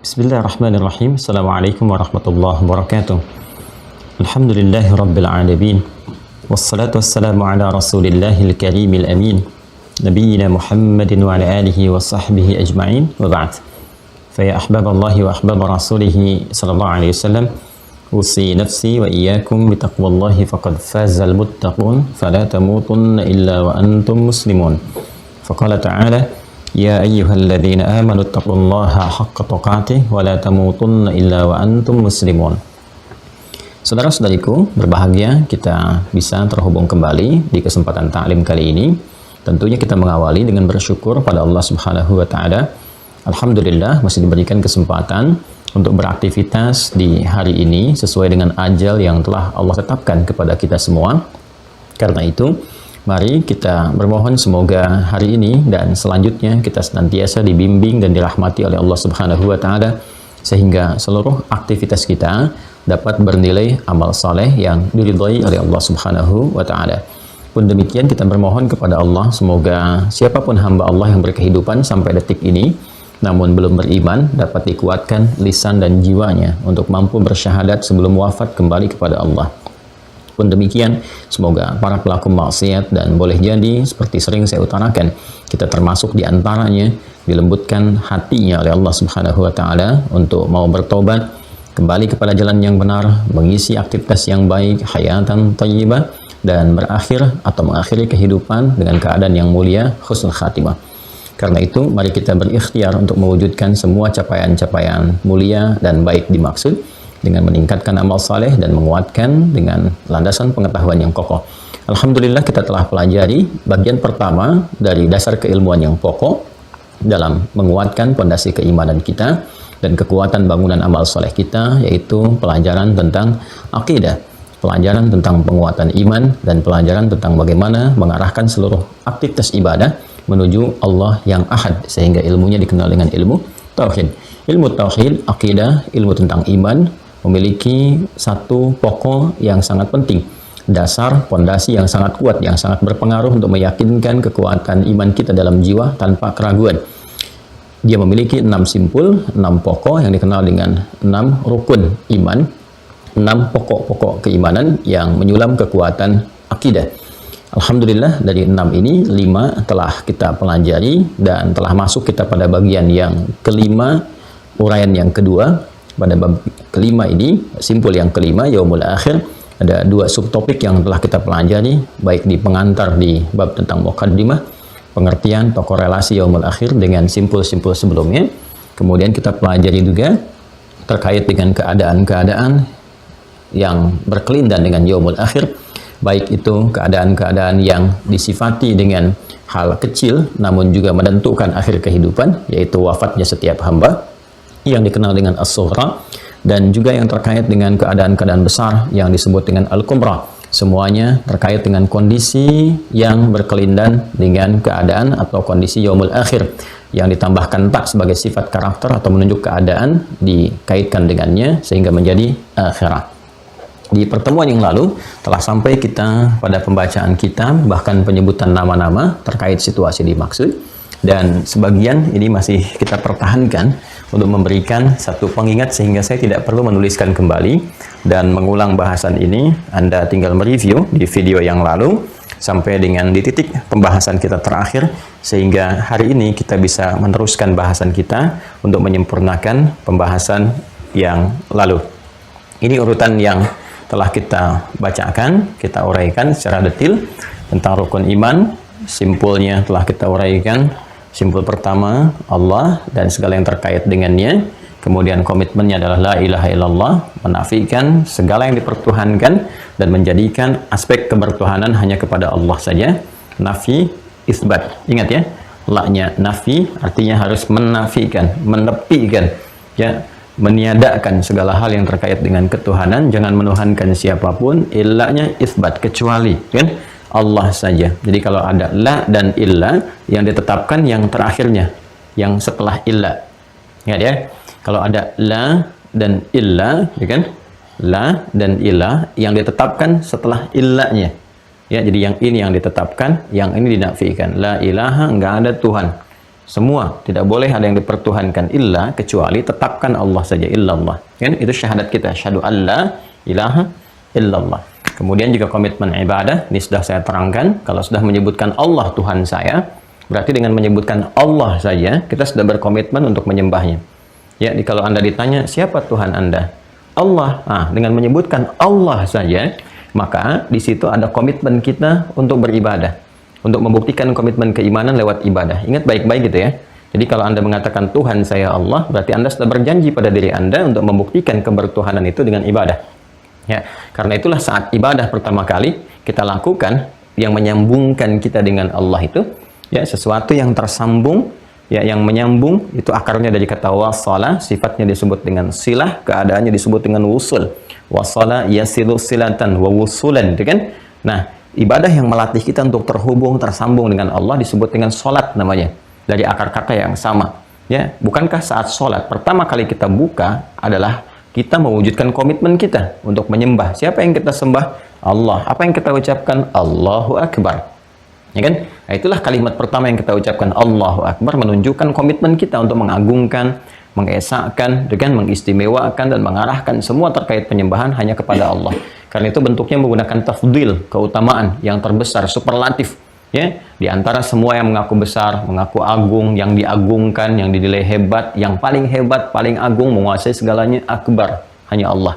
Bismillahirrahmanirrahim. Assalamualaikum warahmatullahi wabarakatuh. Alhamdulillahi rabbil alamin. Wassalatu wassalamu ala rasulillahil karimil amin. Nabiyyina Muhammadin wa ala alihi wa sahbihi ajma'in. Wa ba'd. Faya ahbaballahi wa ahbab rasulihi sallallahu alaihi wasallam. Usi nafsi wa iyyakum bitaqwallahi faqad fazal muttaqun. Fala tamutunna illa wa antum muslimun. Faqala ta'ala Ya ayyuhalladzina amanu taqullaha haqqa tuqatih wa la tamutunna illa wa antum muslimun. Saudara-saudariku, berbahagia kita bisa terhubung kembali di kesempatan ta'lim kali ini. Tentunya kita mengawali dengan bersyukur pada Allah Subhanahu wa taala. Alhamdulillah masih diberikan kesempatan untuk beraktivitas di hari ini sesuai dengan ajal yang telah Allah tetapkan kepada kita semua. Karena itu, mari kita bermohon semoga hari ini dan selanjutnya kita senantiasa dibimbing dan dirahmati oleh Allah Subhanahu wa taala sehingga seluruh aktivitas kita dapat bernilai amal saleh yang diridhai oleh Allah Subhanahu wa taala. Pun demikian kita bermohon kepada Allah semoga siapapun hamba Allah yang berkehidupan sampai detik ini namun belum beriman dapat dikuatkan lisan dan jiwanya untuk mampu bersyahadat sebelum wafat kembali kepada Allah. Pun demikian, semoga para pelaku maksiat dan boleh jadi seperti sering saya utarakan, kita termasuk di antaranya dilembutkan hatinya oleh Allah Subhanahu wa taala untuk mau bertobat, kembali kepada jalan yang benar, mengisi aktivitas yang baik, hayatan thayyibah dan berakhir atau mengakhiri kehidupan dengan keadaan yang mulia, husnul khatimah. Karena itu, mari kita berikhtiar untuk mewujudkan semua capaian-capaian mulia dan baik dimaksud dengan meningkatkan amal saleh dan menguatkan dengan landasan pengetahuan yang kokoh. Alhamdulillah kita telah pelajari bagian pertama dari dasar keilmuan yang pokok dalam menguatkan pondasi keimanan kita dan kekuatan bangunan amal saleh kita, yaitu pelajaran tentang akidah, pelajaran tentang penguatan iman, dan pelajaran tentang bagaimana mengarahkan seluruh aktivitas ibadah menuju Allah yang ahad, sehingga ilmunya dikenal dengan ilmu tauhid. Ilmu tauhid, akidah, ilmu tentang iman memiliki satu pokok yang sangat penting, dasar pondasi yang sangat kuat, yang sangat berpengaruh untuk meyakinkan kekuatan iman kita dalam jiwa tanpa keraguan. Dia memiliki 6 simpul, 6 pokok yang dikenal dengan 6 rukun iman, 6 pokok-pokok keimanan yang menyulam kekuatan akidah. Alhamdulillah dari 6 ini 5 telah kita pelajari dan telah masuk kita pada bagian yang kelima, uraian yang kedua. Pada bab kelima ini, simpul yang kelima, yaumul akhir, ada 2 subtopik yang telah kita pelajari, baik di pengantar di bab tentang muqaddimah, pengertian atau korelasi yaumul akhir dengan simpul-simpul sebelumnya. Kemudian kita pelajari juga terkait dengan keadaan-keadaan yang berkelindan dengan yaumul akhir, baik itu keadaan-keadaan yang disifati dengan hal kecil namun juga menentukan akhir kehidupan, yaitu wafatnya setiap hamba, yang dikenal dengan as-sughra, dan juga yang terkait dengan keadaan-keadaan besar yang disebut dengan al-kubra. Semuanya terkait dengan kondisi yang berkelindan dengan keadaan atau kondisi yaumul akhir yang ditambahkan tak sebagai sifat karakter atau menunjuk keadaan dikaitkan dengannya sehingga menjadi akhirah. Di pertemuan yang lalu telah sampai kita pada pembacaan kitab, bahkan penyebutan nama-nama terkait situasi dimaksud, dan sebagian ini masih kita pertahankan untuk memberikan satu pengingat sehingga saya tidak perlu menuliskan kembali dan mengulang bahasan ini. Anda tinggal mereview di video yang lalu sampai dengan di titik pembahasan kita terakhir, sehingga hari ini kita bisa meneruskan bahasan kita untuk menyempurnakan pembahasan yang lalu. Ini urutan yang telah kita bacakan, kita uraikan secara detail tentang rukun iman. Simpulnya telah kita uraikan. Simpul pertama, Allah dan segala yang terkait dengannya. Kemudian komitmennya adalah la ilaha illallah, menafikan segala yang dipertuhankan dan menjadikan aspek kebertuhanan hanya kepada Allah saja. Nafi, isbat. Ingat ya, la-nya nafi artinya harus menafikan, menepikan, ya, meniadakan segala hal yang terkait dengan ketuhanan, jangan menuhankan siapapun. Illa-nya isbat, kecuali, kan? Allah saja. Jadi kalau ada la dan illa, yang ditetapkan yang terakhirnya, yang setelah illa. Ingat ya, kalau ada la dan illa, ya kan? La dan illa yang ditetapkan setelah illanya. Ya, jadi yang ini yang ditetapkan, yang ini dinafikan. La ilaha, enggak ada Tuhan. Semua, tidak boleh ada yang dipertuhankan illa kecuali tetapkan Allah saja, illallah. Kan? Itu syahadat kita, syahadu alla ilaha illallah. Kemudian juga komitmen ibadah, ini sudah saya terangkan. Kalau sudah menyebutkan Allah Tuhan saya, berarti dengan menyebutkan Allah saja, kita sudah berkomitmen untuk menyembahnya. Ya, kalau Anda ditanya, siapa Tuhan Anda? Allah. Dengan menyebutkan Allah saja, maka di situ ada komitmen kita untuk beribadah. Untuk membuktikan komitmen keimanan lewat ibadah. Ingat baik-baik gitu ya. Jadi kalau Anda mengatakan Tuhan saya Allah, berarti Anda sudah berjanji pada diri Anda untuk membuktikan kebertuhanan itu dengan ibadah. Ya, karena itulah saat ibadah pertama kali kita lakukan yang menyambungkan kita dengan Allah itu, ya, sesuatu yang tersambung, ya, yang menyambung, itu akarnya dari kata wasala, sifatnya disebut dengan silah, keadaannya disebut dengan wusul. Wasala yasilu silatan wa wusulan, gitu kan? Nah, ibadah yang melatih kita untuk terhubung, tersambung dengan Allah disebut dengan sholat namanya. Dari akar kata yang sama. Ya, bukankah saat sholat pertama kali kita buka adalah kita mewujudkan komitmen kita untuk menyembah. Siapa yang kita sembah? Allah. Apa yang kita ucapkan? Allahu Akbar. Ya kan? Nah, itulah kalimat pertama yang kita ucapkan, Allahu Akbar, menunjukkan komitmen kita untuk mengagungkan, mengesahkan, dengan mengistimewakan dan mengarahkan semua terkait penyembahan hanya kepada Allah. Karena itu bentuknya menggunakan tafdil, keutamaan yang terbesar, superlatif. Ya, di antara semua yang mengaku besar, mengaku agung, yang diagungkan, yang dinilai hebat, yang paling hebat, paling agung, menguasai segalanya, akbar, hanya Allah.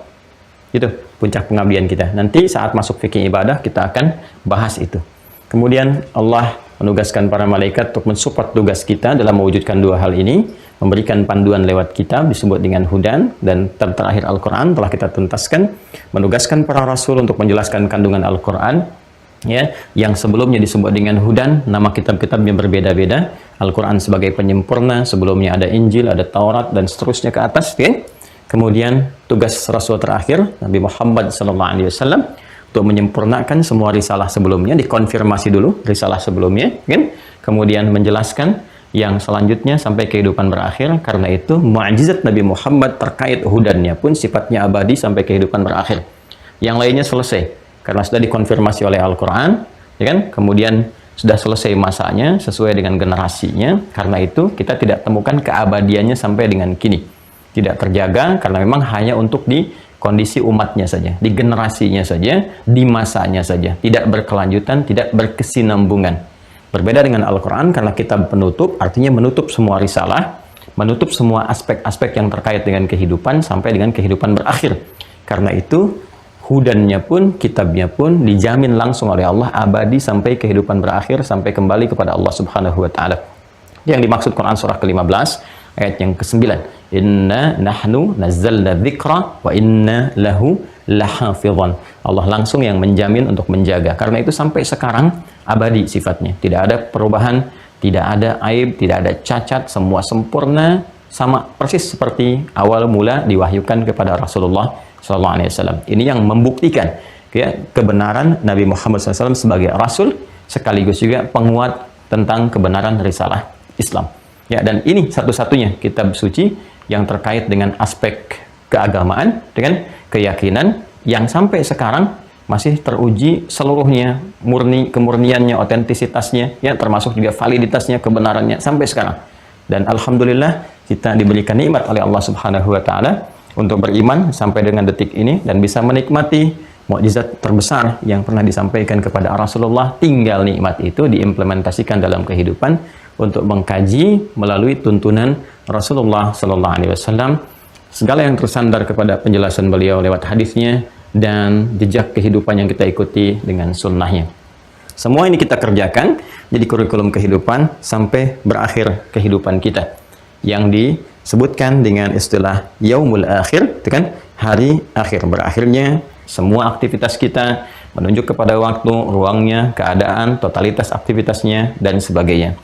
Itu puncak pengabdian kita. Nanti saat masuk fikih ibadah kita akan bahas itu. Kemudian Allah menugaskan para malaikat untuk mensupport tugas kita dalam mewujudkan dua hal ini, memberikan panduan lewat kitab disebut dengan hudan, dan terakhir Al-Quran telah kita tuntaskan, menugaskan para rasul untuk menjelaskan kandungan Al-Quran, ya, yang sebelumnya disebut dengan hudan, nama kitab-kitabnya berbeda-beda. Al-Quran sebagai penyempurna, sebelumnya ada Injil, ada Taurat, dan seterusnya ke atas, ya. Kemudian tugas rasul terakhir Nabi Muhammad SAW untuk menyempurnakan semua risalah sebelumnya, dikonfirmasi dulu risalah sebelumnya, kan? Kemudian menjelaskan yang selanjutnya sampai kehidupan berakhir. Karena itu mukjizat Nabi Muhammad terkait hudannya pun sifatnya abadi sampai kehidupan berakhir. Yang lainnya selesai karena sudah dikonfirmasi oleh Al-Quran, ya kan? Kemudian sudah selesai masanya sesuai dengan generasinya. Karena itu kita tidak temukan keabadiannya sampai dengan kini. Tidak terjaga karena memang hanya untuk di kondisi umatnya saja, di generasinya saja, di masanya saja, tidak berkelanjutan, tidak berkesinambungan. Berbeda dengan Al-Quran karena kitab penutup, artinya menutup semua risalah, menutup semua aspek-aspek yang terkait dengan kehidupan sampai dengan kehidupan berakhir. Karena itu hudannya pun, kitabnya pun dijamin langsung oleh Allah abadi sampai kehidupan berakhir, sampai kembali kepada Allah Subhanahu wa Ta'ala. Yang dimaksud Quran surah ke-15 ayat yang ke-9, inna nahnu nazzalna dzikra wa inna lahu lahafizan. Allah langsung yang menjamin untuk menjaga. Karena itu sampai sekarang abadi sifatnya, tidak ada perubahan, tidak ada aib, tidak ada cacat, semua sempurna, sama persis seperti awal mula diwahyukan kepada Rasulullah SAW. Ini yang membuktikan, ya, kebenaran Nabi Muhammad SAW sebagai Rasul, sekaligus juga penguat tentang kebenaran risalah Islam. Ya, dan ini satu-satunya kitab suci yang terkait dengan aspek keagamaan, dengan keyakinan yang sampai sekarang masih teruji seluruhnya, murni, kemurniannya, otentisitasnya, ya, termasuk juga validitasnya, kebenarannya sampai sekarang. Dan alhamdulillah kita diberikan nikmat oleh Allah Subhanahu wa Ta'ala untuk beriman sampai dengan detik ini dan bisa menikmati mukjizat terbesar yang pernah disampaikan kepada Rasulullah. Tinggal nikmat itu diimplementasikan dalam kehidupan untuk mengkaji melalui tuntunan Rasulullah Sallallahu Alaihi Wasallam, segala yang tersandar kepada penjelasan beliau lewat hadisnya dan jejak kehidupan yang kita ikuti dengan sunnahnya. Semua ini kita kerjakan jadi kurikulum kehidupan sampai berakhir kehidupan kita, yang disebutkan dengan istilah yaumul akhir, itu kan hari akhir, berakhirnya semua aktivitas kita menunjuk kepada waktu, ruangnya, keadaan, totalitas aktivitasnya dan sebagainya.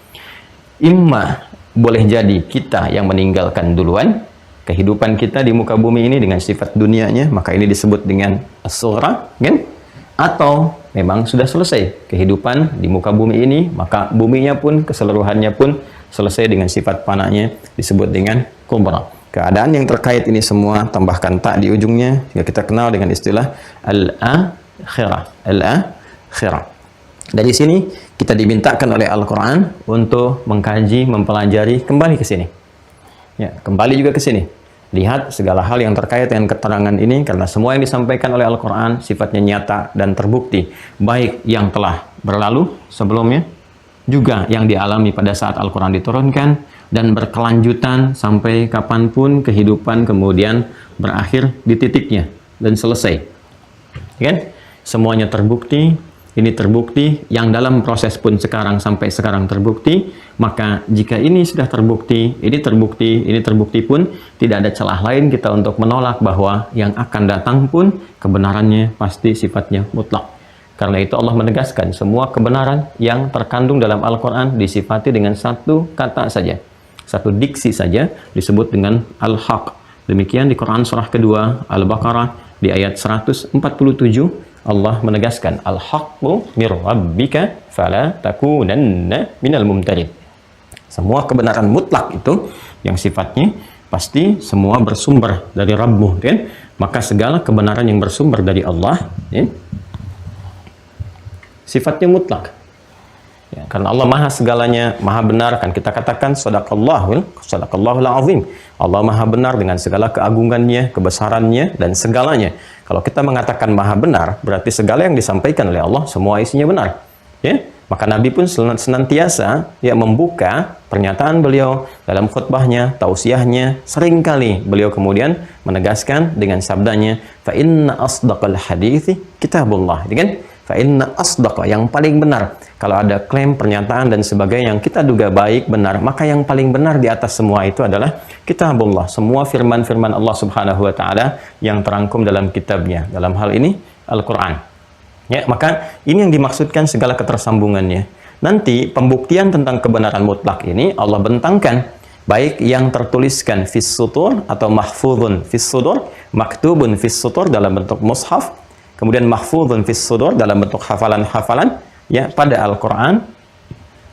Imma boleh jadi kita yang meninggalkan duluan kehidupan kita di muka bumi ini dengan sifat dunianya, maka ini disebut dengan as-sughra, kan? Atau memang sudah selesai kehidupan di muka bumi ini, maka buminya pun, keseluruhannya pun selesai dengan sifat panahnya, disebut dengan kubra. Keadaan yang terkait ini semua tambahkan tak di ujungnya, sehingga kita kenal dengan istilah al-akhirah. Al-akhirah. Dari sini kita dimintakan oleh Al-Quran untuk mengkaji, mempelajari, kembali ke sini. Ya, kembali juga ke sini. Lihat segala hal yang terkait dengan keterangan ini, karena semua yang disampaikan oleh Al-Quran sifatnya nyata dan terbukti. Baik yang telah berlalu sebelumnya, juga yang dialami pada saat Al-Quran diturunkan, dan berkelanjutan sampai kapanpun kehidupan kemudian berakhir di titiknya dan selesai. Kan? Semuanya terbukti, ini terbukti, yang dalam proses pun sekarang sampai sekarang terbukti. Maka jika ini sudah terbukti, ini terbukti pun tidak ada celah lain kita untuk menolak bahwa yang akan datang pun kebenarannya pasti sifatnya mutlak. Karena itu Allah menegaskan semua kebenaran yang terkandung dalam Al-Quran disifati dengan satu kata saja, satu diksi saja, disebut dengan Al-Haq. Demikian di Quran surah kedua Al-Baqarah di ayat 147 Allah menegaskan Al-Haqqu mir rabbika fala takunanna minal mumtarin. Semua kebenaran mutlak itu yang sifatnya pasti semua bersumber dari Rabbmu, kan? Maka segala kebenaran yang bersumber dari Allah, ya, sifatnya mutlak. Ya, karena Allah maha segalanya, maha benar, kan kita katakan sadaqallahul azim. Allah maha benar dengan segala keagungannya, kebesarannya, dan segalanya. Kalau kita mengatakan maha benar, berarti segala yang disampaikan oleh Allah semua isinya benar. Ya, maka Nabi pun senantiasa ya membuka pernyataan beliau dalam khutbahnya, tausiahnya, seringkali beliau kemudian menegaskan dengan sabdanya, fa inna asdaqal hadithi kitabullah, kan? Fa inna asdaqa, yang paling benar. Kalau ada klaim, pernyataan dan sebagainya yang kita duga baik, benar, maka yang paling benar di atas semua itu adalah kitabullah. Semua firman-firman Allah Subhanahu wa taala yang terangkum dalam kitabnya. Dalam hal ini Al-Qur'an. Ya, maka ini yang dimaksudkan segala ketersambungannya. Nanti pembuktian tentang kebenaran mutlak ini Allah bentangkan, baik yang tertuliskan fis sutur atau mahfuzun fis sudur, maktubun fis sutur dalam bentuk mushaf, kemudian mahfuzun fis sudur dalam bentuk hafalan-hafalan ya pada Al-Qur'an,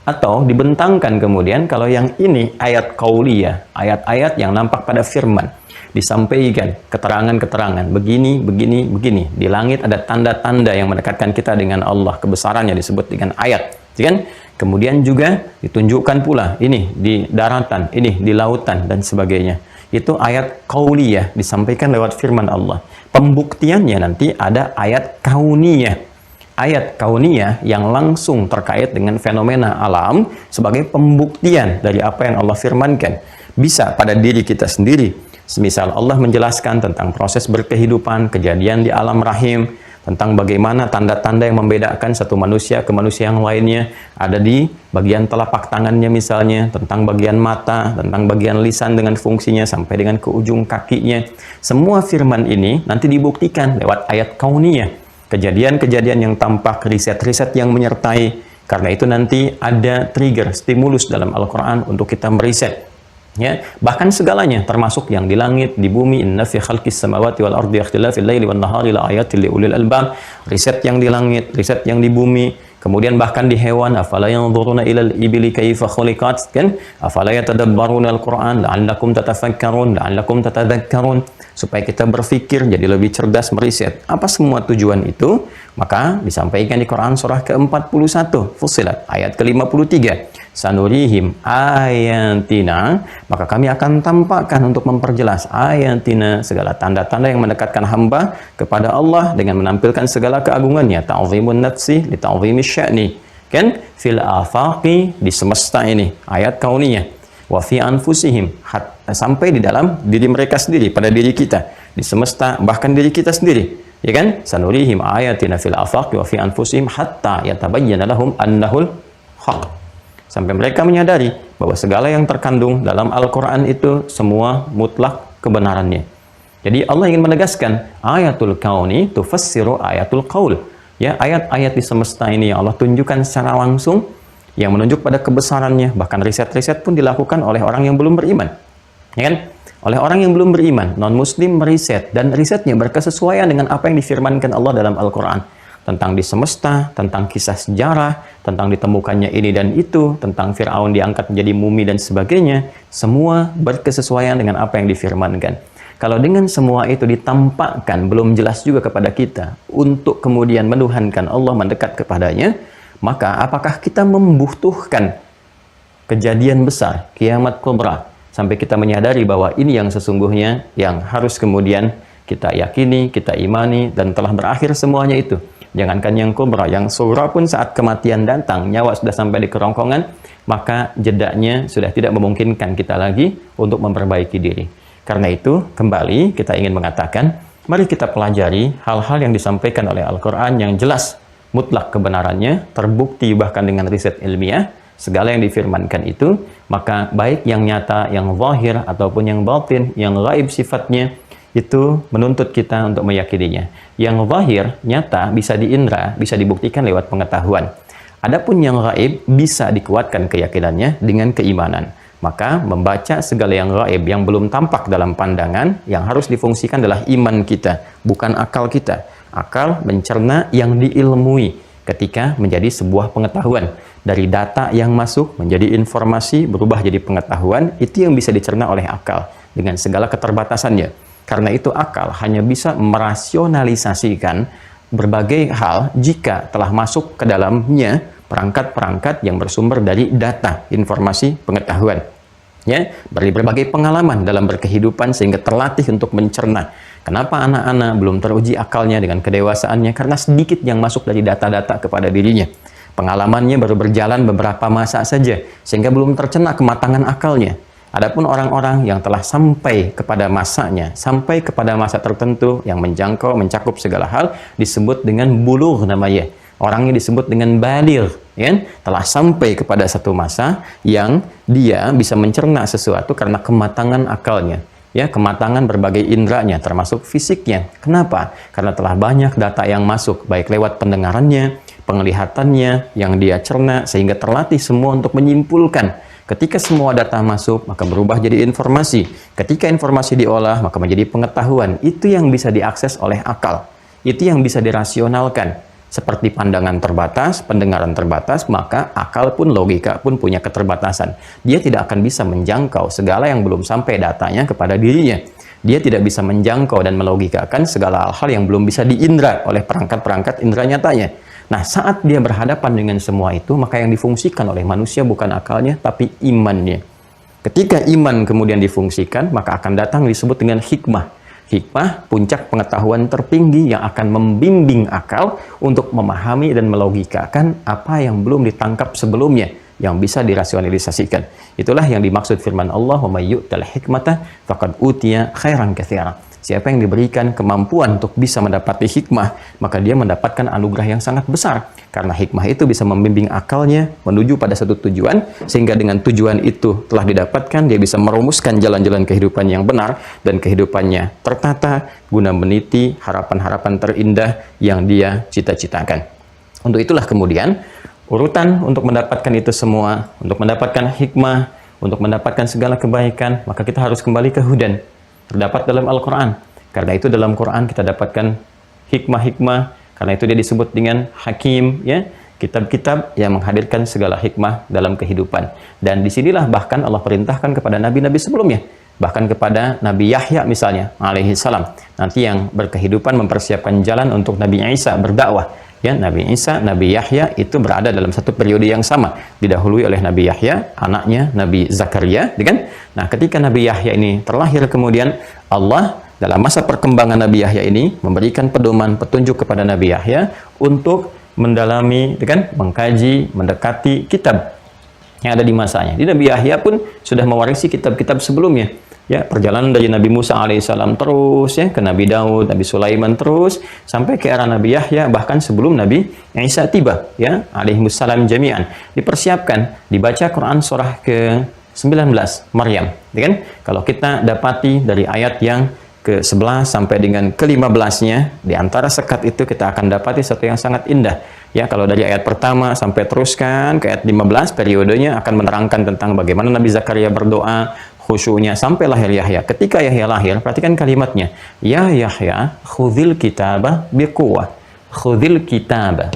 atau dibentangkan kemudian kalau yang ini ayat qauliyah, ayat-ayat yang nampak pada firman, disampaikan keterangan-keterangan begini, begini. Di langit ada tanda-tanda yang mendekatkan kita dengan Allah, kebesarannya disebut dengan ayat, kan? Kemudian juga ditunjukkan pula ini di daratan, ini di lautan dan sebagainya. Itu ayat qauliyah, disampaikan lewat firman Allah. Pembuktiannya nanti ada ayat kauniyah. Ayat kauniyah yang langsung terkait dengan fenomena alam sebagai pembuktian dari apa yang Allah firmankan. Bisa pada diri kita sendiri. Semisal Allah menjelaskan tentang proses berkehidupan, kejadian di alam rahim, tentang bagaimana tanda-tanda yang membedakan satu manusia ke manusia yang lainnya, ada di bagian telapak tangannya misalnya, tentang bagian mata, tentang bagian lisan dengan fungsinya sampai dengan ke ujung kakinya. Semua firman ini nanti dibuktikan lewat ayat kauniyah. Kejadian-kejadian yang tampak, riset-riset yang menyertai. Karena itu nanti ada trigger, stimulus dalam Al-Quran untuk kita meriset. Ya, bahkan segalanya termasuk yang di langit, di bumi, inna fi khalqis samawati wal ardi ikhtilafil laili wan nahari la ayatil liulil albab. Riset yang di langit, riset yang di bumi, kemudian bahkan di hewan, afala yanzuruna ilal ibili kaifa khuliqat, kan? Afala yatadabbaruna al-Qur'an la'allakum tatafakkarun, la'allakum tatadzakkarun, supaya kita berpikir jadi lebih cerdas meriset. Apa semua tujuan itu? Maka disampaikan di Quran surah ke-41 Fussilat ayat ke-53, sanurihim ayatina, maka kami akan tampakkan untuk memperjelas ayatina, segala tanda-tanda yang mendekatkan hamba kepada Allah dengan menampilkan segala keagungannya, ta'zimun nafsi li ta'zimi sya'ni, kan? Fil afaqi, di semesta ini, ayat kauniyah, wa fi anfusihim, sampai di dalam diri mereka sendiri, pada diri kita, di semesta, bahkan diri kita sendiri, ya kan? Sanurihim ayatina fil afaqi wa fi anfusihim hatta yatabayyana lahum annahul haq, sampai mereka menyadari bahwa segala yang terkandung dalam Al-Quran itu semua mutlak kebenarannya. Jadi Allah ingin menegaskan ayatul kauni tufassiru ayatul qaul. Ya, ayat-ayat di semesta ini yang Allah tunjukkan secara langsung yang menunjuk pada kebesarannya. Bahkan riset-riset pun dilakukan oleh orang yang belum beriman. Ya kan? Oleh orang yang belum beriman, non-muslim meriset, dan risetnya berkesesuaian dengan apa yang difirmankan Allah dalam Al-Quran. Tentang di semesta, tentang kisah sejarah, tentang ditemukannya ini dan itu, tentang Fir'aun diangkat menjadi mumi dan sebagainya. Semua berkesesuaian dengan apa yang difirmankan. Kalau dengan semua itu ditampakkan, belum jelas juga kepada kita, untuk kemudian menuhankan Allah, mendekat kepadanya, Maka apakah kita membutuhkan kejadian besar, kiamat kubra, sampai kita menyadari bahwa ini yang sesungguhnya yang harus kemudian kita yakini, kita imani, dan telah berakhir semuanya itu. Jangankan yang kubra, yang sughra pun saat kematian datang, nyawa sudah sampai di kerongkongan, maka jedaknya sudah tidak memungkinkan kita lagi untuk memperbaiki diri. Karena itu, kembali kita ingin mengatakan, mari kita pelajari hal-hal yang disampaikan oleh Al-Quran yang jelas, mutlak kebenarannya, terbukti bahkan dengan riset ilmiah, segala yang difirmankan itu, maka baik yang nyata, yang zahir, ataupun yang batin, yang gaib sifatnya, itu menuntut kita untuk meyakininya. Yang zahir, nyata, bisa diindra, bisa dibuktikan lewat pengetahuan. Adapun yang gaib, bisa dikuatkan keyakinannya dengan keimanan. Maka membaca segala yang gaib, yang belum tampak dalam pandangan, yang harus difungsikan adalah iman kita, bukan akal kita. Akal mencerna yang diilmui ketika menjadi sebuah pengetahuan. Dari data yang masuk menjadi informasi, berubah jadi pengetahuan, itu yang bisa dicerna oleh akal dengan segala keterbatasannya. Karena itu akal hanya bisa merasionalisasikan berbagai hal jika telah masuk ke dalamnya perangkat-perangkat yang bersumber dari data, informasi, pengetahuan. Ya, dari berbagai pengalaman dalam berkehidupan sehingga terlatih untuk mencerna. Kenapa anak-anak belum teruji akalnya dengan kedewasaannya? Karena sedikit yang masuk dari data-data kepada dirinya. Pengalamannya baru berjalan beberapa masa saja, sehingga belum tercerna kematangan akalnya. Adapun orang-orang yang telah sampai kepada masanya, sampai kepada masa tertentu yang menjangkau, mencakup segala hal, disebut dengan bulugh namanya. Orangnya disebut dengan baligh, ya? Telah sampai kepada satu masa yang dia bisa mencerna sesuatu karena kematangan akalnya. Ya, kematangan berbagai indranya, termasuk fisiknya. Kenapa? Karena telah banyak data yang masuk, baik lewat pendengarannya, penglihatannya, yang dia cerna, sehingga terlatih semua untuk menyimpulkan. Ketika semua data masuk, maka berubah jadi informasi. Ketika informasi diolah, maka menjadi pengetahuan. Itu yang bisa diakses oleh akal. Itu yang bisa dirasionalkan. Seperti pandangan terbatas, pendengaran terbatas, maka akal pun, logika pun punya keterbatasan. Dia tidak akan bisa menjangkau segala yang belum sampai datanya kepada dirinya. Dia tidak bisa menjangkau dan melogikakan segala hal-hal yang belum bisa diindra oleh perangkat-perangkat indera nyatanya. Nah, saat dia berhadapan dengan semua itu, maka yang difungsikan oleh manusia bukan akalnya, tapi imannya. Ketika iman kemudian difungsikan, maka akan datang disebut dengan hikmah. Hikmah, puncak pengetahuan tertinggi yang akan membimbing akal untuk memahami dan melogikakan apa yang belum ditangkap sebelumnya, yang bisa dirasionalisasikan. Itulah yang dimaksud firman Allah, "Wa may yu'tal hikmata faqad utiya khairan katsira." Siapa yang diberikan kemampuan untuk bisa mendapati hikmah, maka dia mendapatkan anugerah yang sangat besar. Karena hikmah itu bisa membimbing akalnya menuju pada satu tujuan, sehingga dengan tujuan itu telah didapatkan, dia bisa merumuskan jalan-jalan kehidupan yang benar, dan kehidupannya tertata guna meniti harapan-harapan terindah yang dia cita-citakan. Untuk itulah kemudian, urutan untuk mendapatkan itu semua, untuk mendapatkan hikmah, untuk mendapatkan segala kebaikan, maka kita harus kembali ke hudan. Terdapat dalam Al-Quran. Karena itu dalam Quran kita dapatkan hikmah-hikmah. Karena itu dia disebut dengan hakim, ya, kitab-kitab yang menghadirkan segala hikmah dalam kehidupan. Dan disinilah bahkan Allah perintahkan kepada nabi-nabi sebelumnya, bahkan kepada Nabi Yahya misalnya, alaihi salam, nanti yang berkehidupan mempersiapkan jalan untuk Nabi Isa berdakwah. Ya, Nabi Isa, Nabi Yahya itu berada dalam satu periode yang sama, didahului oleh Nabi Yahya, anaknya Nabi Zakaria, kan? Nah, ketika Nabi Yahya ini terlahir, kemudian Allah dalam masa perkembangan Nabi Yahya ini memberikan pedoman, petunjuk kepada Nabi Yahya untuk mendalami, kan, mengkaji, mendekati kitab yang ada di masanya. Di Nabi Yahya pun sudah mewarisi kitab-kitab sebelumnya. Ya, perjalanan dari Nabi Musa alaihissalam terus, ya, ke Nabi Daud, Nabi Sulaiman terus sampai ke era Nabi Yahya, bahkan sebelum Nabi Isa tiba, ya, alaihissalam jami'an. Dipersiapkan, dibaca Quran surah ke-19 Maryam, ya kan? Kalau kita dapati dari ayat yang ke-11 sampai dengan ke-15-nya, di antara sekat itu kita akan dapati sesuatu yang sangat indah. Ya, kalau dari ayat pertama sampai teruskan ke ayat 15, periodenya akan menerangkan tentang bagaimana Nabi Zakaria berdoa, khusyuknya sampai lahir Yahya. Ketika Yahya lahir, perhatikan kalimatnya. Ya Yahya, khudhil kitaba biquwah. Khudhil kitaba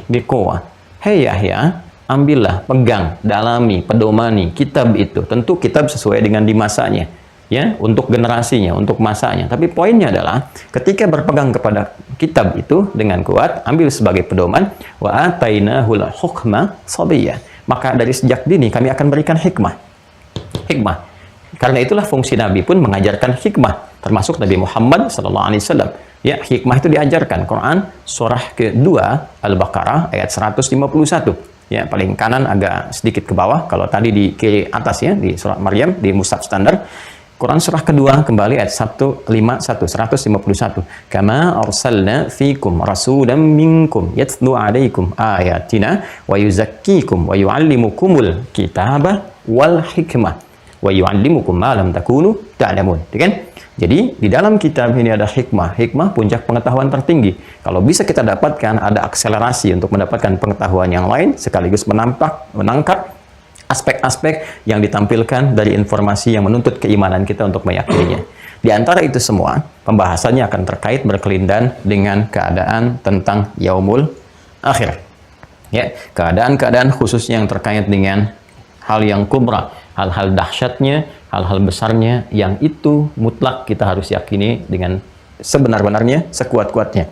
biquwah. Hei Yahya, ambillah, pegang, dalami, pedomani kitab itu. Tentu kitab sesuai dengan di masanya. ya, untuk generasinya, untuk masanya. Tapi poinnya adalah ketika berpegang kepada kitab itu dengan kuat, ambil sebagai pedoman, wa atainahul hukma sabiyya. Maka dari sejak dini kami akan berikan hikmah. Karena itulah fungsi Nabi pun mengajarkan hikmah, termasuk Nabi Muhammad SAW. Ya, hikmah itu diajarkan. Quran surah kedua Al-Baqarah ayat 151. Ya, paling kanan agak sedikit ke bawah. Kalau tadi di kiri atas ya, di surat Maryam, di mushaf standar. Quran surah kedua kembali ayat 151. Kama arsalna fikum rasulan minkum yatlu alaikum ayatina wa yuzakkikum wa yuallimukumul kitaba wal hikmah wa yuallimukum ma lam takunu ta'lamun. Kan? Jadi di dalam kitab ini ada hikmah. Hikmah puncak pengetahuan tertinggi. Kalau bisa kita dapatkan, ada akselerasi untuk mendapatkan pengetahuan yang lain sekaligus menangkap aspek-aspek yang ditampilkan dari informasi yang menuntut keimanan kita untuk meyakininya. Di antara itu semua, pembahasannya akan terkait berkelindan dengan keadaan tentang yaumul akhir. Ya, keadaan-keadaan khususnya yang terkait dengan hal yang kubra, hal-hal dahsyatnya, hal-hal besarnya yang itu mutlak kita harus yakini dengan sebenar-benarnya, sekuat-kuatnya.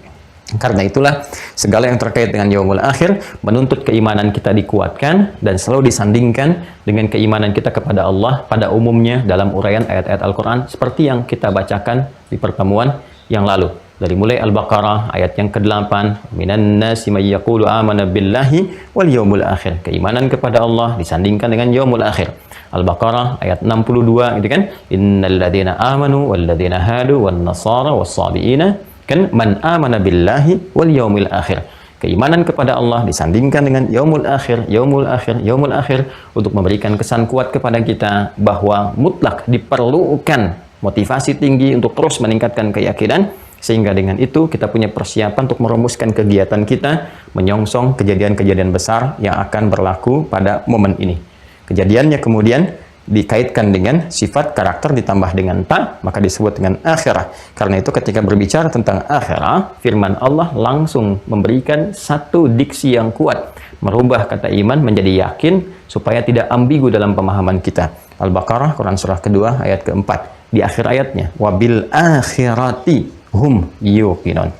Karena itulah segala yang terkait dengan yaumul akhir menuntut keimanan kita dikuatkan dan selalu disandingkan dengan keimanan kita kepada Allah pada umumnya dalam uraian ayat-ayat Al-Quran seperti yang kita bacakan di pertemuan yang lalu. Dari mulai Al-Baqarah ayat yang ke-8, minan nasi may yaqulu amana billahi wal yaumil akhir. Keimanan kepada Allah disandingkan dengan yaumul akhir. Al-Baqarah ayat 62 gitu kan. Innal ladzina amanu wal ladzina hadu wan nasara was sabiina kan man amana billahi wal yaumil akhir. Keimanan kepada Allah disandingkan dengan yaumul akhir untuk memberikan kesan kuat kepada kita bahwa mutlak diperlukan motivasi tinggi untuk terus meningkatkan keyakinan, sehingga dengan itu kita punya persiapan untuk merumuskan kegiatan kita menyongsong kejadian-kejadian besar yang akan berlaku pada momen ini. Kejadiannya kemudian dikaitkan dengan sifat karakter ditambah dengan ta, maka disebut dengan akhirah. Karena itu ketika berbicara tentang akhirah, firman Allah langsung memberikan satu diksi yang kuat, merubah kata iman menjadi yakin supaya tidak ambigu dalam pemahaman kita. Al-Baqarah Quran surah kedua ayat keempat. Di akhir ayatnya, wabil akhirati hum yuqinun.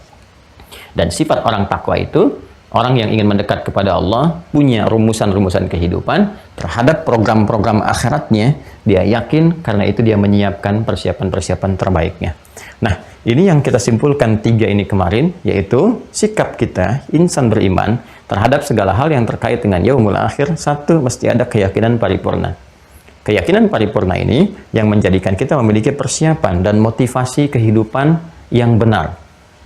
Dan sifat orang takwa itu orang yang ingin mendekat kepada Allah, punya rumusan-rumusan kehidupan terhadap program-program akhiratnya, dia yakin, karena itu dia menyiapkan persiapan-persiapan terbaiknya. Nah, ini yang kita simpulkan 3 ini kemarin, yaitu sikap kita, insan beriman, terhadap segala hal yang terkait dengan yaumul akhir. 1, mesti ada keyakinan paripurna. Keyakinan paripurna ini yang menjadikan kita memiliki persiapan dan motivasi kehidupan yang benar.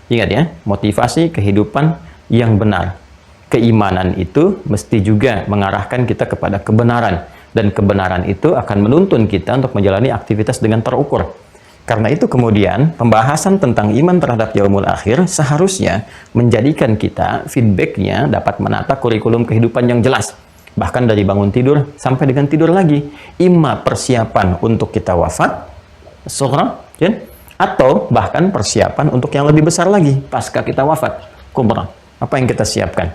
Ingat ya, motivasi kehidupan yang benar. Keimanan itu mesti juga mengarahkan kita kepada kebenaran, dan kebenaran itu akan menuntun kita untuk menjalani aktivitas dengan terukur. Karena itu kemudian pembahasan tentang iman terhadap yaumul akhir seharusnya menjadikan kita feedbacknya dapat menata kurikulum kehidupan yang jelas, bahkan dari bangun tidur sampai dengan tidur lagi. Imma persiapan untuk kita wafat sughra, ya? Atau bahkan persiapan untuk yang lebih besar lagi pasca kita wafat, kubra. Apa yang kita siapkan?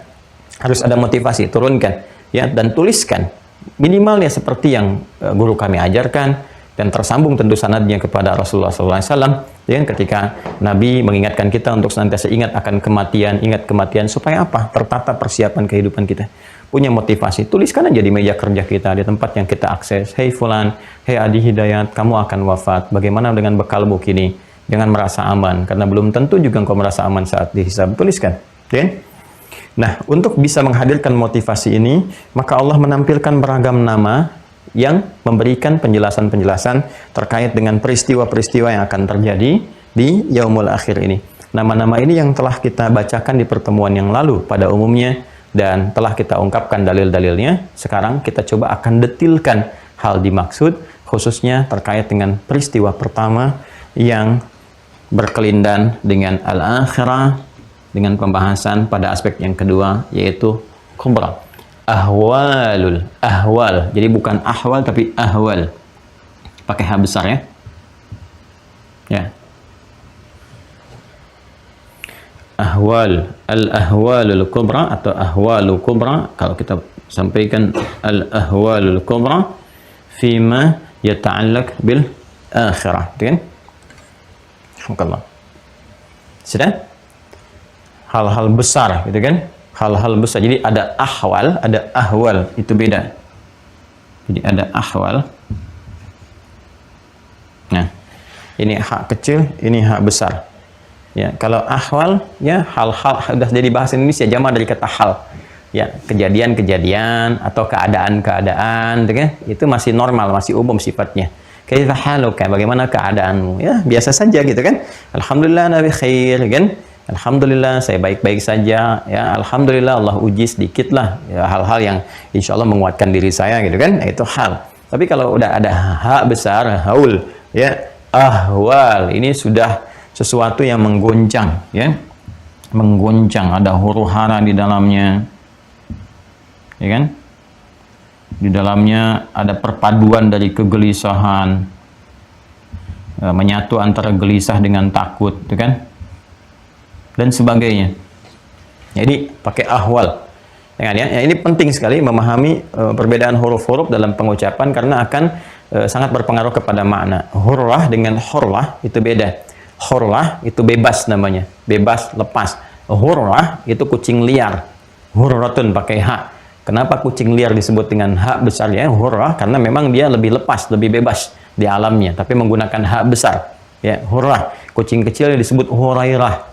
Harus ada motivasi, turunkan ya, dan tuliskan minimalnya seperti yang guru kami ajarkan, dan tersambung tentu sanadnya kepada Rasulullah SAW. Ya, ketika Nabi mengingatkan kita untuk senantiasa ingat akan kematian, ingat kematian supaya apa? Tertata persiapan kehidupan kita. Punya motivasi, tuliskan aja di meja kerja kita, di tempat yang kita akses. Hei Fulan, hei Adi Hidayat, kamu akan wafat. Bagaimana dengan bekalmu kini? Jangan merasa aman, karena belum tentu juga engkau merasa aman saat dihisab. Tuliskan. Okay? Nah, untuk bisa menghadirkan motivasi ini, maka Allah menampilkan beragam nama yang memberikan penjelasan-penjelasan terkait dengan peristiwa-peristiwa yang akan terjadi di yaumul akhir ini. Nama-nama ini yang telah kita bacakan di pertemuan yang lalu pada umumnya, dan telah kita ungkapkan dalil-dalilnya. Sekarang kita coba akan detilkan hal dimaksud, khususnya terkait dengan peristiwa pertama yang berkelindan dengan al-akhirah, dengan pembahasan pada aspek yang kedua, yaitu kubra. Ahwal. Jadi bukan ahwal tapi ahwal. Pakai H besar ya. Ya. Ahwal. Al-ahwalul kubra atau ahwalul kubra. Kalau kita sampaikan al-ahwalul kubra fima yata'allaq bil akhirah, gitu kan? Alhamdulillah. Sudah? Hal-hal besar, gitu kan? Hal-hal besar. Jadi ada ahwal, ada ahwal, itu beda. Jadi ada ahwal. Nah, ini hak kecil, ini hak besar. Ya, kalau ahwal, ya hal-hal sudah jadi bahasa Indonesia, jamak dari kata hal. Ya, kejadian-kejadian atau keadaan-keadaan, gitu kan? Itu masih normal, masih umum sifatnya. Kaifa haluka, bagaimana keadaanmu? Ya, biasa saja gitu kan. Alhamdulillah nabi khair, kan? Alhamdulillah saya baik-baik saja. Ya, alhamdulillah Allah uji sedikit lah. Ya, hal-hal yang insya Allah menguatkan diri saya gitu kan. Itu hal. Tapi kalau udah ada hak besar, haul, ya, ahwal, ini sudah sesuatu yang menggoncang, ya. Menggoncang, ada huru-hara di dalamnya. Ya kan? Di dalamnya ada perpaduan dari kegelisahan, menyatu antara gelisah dengan takut, gitu kan? Dan sebagainya. Jadi pakai ahwal. Ya, ini penting sekali memahami perbedaan huruf-huruf dalam pengucapan karena akan sangat berpengaruh kepada makna. Hurrah dengan hurlah itu beda. Hurlah itu bebas namanya, bebas, lepas. Hurrah itu kucing liar. Hurratun pakai hak. Kenapa kucing liar disebut dengan hak besar ya? Hurrah karena memang dia lebih lepas, lebih bebas di alamnya, tapi menggunakan hak besar. Ya, hurrah. Kucing kecil disebut Hurairah.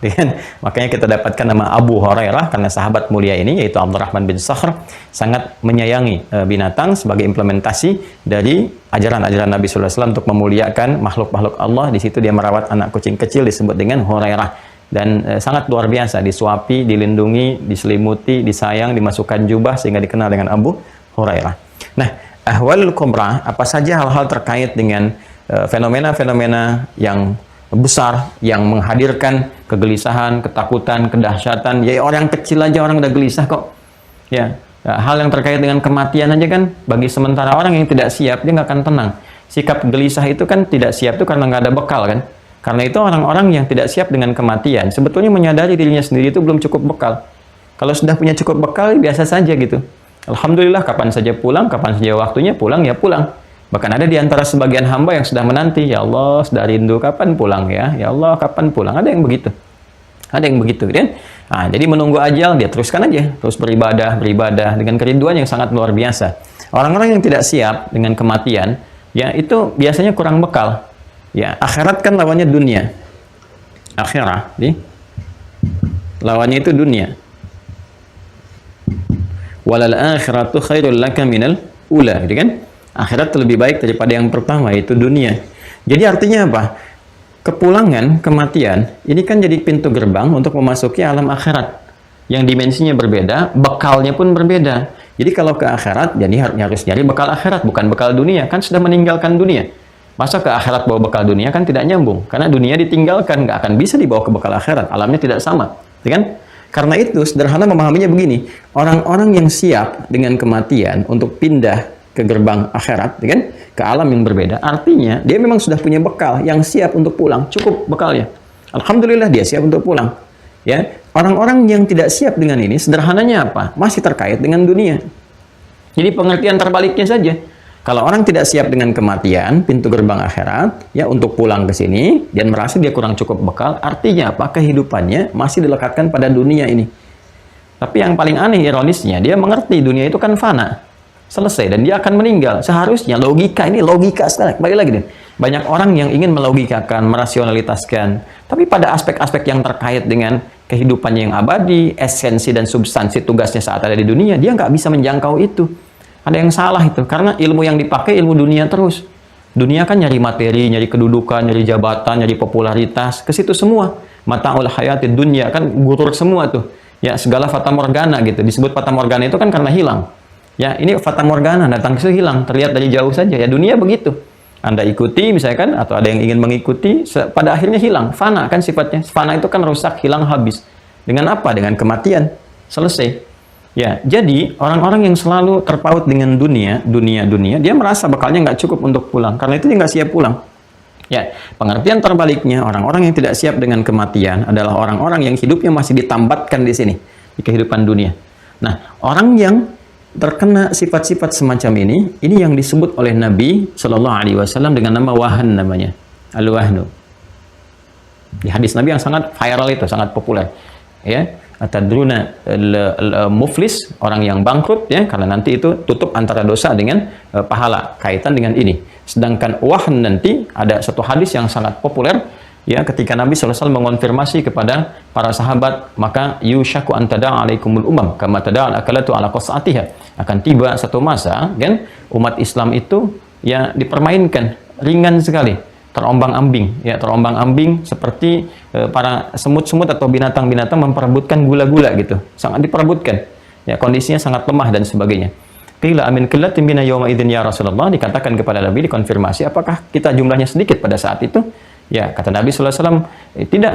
Makanya kita dapatkan nama Abu Hurairah karena sahabat mulia ini yaitu Abdurrahman bin Sakhr sangat menyayangi binatang sebagai implementasi dari ajaran-ajaran Nabi sallallahu alaihi wasallam untuk memuliakan makhluk-makhluk Allah. Di situ dia merawat anak kucing kecil disebut dengan Hurairah. Dan sangat luar biasa, disuapi, dilindungi, diselimuti, disayang, dimasukkan jubah sehingga dikenal dengan Abu Hurairah. Nah, ahwalul kubra, apa saja hal-hal terkait dengan fenomena-fenomena yang besar, yang menghadirkan kegelisahan, ketakutan, kedahsyatan. Ya orang kecil aja orang udah gelisah kok. Ya, hal yang terkait dengan kematian aja kan, bagi sementara orang yang tidak siap, dia nggak akan tenang. Sikap gelisah itu kan tidak siap itu karena nggak ada bekal kan. Karena itu orang-orang yang tidak siap dengan kematian sebetulnya menyadari dirinya sendiri itu belum cukup bekal. Kalau sudah punya cukup bekal biasa saja gitu. Alhamdulillah kapan saja pulang, kapan saja waktunya pulang ya pulang. Bahkan ada di antara sebagian hamba yang sudah menanti, ya Allah sudah rindu kapan pulang ya. Ya Allah kapan pulang. Ada yang begitu. Ada yang begitu kan. Nah, jadi menunggu ajal dia teruskan aja, terus beribadah dengan kerinduan yang sangat luar biasa. Orang-orang yang tidak siap dengan kematian ya itu biasanya kurang bekal. Ya, akhirat kan lawannya dunia. Akhirah, lawannya itu dunia. Walal akhiratu khairul laka minal ula, gitu kan? Akhirat lebih baik daripada yang pertama, yaitu dunia. Jadi artinya apa? Kepulangan, kematian, ini kan jadi pintu gerbang untuk memasuki alam akhirat. Yang dimensinya berbeda, bekalnya pun berbeda. Jadi kalau ke akhirat, jadi harus nyari bekal akhirat, bukan bekal dunia. Kan sudah meninggalkan dunia. Masa ke akhirat bawa bekal dunia kan tidak nyambung. Karena dunia ditinggalkan, nggak akan bisa dibawa ke bekal akhirat. Alamnya tidak sama. Ya kan? Karena itu, sederhana memahaminya begini. Orang-orang yang siap dengan kematian untuk pindah ke gerbang akhirat, ya kan? Ke alam yang berbeda. Artinya, dia memang sudah punya bekal yang siap untuk pulang. Cukup bekalnya. Alhamdulillah dia siap untuk pulang. Ya, orang-orang yang tidak siap dengan ini, sederhananya apa? Masih terkait dengan dunia. Jadi pengertian terbaliknya saja. Kalau orang tidak siap dengan kematian, pintu gerbang akhirat, ya untuk pulang ke sini, dan merasa dia kurang cukup bekal, artinya apa? Kehidupannya masih dilekatkan pada dunia ini. Tapi yang paling aneh, ironisnya, dia mengerti dunia itu kan fana. Selesai, dan dia akan meninggal. Seharusnya logika, ini logika sekali. Kembali lagi nih. Banyak orang yang ingin melogikakan, merasionalitaskan. Tapi pada aspek-aspek yang terkait dengan kehidupannya yang abadi, esensi dan substansi tugasnya saat ada di dunia, dia nggak bisa menjangkau itu. Ada yang salah itu, karena ilmu yang dipakai ilmu dunia terus. Dunia kan nyari materi, nyari kedudukan, nyari jabatan, nyari popularitas, ke situ semua. Mata'ul hayatid dunya, kan gurur semua tuh. Ya, segala fata morgana gitu. Disebut fata morgana itu kan karena hilang. Ya, ini fata morgana, datang ke situ hilang, terlihat dari jauh saja. Ya, dunia begitu. Anda ikuti misalkan, atau ada yang ingin mengikuti, pada akhirnya hilang. Fana kan sifatnya. Fana itu kan rusak, hilang, habis. Dengan apa? Dengan kematian. Selesai. Ya, jadi orang-orang yang selalu terpaut dengan dunia, dia merasa bekalnya nggak cukup untuk pulang. Karena itu dia nggak siap pulang. Ya, pengertian terbaliknya, orang-orang yang tidak siap dengan kematian adalah orang-orang yang hidupnya masih ditambatkan di sini, di kehidupan dunia. Nah, orang yang terkena sifat-sifat semacam ini yang disebut oleh Nabi Shallallahu Alaihi Wasallam dengan nama wahan, namanya al-wahnu. Di hadis Nabi yang sangat viral itu, sangat populer, ya. Atadruna muflis, orang yang bangkrut, ya, karena nanti itu tutup antara dosa dengan pahala, kaitan dengan ini. Sedangkan wahan nanti ada satu hadis yang sangat populer, ya, ketika Nabi SAW mengonfirmasi kepada para sahabat, maka yushaku antada alaikumul umam kama tada'al akalatu ala qas'atiha, akan tiba satu masa, kan, umat Islam itu ya dipermainkan, ringan sekali, terombang-ambing, ya, terombang-ambing seperti para semut-semut atau binatang-binatang memperebutkan gula-gula gitu, sangat diperebutkan, ya, kondisinya sangat lemah dan sebagainya. Qila amin qillatin bina yawma idzin ya Rasulullah, dikatakan kepada Nabi, dikonfirmasi, apakah kita jumlahnya sedikit pada saat itu? Ya, kata Nabi sallallahu alaihi wasallam, tidak.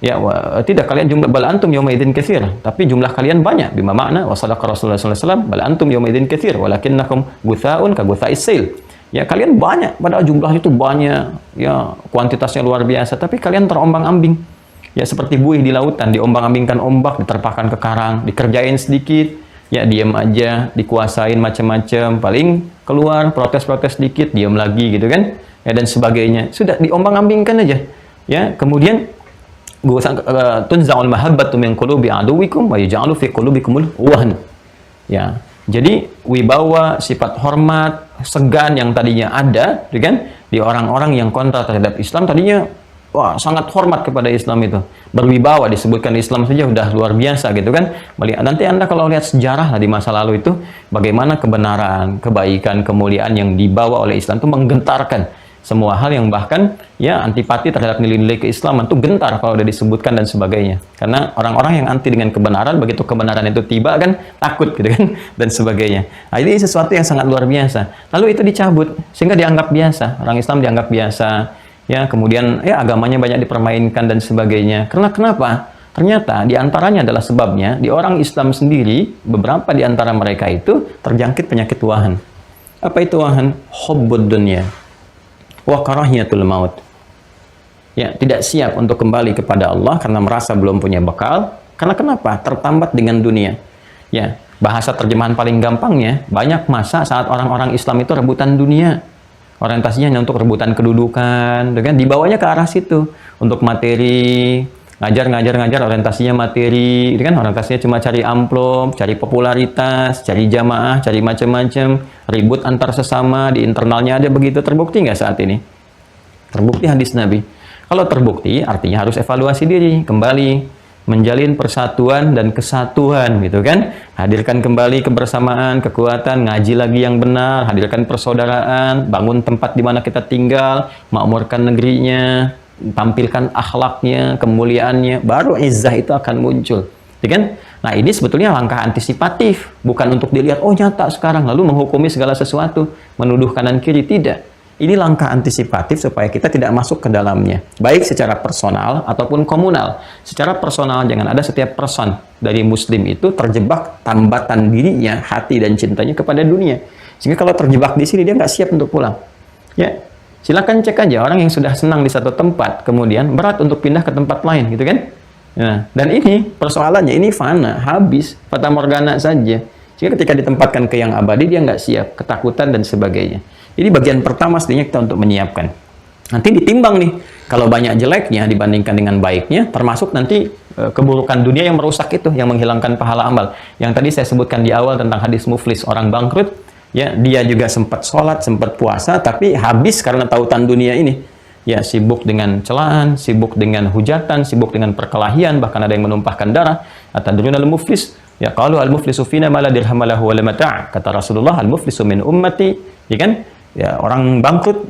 Ya, tidak, kalian jumlah bal antum yawma idzin katsir, tapi jumlah kalian banyak. Bima makna wa sadaqa Rasulullah sallallahu alaihi wasallam, bal antum yawma idzin katsir walakinnakum guthaun ka gutha'is sail. Ya, kalian banyak, padahal jumlah itu banyak, ya, kuantitasnya luar biasa, tapi kalian terombang-ambing. Ya, seperti buih di lautan, diombang-ambingkan ombak, diterpahkan ke karang, dikerjain sedikit, ya, diam aja, dikuasain macam-macam, paling keluar protes-protes sedikit, diam lagi gitu kan, ya, dan sebagainya. Sudah diombang-ambingkan aja. Ya, kemudian tunza'ul mahabbatu min qulubi aduwikum wa yaj'alu fi qulubikumul wahn. Ya. Jadi wibawa, sifat hormat, segan yang tadinya ada, kan, di orang-orang yang kontra terhadap Islam, tadinya wah sangat hormat kepada Islam itu, berwibawa, disebutkan Islam saja udah luar biasa gitu kan. Nanti Anda kalau lihat sejarah di masa lalu itu, bagaimana kebenaran, kebaikan, kemuliaan yang dibawa oleh Islam itu menggentarkan semua hal yang bahkan ya antipati terhadap nilai-nilai keislaman itu gentar kalau udah disebutkan dan sebagainya. Karena orang-orang yang anti dengan kebenaran, begitu kebenaran itu tiba kan takut gitu kan dan sebagainya. Nah, ini sesuatu yang sangat luar biasa. Lalu itu dicabut sehingga dianggap biasa. Orang Islam dianggap biasa. Ya, kemudian ya agamanya banyak dipermainkan dan sebagainya. Karena kenapa? Ternyata diantaranya adalah sebabnya di orang Islam sendiri, beberapa di antara mereka itu terjangkit penyakit wahan. Apa itu wahan? Hubbud dunya wa karahiyatul maut. Ya, tidak siap untuk kembali kepada Allah karena merasa belum punya bekal. Karena kenapa? Tertambat dengan dunia. Ya, bahasa terjemahan paling gampangnya, banyak masa saat orang-orang Islam itu rebutan dunia. Orientasinya hanya untuk rebutan kedudukan, dengan dibawanya ke arah situ, untuk materi, ngajar orientasinya materi, kan, orientasinya cuma cari amplop, cari popularitas, cari jamaah, cari macam-macam, ribut antar sesama, di internalnya ada begitu. Terbukti nggak saat ini? Terbukti hadis Nabi. Kalau terbukti, artinya harus evaluasi diri, kembali menjalin persatuan dan kesatuan, gitu kan? Hadirkan kembali kebersamaan, kekuatan, ngaji lagi yang benar, hadirkan persaudaraan, bangun tempat di mana kita tinggal, makmurkan negerinya, tampilkan akhlaknya, kemuliaannya, baru izzah itu akan muncul, ya kan? Nah, ini sebetulnya langkah antisipatif, bukan untuk dilihat oh nyata sekarang lalu menghukumi segala sesuatu, menuduh kanan kiri, tidak. Ini langkah antisipatif supaya kita tidak masuk ke dalamnya, baik secara personal ataupun komunal. Secara personal, jangan ada setiap person dari muslim itu terjebak tambatan dirinya, hati dan cintanya kepada dunia, sehingga kalau terjebak di sini dia nggak siap untuk pulang. Ya, silakan cek aja orang yang sudah senang di satu tempat, kemudian berat untuk pindah ke tempat lain, gitu kan? Nah, dan ini persoalannya, ini fana, habis, fata morgana saja. Sehingga ketika ditempatkan ke yang abadi, dia nggak siap, ketakutan dan sebagainya. Ini bagian pertama sebenarnya kita untuk menyiapkan. Nanti ditimbang nih, kalau banyak jeleknya dibandingkan dengan baiknya, termasuk nanti keburukan dunia yang merusak itu, yang menghilangkan pahala amal. Yang tadi saya sebutkan di awal tentang hadis muflis, orang bangkrut, ya, dia juga sempat sholat, sempat puasa, tapi habis karena tautan dunia ini. Ya, sibuk dengan celaan, sibuk dengan hujatan, sibuk dengan perkelahian, bahkan ada yang menumpahkan darah. Atadruna al-muflis, ya, qalu al-muflisu fina ma la dirham lahu wa la mata'. Kata Rasulullah, al-muflisu min ummati, ya kan? Ya, orang bangkrut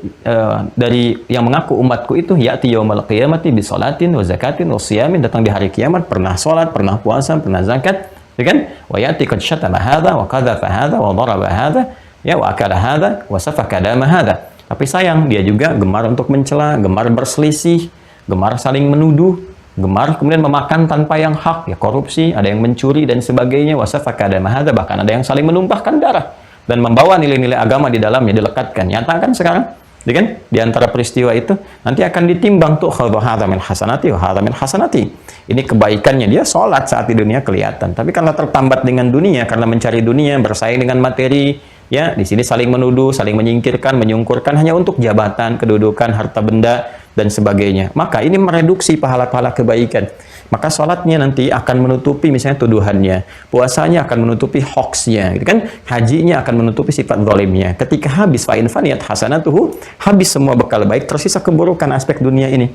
dari yang mengaku umatku itu, ya'ti yaumal qiyamati bi sholatin wa zakatin wa siyamin, datang di hari kiamat pernah sholat, pernah puasa, pernah zakat, ya kan? Wa ya'ti qad syatama hadza wa qadhafa hadza wa daraba hadza, ya, wa akala hadza wa safaka dama hadza. Tapi sayang, dia juga gemar untuk mencela, gemar berselisih, gemar saling menuduh, gemar kemudian memakan tanpa yang hak, ya, korupsi, ada yang mencuri dan sebagainya, wa safaka dama hadza, bahkan ada yang saling menumpahkan darah dan membawa nilai-nilai agama di dalamnya, dilekatkan. Nyata kan sekarang? Ya kan? Di antara peristiwa itu nanti akan ditimbang tuh hadza min hasanati wa hadza min hasanati. Ini kebaikannya dia sholat saat di dunia kelihatan. Tapi karena tertambat dengan dunia, karena mencari dunia, bersaing dengan materi, ya di sini saling menuduh, saling menyingkirkan, menyungkurkan hanya untuk jabatan, kedudukan, harta benda dan sebagainya. Maka ini mereduksi pahala-pahala kebaikan. Maka sholatnya nanti akan menutupi misalnya tuduhannya, puasanya akan menutupi hoaxnya, gitu kan? Hajinya akan menutupi sifat zalimnya. Ketika habis fa'in faniyat hasanatuhu, habis semua bekal baik, tersisa keburukan aspek dunia ini.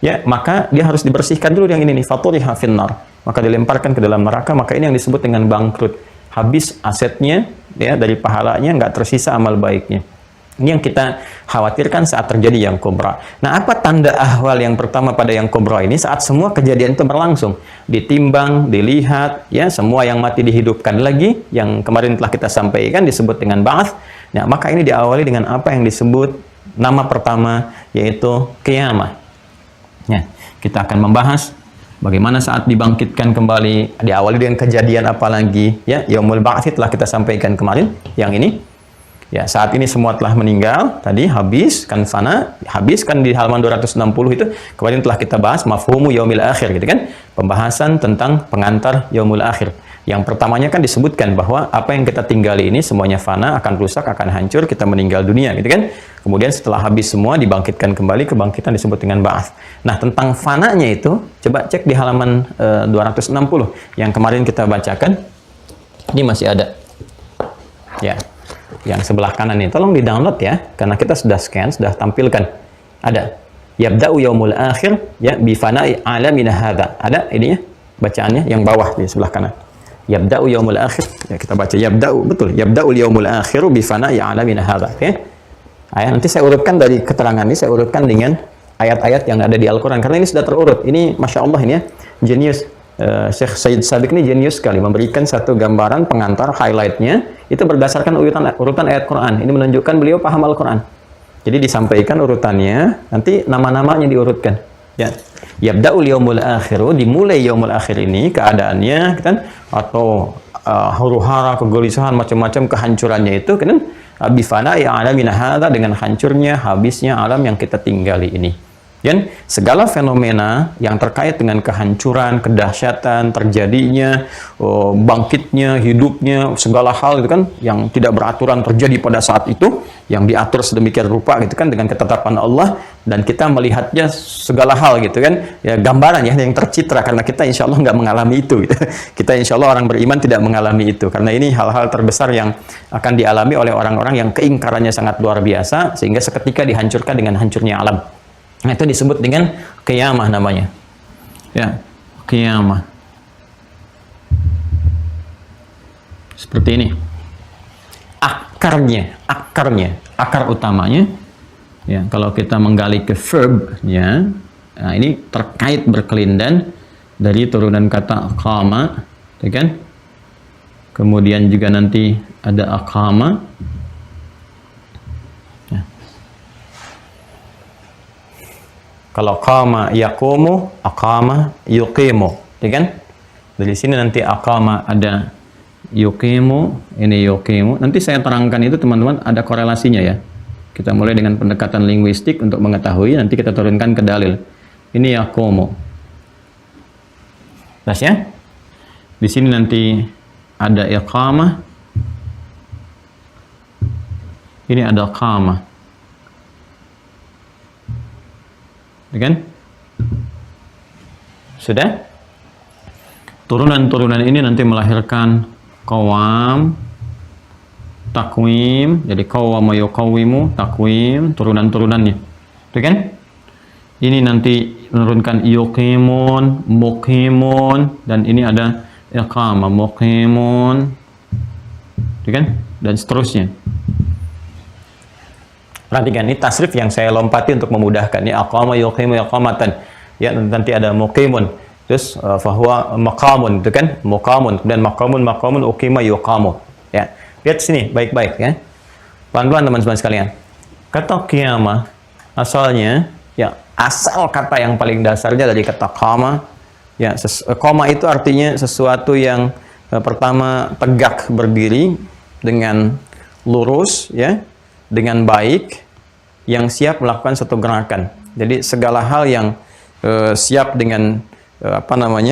Ya, maka dia harus dibersihkan dulu yang ini nih, faturiha finnar. Maka dilemparkan ke dalam neraka, maka ini yang disebut dengan bangkrut. Habis asetnya, ya dari pahalanya nggak tersisa amal baiknya. Ini yang kita khawatirkan saat terjadi yang kubra. Nah, apa tanda ahwal yang pertama pada yang kubra ini? Saat semua kejadian itu berlangsung, ditimbang, dilihat, ya semua yang mati dihidupkan lagi, yang kemarin telah kita sampaikan disebut dengan ba'ats. Nah, maka ini diawali dengan apa yang disebut nama pertama, yaitu qiyamah. Ya, kita akan membahas bagaimana saat dibangkitkan kembali, diawali dengan kejadian apa lagi, ya, yaumul ba'ats telah kita sampaikan kemarin, yang ini. Ya, saat ini semua telah meninggal, tadi habis kan fana, habis kan di halaman 260 itu kemarin telah kita bahas mafhumu yaumil akhir gitu kan, pembahasan tentang pengantar yaumul akhir. Yang pertamanya kan disebutkan bahwa apa yang kita tinggali ini semuanya fana, akan rusak, akan hancur, kita meninggal dunia gitu kan. Kemudian setelah habis semua dibangkitkan kembali, kebangkitan disebut dengan ba'ats. Nah, tentang fananya itu coba cek di halaman 260 yang kemarin kita bacakan. Ini masih ada. Ya. Yang sebelah kanan ini tolong di-download ya, karena kita sudah scan, sudah tampilkan. Ada yabda'u yaumul akhir ya bi fana'i alamina hadza. Ada ininya bacaannya yang bawah di sebelah kanan. Yabda'u yaumul akhir. Ya, kita baca yabda'u, betul. Yabda'u yaumul akhir bi fana'i alamina hadza. Oke. Ayat nanti saya urutkan dari keterangan ini, saya urutkan dengan ayat-ayat yang ada di Al-Qur'an karena ini sudah terurut. Ini Masya Allah ini ya, jenius. Syekh Sayyid Sabiq ini jenius sekali memberikan satu gambaran pengantar highlightnya itu berdasarkan urutan ayat Quran. Ini menunjukkan beliau paham Al-Quran. Jadi disampaikan urutannya, nanti nama-namanya diurutkan. Ya, yabda'ul yaumul akhiru, dimulai yaumul akhir ini keadaannya kan, atau huru-hara, kegelisahan, macam-macam kehancurannya itu kan, bifana ya alamina hadza, dengan hancurnya, habisnya alam yang kita tinggali ini. Dan segala fenomena yang terkait dengan kehancuran, kedahsyatan, terjadinya, bangkitnya, hidupnya, segala hal itu kan yang tidak beraturan terjadi pada saat itu, yang diatur sedemikian rupa gitu kan dengan ketetapan Allah, dan kita melihatnya segala hal gitu kan, ya gambaran ya yang tercitra, karena kita insya Allah nggak mengalami itu gitu. Kita insya Allah orang beriman tidak mengalami itu, karena ini hal-hal terbesar yang akan dialami oleh orang-orang yang keingkarannya sangat luar biasa, sehingga seketika dihancurkan dengan hancurnya alam. Nah, itu disebut dengan qiyamah namanya. Ya, qiyamah. Seperti ini. Akar utamanya. Ya, kalau kita menggali ke verbnya, nah ini terkait berkelindan dari turunan kata aqama, ya kan? Kemudian juga nanti ada aqama. Kalau qama yaqumu, aqama yuqimu, ya kan? Dari sini nanti aqama ada yuqimu, ini yuqimu. Nanti saya terangkan itu teman-teman, ada korelasinya ya. Kita mulai dengan pendekatan linguistik untuk mengetahui, nanti kita turunkan ke dalil. Ini yaqumu. Jelas ya? Di sini nanti ada iqamah. Ini ada qamah. Kan? Sudah? Turunan-turunan ini nanti melahirkan qawam, takwim, jadi qawwama yuqawwimu, takwim, turunan-turunannya. Itu kan? Ini nanti menurunkan yuqimun, muqimun, dan ini ada iqamah, muqimun. Itu kan? Dan seterusnya. Perhatikan, ini tasrif yang saya lompati untuk memudahkan. Ini aqama yuqimu iqamatan. Ya, nanti ada muqimun. Terus fahuwa maqamun, itu kan? Muqamun. Kemudian maqamun uqima yuqamu. Ya. Lihat sini baik-baik ya. Pelan-pelan teman-teman sekalian. Kata qiyamah asalnya ya, asal kata yang paling dasarnya dari kata qama. Ya, qama itu artinya sesuatu yang pertama tegak berdiri dengan lurus ya, dengan baik, yang siap melakukan satu gerakan. Jadi segala hal yang siap dengan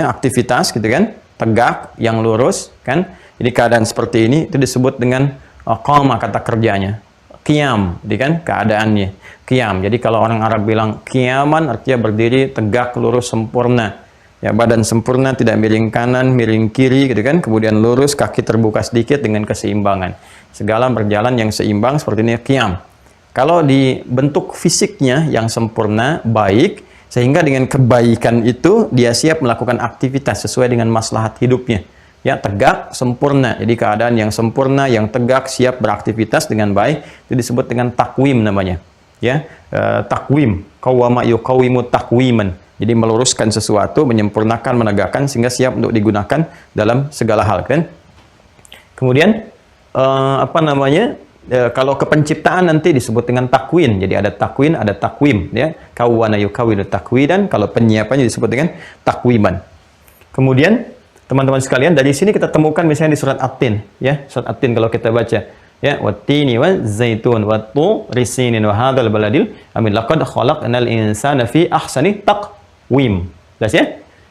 aktivitas gitu kan, tegak, yang lurus kan. Jadi keadaan seperti ini itu disebut dengan qama, kata kerjanya. Qiyam, jadi kan keadaannya. Qiyam. Jadi kalau orang Arab bilang qiyaman artinya berdiri tegak, lurus, sempurna. Ya, badan sempurna, tidak miring kanan, miring kiri gitu kan. Kemudian lurus, kaki terbuka sedikit dengan keseimbangan. Segala berjalan yang seimbang seperti ini qiyam. Kalau di bentuk fisiknya yang sempurna, baik, sehingga dengan kebaikan itu dia siap melakukan aktivitas sesuai dengan maslahat hidupnya. Ya, tegak, sempurna. Jadi keadaan yang sempurna, yang tegak, siap beraktivitas dengan baik, itu disebut dengan takwim namanya. Ya, takwim, qawwama yuqawwimu takwiman. Jadi meluruskan sesuatu, menyempurnakan, menegakkan sehingga siap untuk digunakan dalam segala hal kan. Kemudian kalau kepenciptaan nanti disebut dengan takwin. Jadi ada takwin, ada takwim ya. Kawwana yukawwinu takwidan, kalau penyiapannya disebut dengan takwiman. Kemudian teman-teman sekalian, dari sini kita temukan misalnya di surat At-Tin ya. Surat At-Tin kalau kita baca ya, wattini wa zaitun wa turi sinin wa hadzal baladil amin laqad khalaqnal insana fi ahsani taqwim. Jelas ya?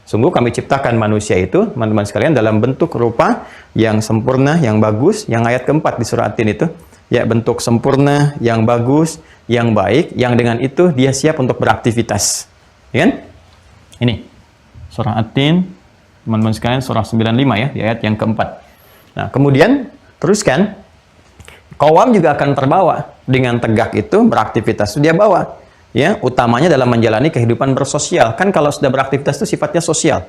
Sungguh kami ciptakan manusia itu, teman-teman sekalian, dalam bentuk rupa yang sempurna, yang bagus, yang ayat keempat di surah At-Tin itu. Ya, bentuk sempurna, yang bagus, yang baik, yang dengan itu dia siap untuk beraktivitas. Ya kan? Ini surah At-Tin, teman-teman sekalian, surah 95 ya, di ayat yang keempat. Nah, kemudian teruskan, qawam juga akan terbawa dengan tegak itu beraktivitas. Dia bawa ya, utamanya dalam menjalani kehidupan bersosial. Kan kalau sudah beraktivitas itu sifatnya sosial.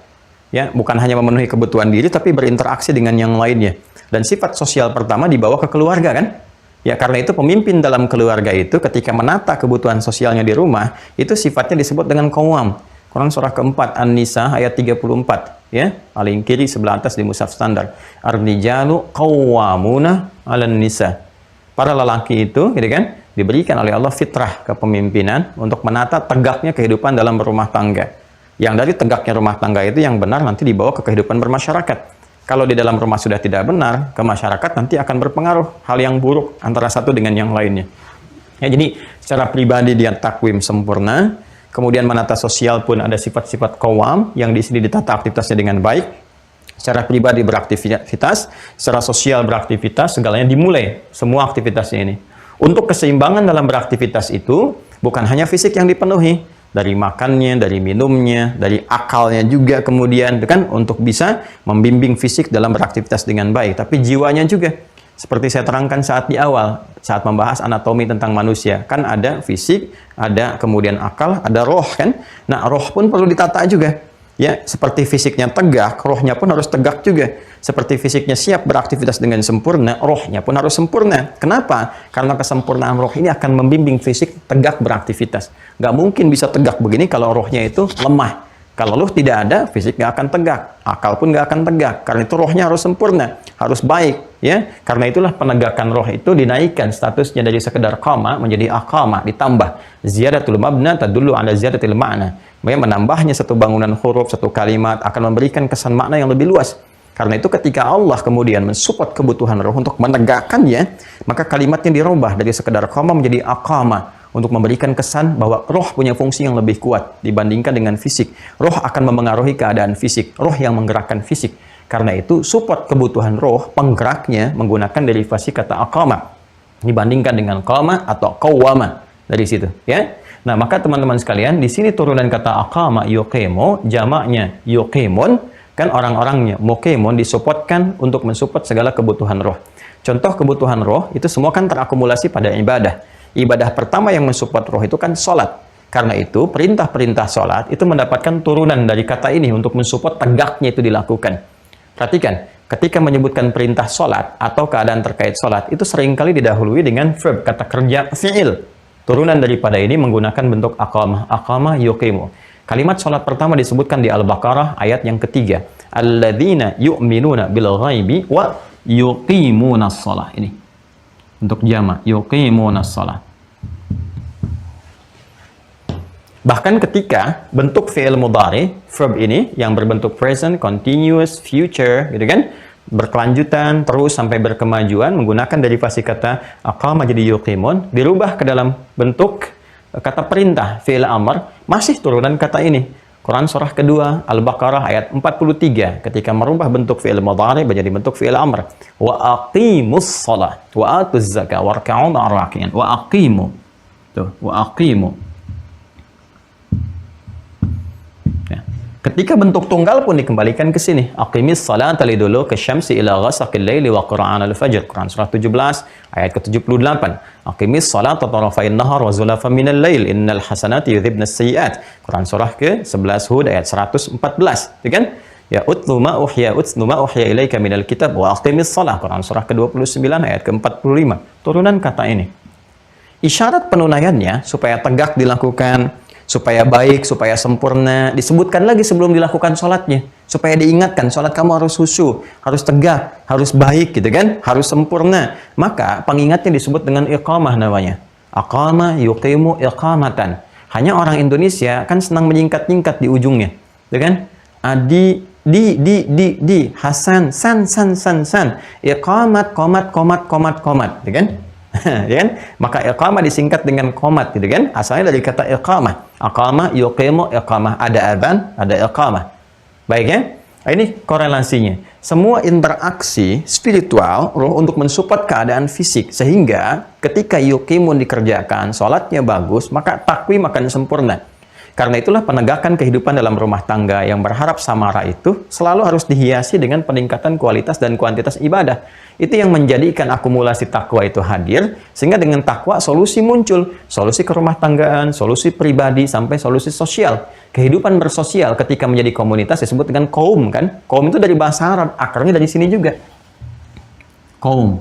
Ya, bukan hanya memenuhi kebutuhan diri tapi berinteraksi dengan yang lainnya. Dan sifat sosial pertama dibawa ke keluarga kan? Ya, karena itu pemimpin dalam keluarga itu ketika menata kebutuhan sosialnya di rumah, itu sifatnya disebut dengan qawam. Quran surah keempat An-Nisa ayat 34 ya, paling kiri sebelah atas di mushaf standar. Ar-rijalu qawwamuna 'alan nisa. Para lelaki itu gitu kan, diberikan oleh Allah fitrah kepemimpinan untuk menata tegaknya kehidupan dalam berumah tangga. Yang dari tegaknya rumah tangga itu yang benar nanti dibawa ke kehidupan bermasyarakat. Kalau di dalam rumah sudah tidak benar, ke masyarakat nanti akan berpengaruh hal yang buruk antara satu dengan yang lainnya. Ya, jadi secara pribadi dia takwim sempurna, kemudian menata sosial pun ada sifat-sifat qawam yang di sini ditata aktivitasnya dengan baik. Secara pribadi beraktivitas, secara sosial beraktivitas, segalanya dimulai, semua aktivitasnya ini. Untuk keseimbangan dalam beraktivitas itu, bukan hanya fisik yang dipenuhi, dari makannya, dari minumnya, dari akalnya juga kemudian, kan, untuk bisa membimbing fisik dalam beraktivitas dengan baik, tapi jiwanya juga. Seperti saya terangkan saat di awal, saat membahas anatomi tentang manusia, kan ada fisik, ada kemudian akal, ada roh kan. Nah, roh pun perlu ditata juga. Ya, seperti fisiknya tegak, rohnya pun harus tegak juga. Seperti fisiknya siap beraktivitas dengan sempurna, rohnya pun harus sempurna. Kenapa? Karena kesempurnaan roh ini akan membimbing fisik tegak beraktivitas. Nggak mungkin bisa tegak begini kalau rohnya itu lemah. Kalau roh tidak ada, fisik nggak akan tegak. Akal pun nggak akan tegak. Karena itu rohnya harus sempurna, harus baik. Ya, karena itulah penegakan roh itu dinaikkan statusnya dari sekedar qama menjadi aqama, ditambah. Ziyadatul mabna tadullu ala ziyadatil ma'na. Menambahnya satu bangunan huruf, satu kalimat akan memberikan kesan makna yang lebih luas. Karena itu ketika Allah kemudian mensupport kebutuhan roh untuk menegakkannya, maka kalimatnya dirubah dari sekedar qama menjadi aqama, untuk memberikan kesan bahwa roh punya fungsi yang lebih kuat dibandingkan dengan fisik. Roh akan memengaruhi keadaan fisik, roh yang menggerakkan fisik. Karena itu support kebutuhan roh, penggeraknya menggunakan derivasi kata aqama dibandingkan dengan qama atau qawwama dari situ, ya. Nah, maka teman-teman sekalian, di sini turunan kata aqama yuqimu, jamaknya yuqimun, kan orang-orangnya muqimun disupportkan untuk mensupport segala kebutuhan roh. Contoh kebutuhan roh itu semua kan terakumulasi pada ibadah. Ibadah pertama yang mensupport roh itu kan sholat. Karena itu perintah-perintah sholat itu mendapatkan turunan dari kata ini untuk mensupport tegaknya itu dilakukan. Perhatikan, ketika menyebutkan perintah sholat atau keadaan terkait sholat itu seringkali didahului dengan verb, kata kerja fi'il. Turunan daripada ini menggunakan bentuk aqamah, aqamah yuqimu. Kalimat sholat pertama disebutkan di Al-Baqarah ayat yang ketiga. Alladzina yu'minuna bil ghaibi wa yuqimunas shalah. Ini untuk jama, yuqimunas shalah. Bahkan ketika bentuk fi'il mudhari, verb ini yang berbentuk present, continuous, future, gitu kan, berkelanjutan terus sampai berkemajuan menggunakan derivasi kata aqama jadi yuqimun, dirubah ke dalam bentuk kata perintah fi'il amr, masih turunan kata ini. Quran surah kedua Al-Baqarah ayat 43 ketika merubah bentuk fi'il mudhari menjadi bentuk fi'il amr, wa aqimus shalah wa atuz zakah warka'u ma'ar raki'in. Wa aqimu, tuh, wa aqimu. Ketika bentuk tunggal pun dikembalikan ke sini. Aqimis salata liduluki syamsi ila ghasaqil laili wa qur'anal fajr. Quran surah 17 ayat ke-78. Aqimis salata tarafain nahar wa zulafan minal lail innal hasanati yudhibnas sayyi'at. Quran surah ke-11 Hud ayat 114. Ya kan? Ya utlu ma uhya ilaika minal kitab wa aqimis salah. Quran surah ke-29 ayat ke-45. Turunan kata ini. Isyarat penunaiannya supaya tegak dilakukan, supaya baik, supaya sempurna, disebutkan lagi sebelum dilakukan sholatnya, supaya diingatkan sholat kamu harus khusyuk, harus tegak, harus baik gitu kan, harus sempurna. Maka pengingatnya disebut dengan iqamah namanya. Aqama yuqimu iqamatan. Hanya orang Indonesia kan senang menyingkat-nyingkat di ujungnya, gitu kan? Di Hasan san iqamat komat gitu kan? Ya kan? Maka iqamah disingkat dengan qomat gitu kan? Asalnya dari kata iqamah. Aqama yuqimu iqamah. Ada adzan, ada iqamah. Baik ya? Nah, ini korelasinya. Semua interaksi spiritual roh untuk mensupport keadaan fisik sehingga ketika yuqimun dikerjakan, sholatnya bagus, maka takwim akan sempurna. Karena itulah penegakan kehidupan dalam rumah tangga yang berharap samara itu selalu harus dihiasi dengan peningkatan kualitas dan kuantitas ibadah. Itu yang menjadikan akumulasi takwa itu hadir, sehingga dengan takwa solusi muncul. Solusi kerumah tanggaan, solusi pribadi, sampai solusi sosial. Kehidupan bersosial ketika menjadi komunitas disebut dengan kaum kan? Kaum itu dari bahasa Arab, akarnya dari sini juga. Kaum.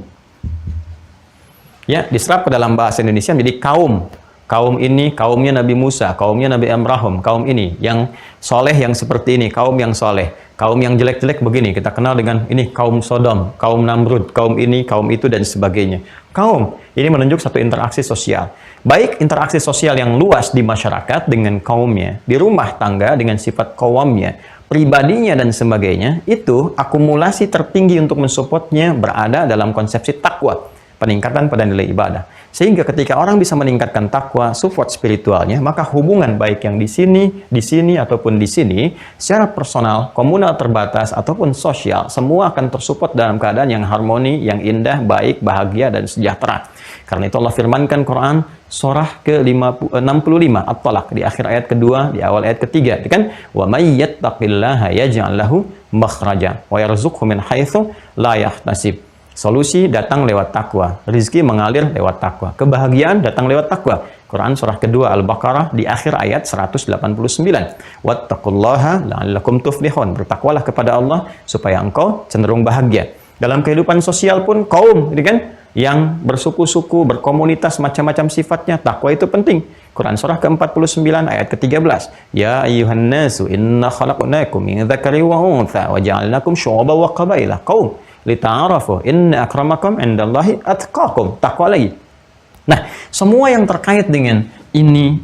Ya, diserap ke dalam bahasa Indonesia menjadi kaum. Kaum ini, kaumnya Nabi Musa, kaumnya Nabi Ibrahim, kaum ini, yang soleh yang seperti ini, kaum yang soleh, kaum yang jelek-jelek begini, kita kenal dengan ini kaum Sodom, kaum Namrud, kaum ini, kaum itu, dan sebagainya. Kaum, ini menunjuk satu interaksi sosial. Baik interaksi sosial yang luas di masyarakat dengan kaumnya, di rumah tangga dengan sifat kaumnya, pribadinya, dan sebagainya, itu akumulasi tertinggi untuk mensupportnya berada dalam konsepsi takwa, peningkatan pada nilai ibadah. Sehingga ketika orang bisa meningkatkan takwa, support spiritualnya, maka hubungan baik yang di sini, ataupun di sini, secara personal, komunal terbatas, ataupun sosial, semua akan tersupport dalam keadaan yang harmoni, yang indah, baik, bahagia, dan sejahtera. Karena itu Allah firmankan Quran, surah ke-65, At-Talaq, di akhir ayat kedua, di awal ayat ketiga, kan? Wa may yattaqillaha yaj'al lahu makhraja wa yarzuqhu min haitsu la yahtasib. Solusi datang lewat takwa, rizki mengalir lewat takwa, kebahagiaan datang lewat takwa. Quran surah kedua Al-Baqarah di akhir ayat 189. Wattaqullaha la'allakum tuflihun. Bertakwalah kepada Allah supaya engkau cenderung bahagia. Dalam kehidupan sosial pun kaum, gitu kan? Yang bersuku-suku, berkomunitas, macam-macam sifatnya, takwa itu penting. Quran surah ke-49 ayat ke-13. Ya ayyuhan nasu inna khalaqnakum min dzakari wa untha wa ja'alnakum syu'uban wa qabaila. Qaum lita'arafu inna akramakum indallahi atqakum. Takwa lagi. Nah, semua yang terkait dengan ini,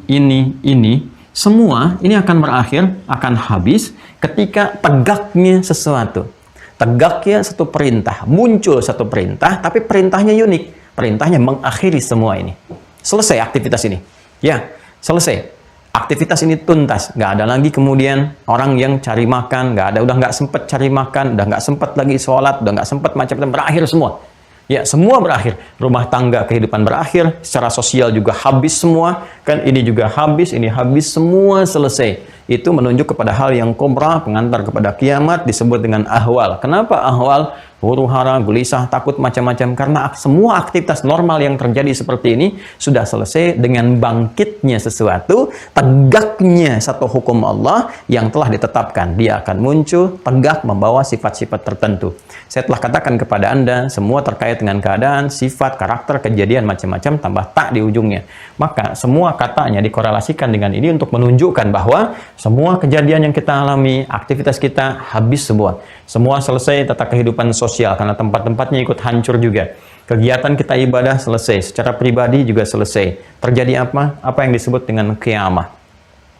semua ini akan berakhir, akan habis ketika tegaknya sesuatu. Tegaknya satu perintah, muncul satu perintah, tapi perintahnya unik. Perintahnya mengakhiri semua ini. Selesai aktivitas ini. Ya, selesai. Aktivitas ini tuntas, nggak ada lagi kemudian orang yang cari makan, udah nggak sempet cari makan, udah nggak sempet lagi sholat, udah nggak sempet macam-macam, berakhir semua. Ya, semua berakhir. Rumah tangga, kehidupan berakhir, secara sosial juga habis semua, kan ini juga habis, ini habis, semua selesai. Itu menunjuk kepada hal yang kubra, pengantar kepada kiamat, disebut dengan ahwal. Kenapa ahwal? Huru-hara, gelisah, takut, macam-macam. Karena semua aktivitas normal yang terjadi seperti ini sudah selesai dengan bangkitnya sesuatu, tegaknya satu hukum Allah yang telah ditetapkan. Dia akan muncul, tegak, membawa sifat-sifat tertentu. Saya telah katakan kepada Anda, semua terkait dengan keadaan, sifat, karakter, kejadian, macam-macam, tambah tak di ujungnya. Maka semua katanya dikorelasikan dengan ini untuk menunjukkan bahwa semua kejadian yang kita alami, aktivitas kita habis semua. Semua selesai, tata kehidupan sosial, karena tempat-tempatnya ikut hancur juga. Kegiatan kita ibadah selesai, secara pribadi juga selesai. Terjadi apa? Apa yang disebut dengan qiyamah.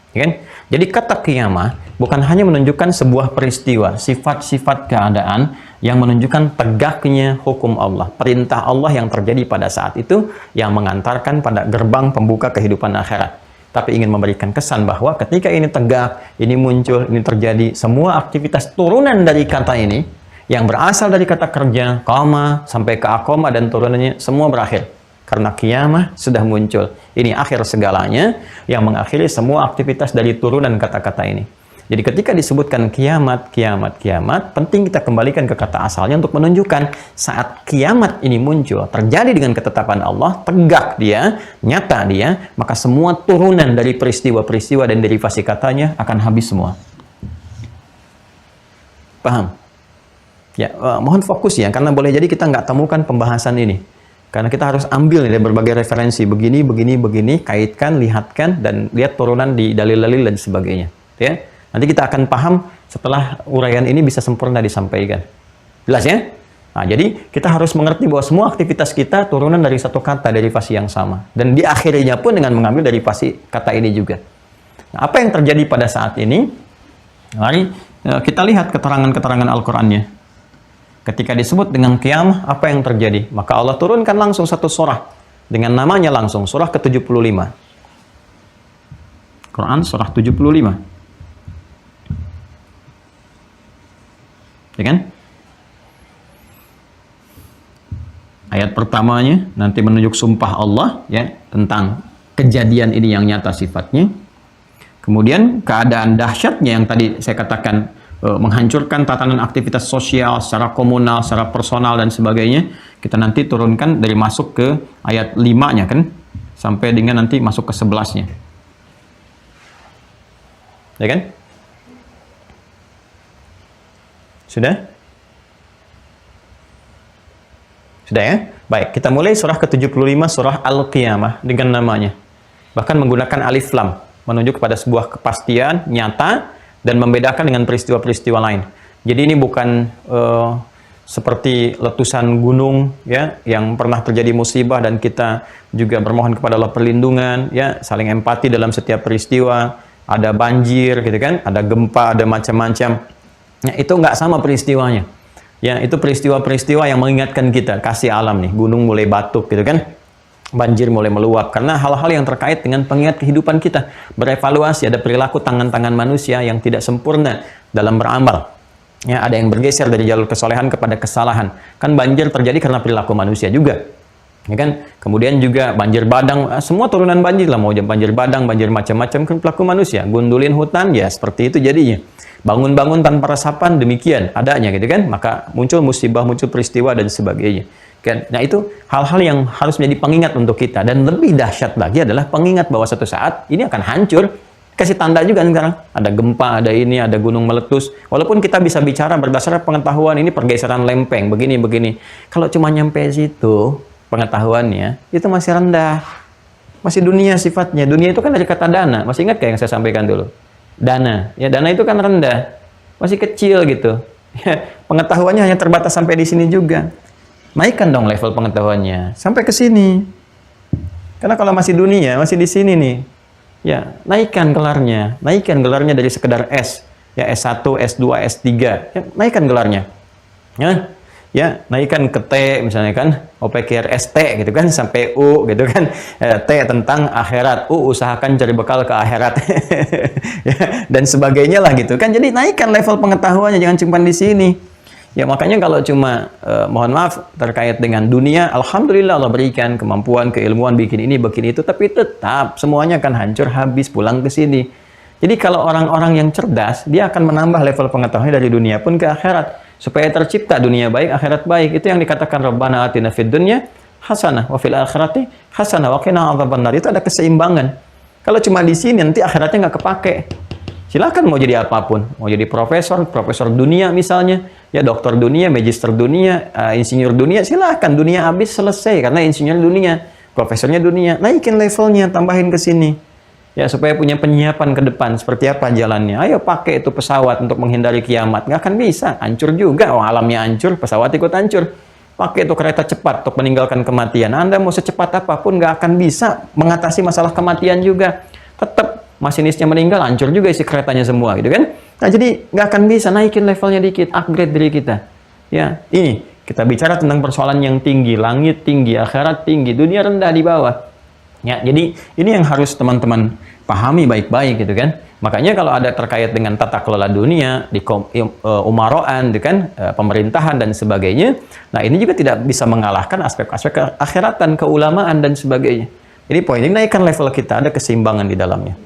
Ya kan? Jadi kata qiyamah bukan hanya menunjukkan sebuah peristiwa, sifat-sifat keadaan yang menunjukkan tegaknya hukum Allah, perintah Allah yang terjadi pada saat itu yang mengantarkan pada gerbang pembuka kehidupan akhirat. Tapi ingin memberikan kesan bahwa ketika ini tegak, ini muncul, ini terjadi, semua aktivitas turunan dari kata ini yang berasal dari kata kerja, qama, sampai ke akoma dan turunannya semua berakhir. Karena qiyamah sudah muncul. Ini akhir segalanya yang mengakhiri semua aktivitas dari turunan kata-kata ini. Jadi ketika disebutkan kiamat, kiamat, kiamat, penting kita kembalikan ke kata asalnya untuk menunjukkan saat kiamat ini muncul, terjadi dengan ketetapan Allah, tegak dia, nyata dia, maka semua turunan dari peristiwa-peristiwa dan derivasi katanya akan habis semua. Paham? Ya, mohon fokus ya, karena boleh jadi kita nggak temukan pembahasan ini. Karena kita harus ambil dari berbagai referensi, begini, begini, begini, kaitkan, lihatkan, dan lihat turunan di dalil-dalil dan sebagainya. Ya, nanti kita akan paham setelah uraian ini bisa sempurna disampaikan. Jelas ya? Nah, jadi kita harus mengerti bahwa semua aktivitas kita turunan dari satu kata, derivasi yang sama. Dan di akhirnya pun dengan mengambil derivasi kata ini juga. Nah, apa yang terjadi pada saat ini? Mari kita lihat keterangan-keterangan Al-Qur'annya. Ketika disebut dengan qiyamah, apa yang terjadi? Maka Allah turunkan langsung satu surah dengan namanya langsung, surah ke-75. Quran surah 75. Ya kan? Ayat pertamanya nanti menunjuk sumpah Allah ya tentang kejadian ini yang nyata sifatnya. Kemudian keadaan dahsyatnya yang tadi saya katakan menghancurkan tatanan aktivitas sosial secara komunal, secara personal dan sebagainya. Kita nanti turunkan dari masuk ke ayat 5-nya kan sampai dengan nanti masuk ke 11-nya. Ya kan? Sudah? Sudah ya? Baik, kita mulai surah ke-75 surah Al-Qiyamah dengan namanya. Bahkan menggunakan alif lam menunjuk kepada sebuah kepastian nyata dan membedakan dengan peristiwa-peristiwa lain. Jadi ini bukan seperti letusan gunung ya yang pernah terjadi musibah dan kita juga bermohon kepada Allah perlindungan ya, saling empati dalam setiap peristiwa, ada banjir gitu kan, ada gempa, ada macam-macam. Ya, itu nggak sama peristiwanya. Ya, itu peristiwa-peristiwa yang mengingatkan kita kasih alam nih, gunung mulai batuk gitu kan. Banjir mulai meluap karena hal-hal yang terkait dengan pengingat kehidupan kita, berevaluasi, ada perilaku tangan-tangan manusia yang tidak sempurna dalam beramal ya, ada yang bergeser dari jalur kesolehan kepada kesalahan. Kan banjir terjadi karena perilaku manusia juga ya kan. Kemudian juga banjir badang, semua turunan banjir lah, mau banjir badang, banjir macam-macam kan perilaku manusia. Gundulin hutan ya seperti itu jadinya. Bangun-bangun tanpa resapan demikian adanya gitu kan, maka muncul musibah, muncul peristiwa dan sebagainya. Kan? Nah itu hal-hal yang harus menjadi pengingat untuk kita, dan lebih dahsyat lagi adalah pengingat bahwa suatu saat ini akan hancur. Kasih tanda juga sekarang, ada gempa, ada ini, ada gunung meletus. Walaupun kita bisa bicara berdasarkan pengetahuan ini pergeseran lempeng, begini-begini. Kalau cuma nyampe situ pengetahuannya, itu masih rendah. Masih dunia sifatnya. Dunia itu kan dari kata dana. Masih ingat kayak yang saya sampaikan dulu? Dana. Ya dana itu kan rendah. Masih kecil gitu. Pengetahuannya hanya terbatas sampai di sini juga. Naikkan dong level pengetahuannya sampai ke sini. Karena kalau masih dunia, masih di sini nih. Ya, naikkan gelarnya. Naikkan gelarnya dari sekedar S, ya S1, S2, S3. Ya, naikkan gelarnya. Ya, naikkan ke T misalnya kan, OPQR ST gitu kan sampai U gitu kan. T tentang akhirat, U usahakan cari bekal ke akhirat. Ya, dan sebagainya lah gitu kan. Jadi naikkan level pengetahuannya, jangan cuma di sini. Ya makanya kalau cuma mohon maaf terkait dengan dunia, alhamdulillah Allah berikan kemampuan, keilmuan bikin ini, bikin itu, tapi tetap semuanya akan hancur habis pulang ke sini. Jadi kalau orang-orang yang cerdas, dia akan menambah level pengetahuannya dari dunia pun ke akhirat supaya tercipta dunia baik, akhirat baik. Itu yang dikatakan Rabbana atina fid dunya hasanah wa fil akhirati hasanah wa qina adzabannar. Itu ada keseimbangan. Kalau cuma di sini nanti akhiratnya nggak kepake. Silakan mau jadi apapun, mau jadi profesor, profesor dunia misalnya, ya dokter dunia, magister dunia, insinyur dunia, silakan. Dunia habis selesai karena insinyur dunia, profesornya dunia, naikin levelnya, tambahin ke sini, ya supaya punya penyiapan ke depan seperti apa jalannya. Ayo pakai itu pesawat untuk menghindari kiamat, nggak akan bisa, hancur juga, alamnya hancur, pesawat ikut hancur. Pakai itu kereta cepat untuk meninggalkan kematian. Anda mau secepat apapun nggak akan bisa mengatasi masalah kematian juga, tetap masinisnya meninggal, hancur juga isi keretanya semua gitu kan. Nah, jadi nggak akan bisa naikin levelnya dikit, upgrade diri kita. Ya, ini kita bicara tentang persoalan yang tinggi, langit tinggi, akhirat tinggi, dunia rendah di bawah. Ya, jadi ini yang harus teman-teman pahami baik-baik gitu kan. Makanya kalau ada terkait dengan tata kelola dunia, di umaroan, gitu kan, pemerintahan dan sebagainya, nah ini juga tidak bisa mengalahkan aspek-aspek keakhiratan, keulamaan dan sebagainya. Jadi poin ini naikkan level kita, ada keseimbangan di dalamnya.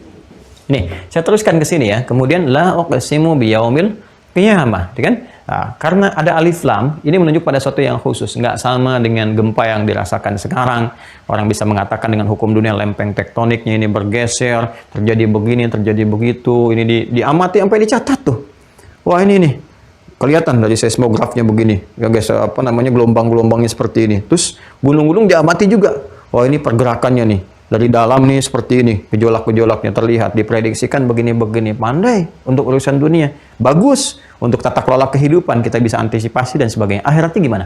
Ini, saya teruskan ke sini ya. Kemudian la uqsimu biyaumil qiyamah, gitu kan? Nah, karena ada alif lam, ini menunjuk pada sesuatu yang khusus, nggak sama dengan gempa yang dirasakan sekarang. Orang bisa mengatakan dengan hukum dunia lempeng tektoniknya ini bergeser, terjadi begini, terjadi begitu, ini diamati sampai dicatat tuh. Wah ini nih, kelihatan dari seismografnya begini, ya guys, apa namanya, gelombang-gelombangnya seperti ini. Terus gunung-gunung diamati juga. Wah ini pergerakannya nih, dari dalam nih seperti ini, gejolak-gejolaknya terlihat, diprediksikan begini-begini. Pandai untuk urusan dunia, bagus. Untuk tata kelola kehidupan kita bisa antisipasi dan sebagainya. Akhiratnya gimana?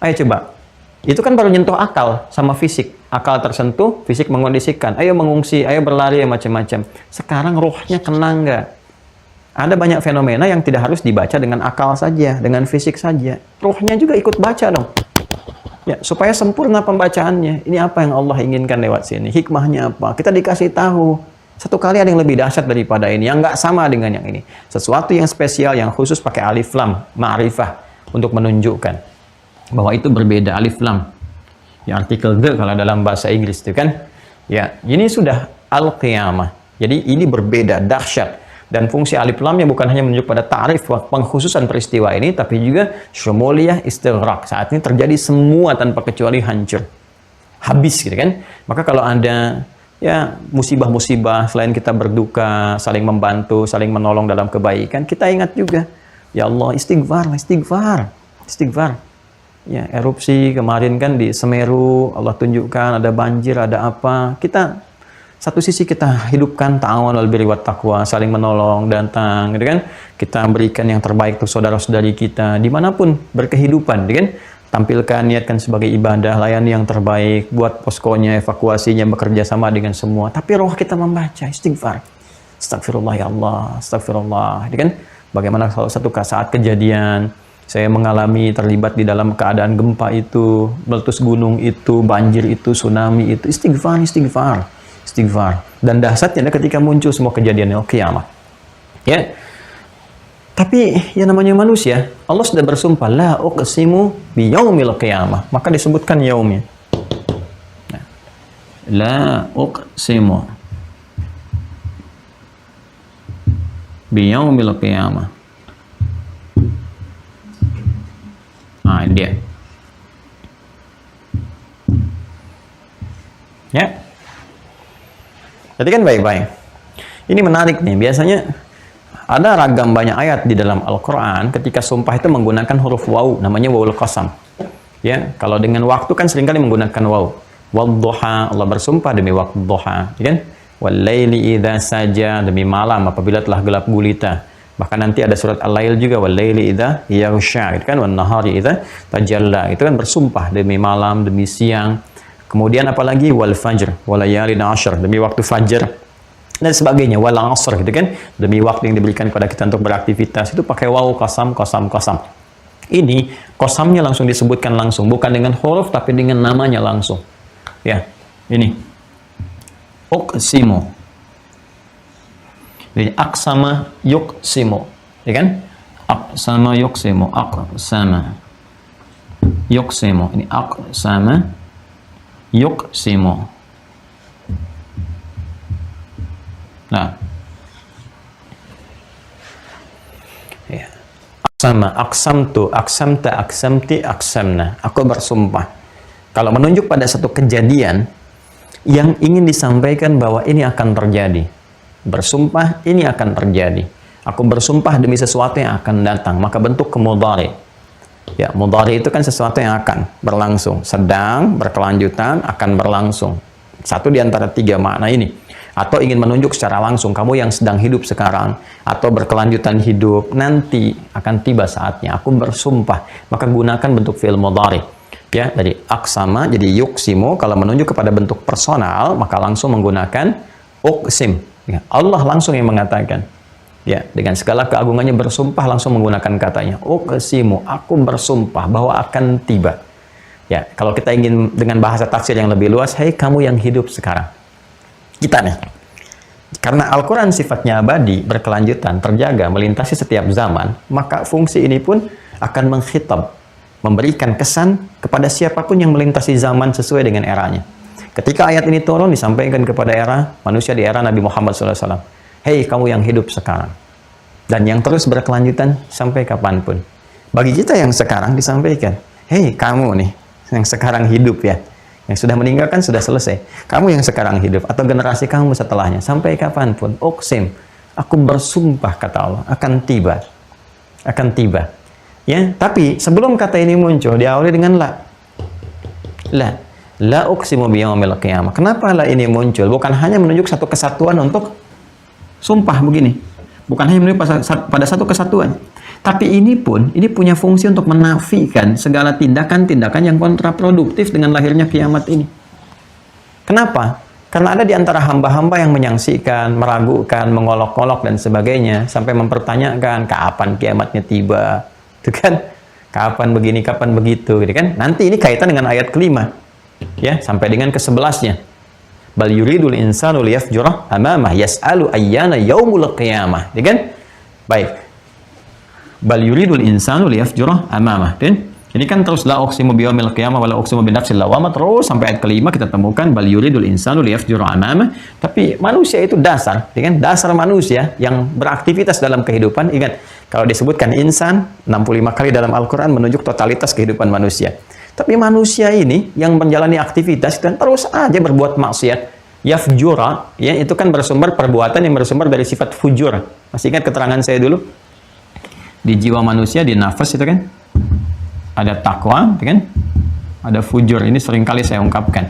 Ayo coba. Itu kan baru nyentuh akal sama fisik. Akal tersentuh, fisik mengondisikan. Ayo mengungsi, ayo berlari, macam-macam. Sekarang rohnya kena nggak? Ada banyak fenomena yang tidak harus dibaca dengan akal saja, dengan fisik saja. Rohnya juga ikut baca dong. Ya, supaya sempurna pembacaannya. Ini apa yang Allah inginkan lewat sini? Hikmahnya apa? Kita dikasih tahu. Satu kali ada yang lebih dahsyat daripada ini, yang nggak sama dengan yang ini. Sesuatu yang spesial, yang khusus pakai alif lam, ma'rifah, untuk menunjukkan bahwa itu berbeda, alif lam. Ya, artikel the kalau dalam bahasa Inggris itu kan. Ya, ini sudah al-qiyamah. Jadi ini berbeda, dahsyat. Dan fungsi alif lamnya bukan hanya menunjuk pada ta'rif, pengkhususan peristiwa ini, tapi juga syumuliyah istighraq. Saat ini terjadi semua tanpa kecuali hancur. Habis gitu kan. Maka kalau ada ya musibah-musibah, selain kita berduka, saling membantu, saling menolong dalam kebaikan, kita ingat juga, ya Allah, istighfar, istighfar, istighfar. Ya, erupsi kemarin kan di Semeru, Allah tunjukkan ada banjir, ada apa. Kita satu sisi kita hidupkan ta'awun 'alal birri wat taqwa, saling menolong, datang, gitu kan? Kita berikan yang terbaik untuk saudara-saudari kita dimanapun berkehidupan, gitu kan? Tampilkan, niatkan sebagai ibadah, layani yang terbaik, buat poskonya, evakuasinya, bekerja sama dengan semua. Tapi roh kita membaca, istighfar. Astagfirullah ya Allah, astagfirullah. Ini kan bagaimana kalau satu saat kejadian, saya mengalami terlibat di dalam keadaan gempa itu, meletus gunung itu, banjir itu, tsunami itu, istighfar, istighfar, istighfar. Dan dahsyatnya ketika muncul semua kejadian kiamat. Ya. Tapi yang namanya manusia, Allah sudah bersumpah, la uqsimu biyaumil qiyamah. Maka disebutkan yaumnya. Nah, la uqsimu biyaumil qiyamah. Nah, ini dia. Ya. Jadi kan baik-baik. Ini menarik nih, biasanya ada ragam banyak ayat di dalam Al-Quran ketika sumpah itu menggunakan huruf waw, namanya wawul qasam. Ya, kalau dengan waktu kan seringkali menggunakan waw. Wadduha, Allah bersumpah demi waktu duha, ya kan? Wal-laili idza saja, demi malam apabila telah gelap gulita. Bahkan nanti ada surat Al-Lail juga, wal-laili idza yaghsha, gitu kan? Wan-nahari idza tajalla. Itu kan bersumpah demi malam, demi siang. Kemudian apalagi wal fajr, walayalin ashr, demi waktu fajar. Dan sebagainya, wal asr, gitu kan, demi waktu yang diberikan kepada kita untuk beraktivitas, itu pakai waw, qasam, qasam, qasam. Ini qasamnya langsung disebutkan langsung, bukan dengan huruf tapi dengan namanya langsung. Ya, ini uqsimu. Jadi aqsama yuqsimu, ya kan? Aqsama yuqsimu, aqsama yuqsimu. Ini aqsama yuqsimu. Nah, ya. Aksama, aksamtu, aksamta, aksamti, aksamna. Aku bersumpah. Kalau menunjuk pada satu kejadian yang ingin disampaikan bahwa ini akan terjadi. Bersumpah, ini akan terjadi. Aku bersumpah demi sesuatu yang akan datang. Maka bentuk ke mudhari. Ya, mudhari itu kan sesuatu yang akan berlangsung. Sedang, berkelanjutan, akan berlangsung. Satu di antara tiga makna ini. Atau ingin menunjuk secara langsung kamu yang sedang hidup sekarang atau berkelanjutan hidup, nanti akan tiba saatnya aku bersumpah, maka gunakan bentuk fi'il mudhari. Ya, dari aksama jadi yuksimu. Kalau menunjuk kepada bentuk personal maka langsung menggunakan uksim, Ya, Allah langsung yang mengatakan. Ya, dengan segala keagungannya bersumpah langsung menggunakan katanya. Uqsimu, aku bersumpah bahwa akan tiba. Ya, kalau kita ingin dengan bahasa tafsir yang lebih luas, hei kamu yang hidup sekarang. Kita nih. Karena Al-Quran sifatnya abadi, berkelanjutan, terjaga, melintasi setiap zaman, maka fungsi ini pun akan mengkhitab, memberikan kesan kepada siapapun yang melintasi zaman sesuai dengan eranya. Ketika ayat ini turun, disampaikan kepada era manusia di era Nabi Muhammad SAW. Hei kamu yang hidup sekarang. Dan yang terus berkelanjutan sampai kapanpun. Bagi kita yang sekarang disampaikan, hei kamu nih, yang sekarang hidup ya. Yang sudah meninggalkan sudah selesai. Kamu yang sekarang hidup atau generasi kamu setelahnya sampai kapanpun, uqsim, aku bersumpah kata Allah akan tiba. Akan tiba. Ya, tapi sebelum kata ini muncul diawali dengan la. La uqsimu biyaumil qiyamah. Kenapa la ini muncul? Bukan hanya menunjuk satu kesatuan untuk sumpah begini. Bukan hanya menunjuk pada satu kesatuan. Tapi ini punya fungsi untuk menafikan segala tindakan-tindakan yang kontraproduktif dengan lahirnya kiamat ini. Kenapa? Karena ada di antara hamba-hamba yang menyaksikan, meragukan, mengolok-olok dan sebagainya, sampai mempertanyakan kapan kiamatnya tiba, itu kan? Kapan begini, kapan begitu, gitu kan? Nanti ini kaitan dengan ayat kelima, ya, sampai dengan ke-11-nya. Bal yuridul insanu liyafjura amamah yas'alu ayyana yaumul qiyamah, gitu kan? Baik. Bal yuridul insanu liyafjura amamah. Dan ini kan terus la uqsimu biyaumil qiyamah wa la uqsimu binafsil lawamah, terus sampai ayat kelima kita temukan bal yuridul insanu liyafjura amamah. Tapi manusia itu dasar, kan? Dasar manusia yang beraktivitas dalam kehidupan. Ingat, kalau disebutkan insan 65 kali dalam Al-Qur'an menunjuk totalitas kehidupan manusia. Tapi manusia ini yang menjalani aktivitas dan terus aja berbuat maksiat. Yafjura, ya, itu kan bersumber perbuatan yang bersumber dari sifat fujur. Masih ingat keterangan saya dulu? Di jiwa manusia, di nafas itu kan ada takwa, kan? Ada fujur. Ini seringkali saya ungkapkan.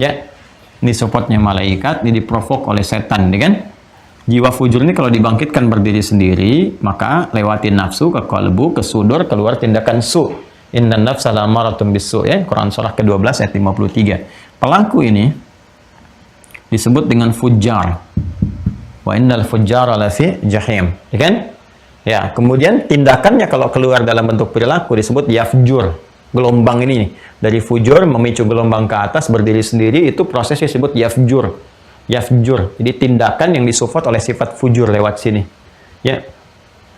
Ya, ini supportnya malaikat, ini diprovok oleh setan, kan? Jiwa fujur ini kalau dibangkitkan berdiri sendiri, maka lewati nafsu ke qalbu, ke sudur, keluar tindakan su. Innan nafsa la'amaratun bisu, ya. Quran surah ke-12 ayat 53. Pelaku ini disebut dengan fujar. Wa innal fujjara lafi jahim, ya kan? Ya, kemudian tindakannya kalau keluar dalam bentuk perilaku disebut yafjur. Gelombang ini nih, dari fujur memicu gelombang ke atas berdiri sendiri, itu prosesnya disebut yafjur. Yafjur. Jadi tindakan yang disupport oleh sifat fujur lewat sini. Ya.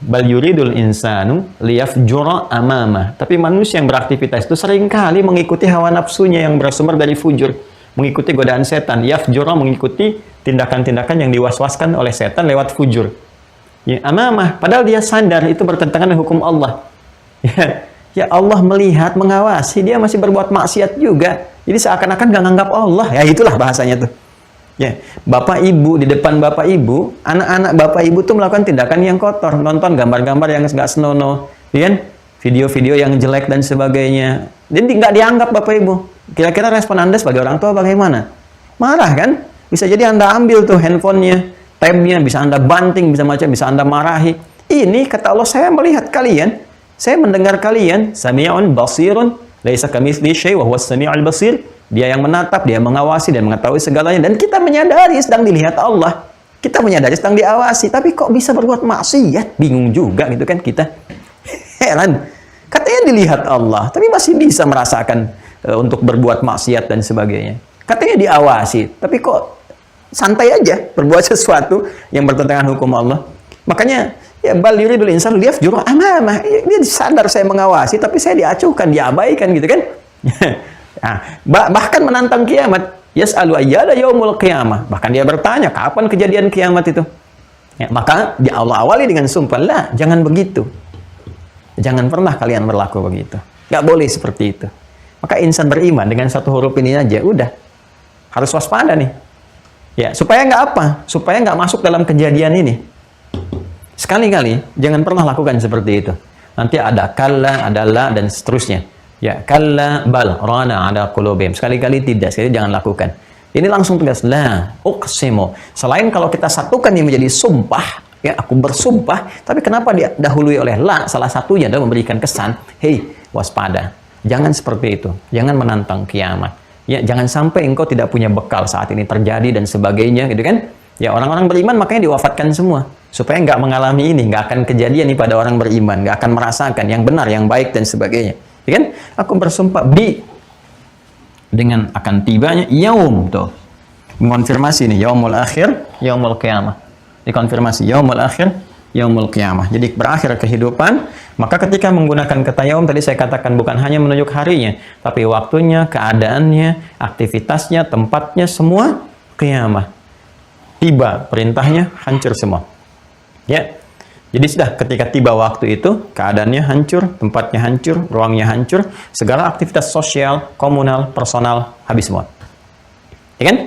Bal yuridul insanu liyafjura amama. Tapi manusia yang beraktivitas itu seringkali mengikuti hawa nafsunya yang bersumber dari fujur, mengikuti godaan setan. Yafjura mengikuti tindakan-tindakan yang diwaswaskan oleh setan lewat fujur. Ya, amamah, padahal dia sadar itu bertentangan dengan hukum Allah. Ya, Allah melihat, mengawasi, dia masih berbuat maksiat juga. Jadi seakan-akan gak nganggap Allah. Ya, itulah bahasanya tuh. Ya, bapak ibu, di depan bapak ibu, anak-anak bapak ibu tuh melakukan tindakan yang kotor, nonton gambar-gambar yang gak senonoh, ya, video-video yang jelek dan sebagainya. Jadi nggak dianggap bapak ibu. Kira-kira respon Anda sebagai orang tua bagaimana? Marah kan? Bisa jadi Anda ambil tuh handphonenya, tabnya, bisa Anda banting, bisa Anda marahi. Ini kata Allah, saya melihat kalian, saya mendengar kalian, sami'un basirun, laisa kamitslihi syai' wa huwas sami'ul basir. Dia yang menatap, dia mengawasi dan mengetahui segalanya, dan kita menyadari sedang dilihat Allah. Kita menyadari sedang diawasi, tapi kok bisa berbuat maksiat? Bingung juga gitu kan kita. Heran. Katanya dilihat Allah, tapi masih bisa merasakan untuk berbuat maksiat dan sebagainya. Katanya diawasi, tapi kok santai aja berbuat sesuatu yang bertentangan hukum Allah. Makanya ya bal yuridul insanu liyafjura amamah. Dia sadar saya mengawasi, tapi saya diacuhkan, diabaikan gitu kan. Nah, bahkan menantang kiamat. Yas'alu ayyana yaumul qiyamah. Bahkan dia bertanya, kapan kejadian kiamat itu? Ya, maka di Allah awali dengan sumpah, lah, jangan begitu. Jangan pernah kalian berlaku begitu. Nggak boleh seperti itu. Maka insan beriman dengan satu huruf ini aja, udah. Harus waspada nih. Ya, supaya nggak apa? Supaya nggak masuk dalam kejadian ini. Sekali-kali, jangan pernah lakukan seperti itu. Nanti ada kalla, ada la, dan seterusnya. Ya, kalla bal rana ala qulubihim. Sekali-kali tidak, sekali jangan lakukan. Ini langsung tegas, la uqsimu. Selain kalau kita satukan yang menjadi sumpah, ya aku bersumpah, tapi kenapa dia dahului oleh la? Salah satunya adalah memberikan kesan, hei, waspada. Jangan seperti itu. Jangan menantang kiamat. Ya, jangan sampai engkau tidak punya bekal saat ini terjadi dan sebagainya, gitu kan? Ya, orang-orang beriman makanya diwafatkan semua supaya nggak mengalami ini, nggak akan kejadian nih pada orang beriman, nggak akan merasakan yang benar, yang baik dan sebagainya. Ya kan? Aku bersumpah dengan akan tibanya yaum tuh. Mengonfirmasi nih yaumul akhir, yaumul qiyamah. Dikonfirmasi yaumul akhir, yaumul qiyamah. Jadi berakhir kehidupan, maka ketika menggunakan kata yaum tadi saya katakan bukan hanya menunjuk harinya, tapi waktunya, keadaannya, aktivitasnya, tempatnya semua qiyamah. Tiba perintahnya hancur semua. Ya. Jadi sudah ketika tiba waktu itu, keadaannya hancur, tempatnya hancur, ruangnya hancur, segala aktivitas sosial, komunal, personal habis semua. Ya kan?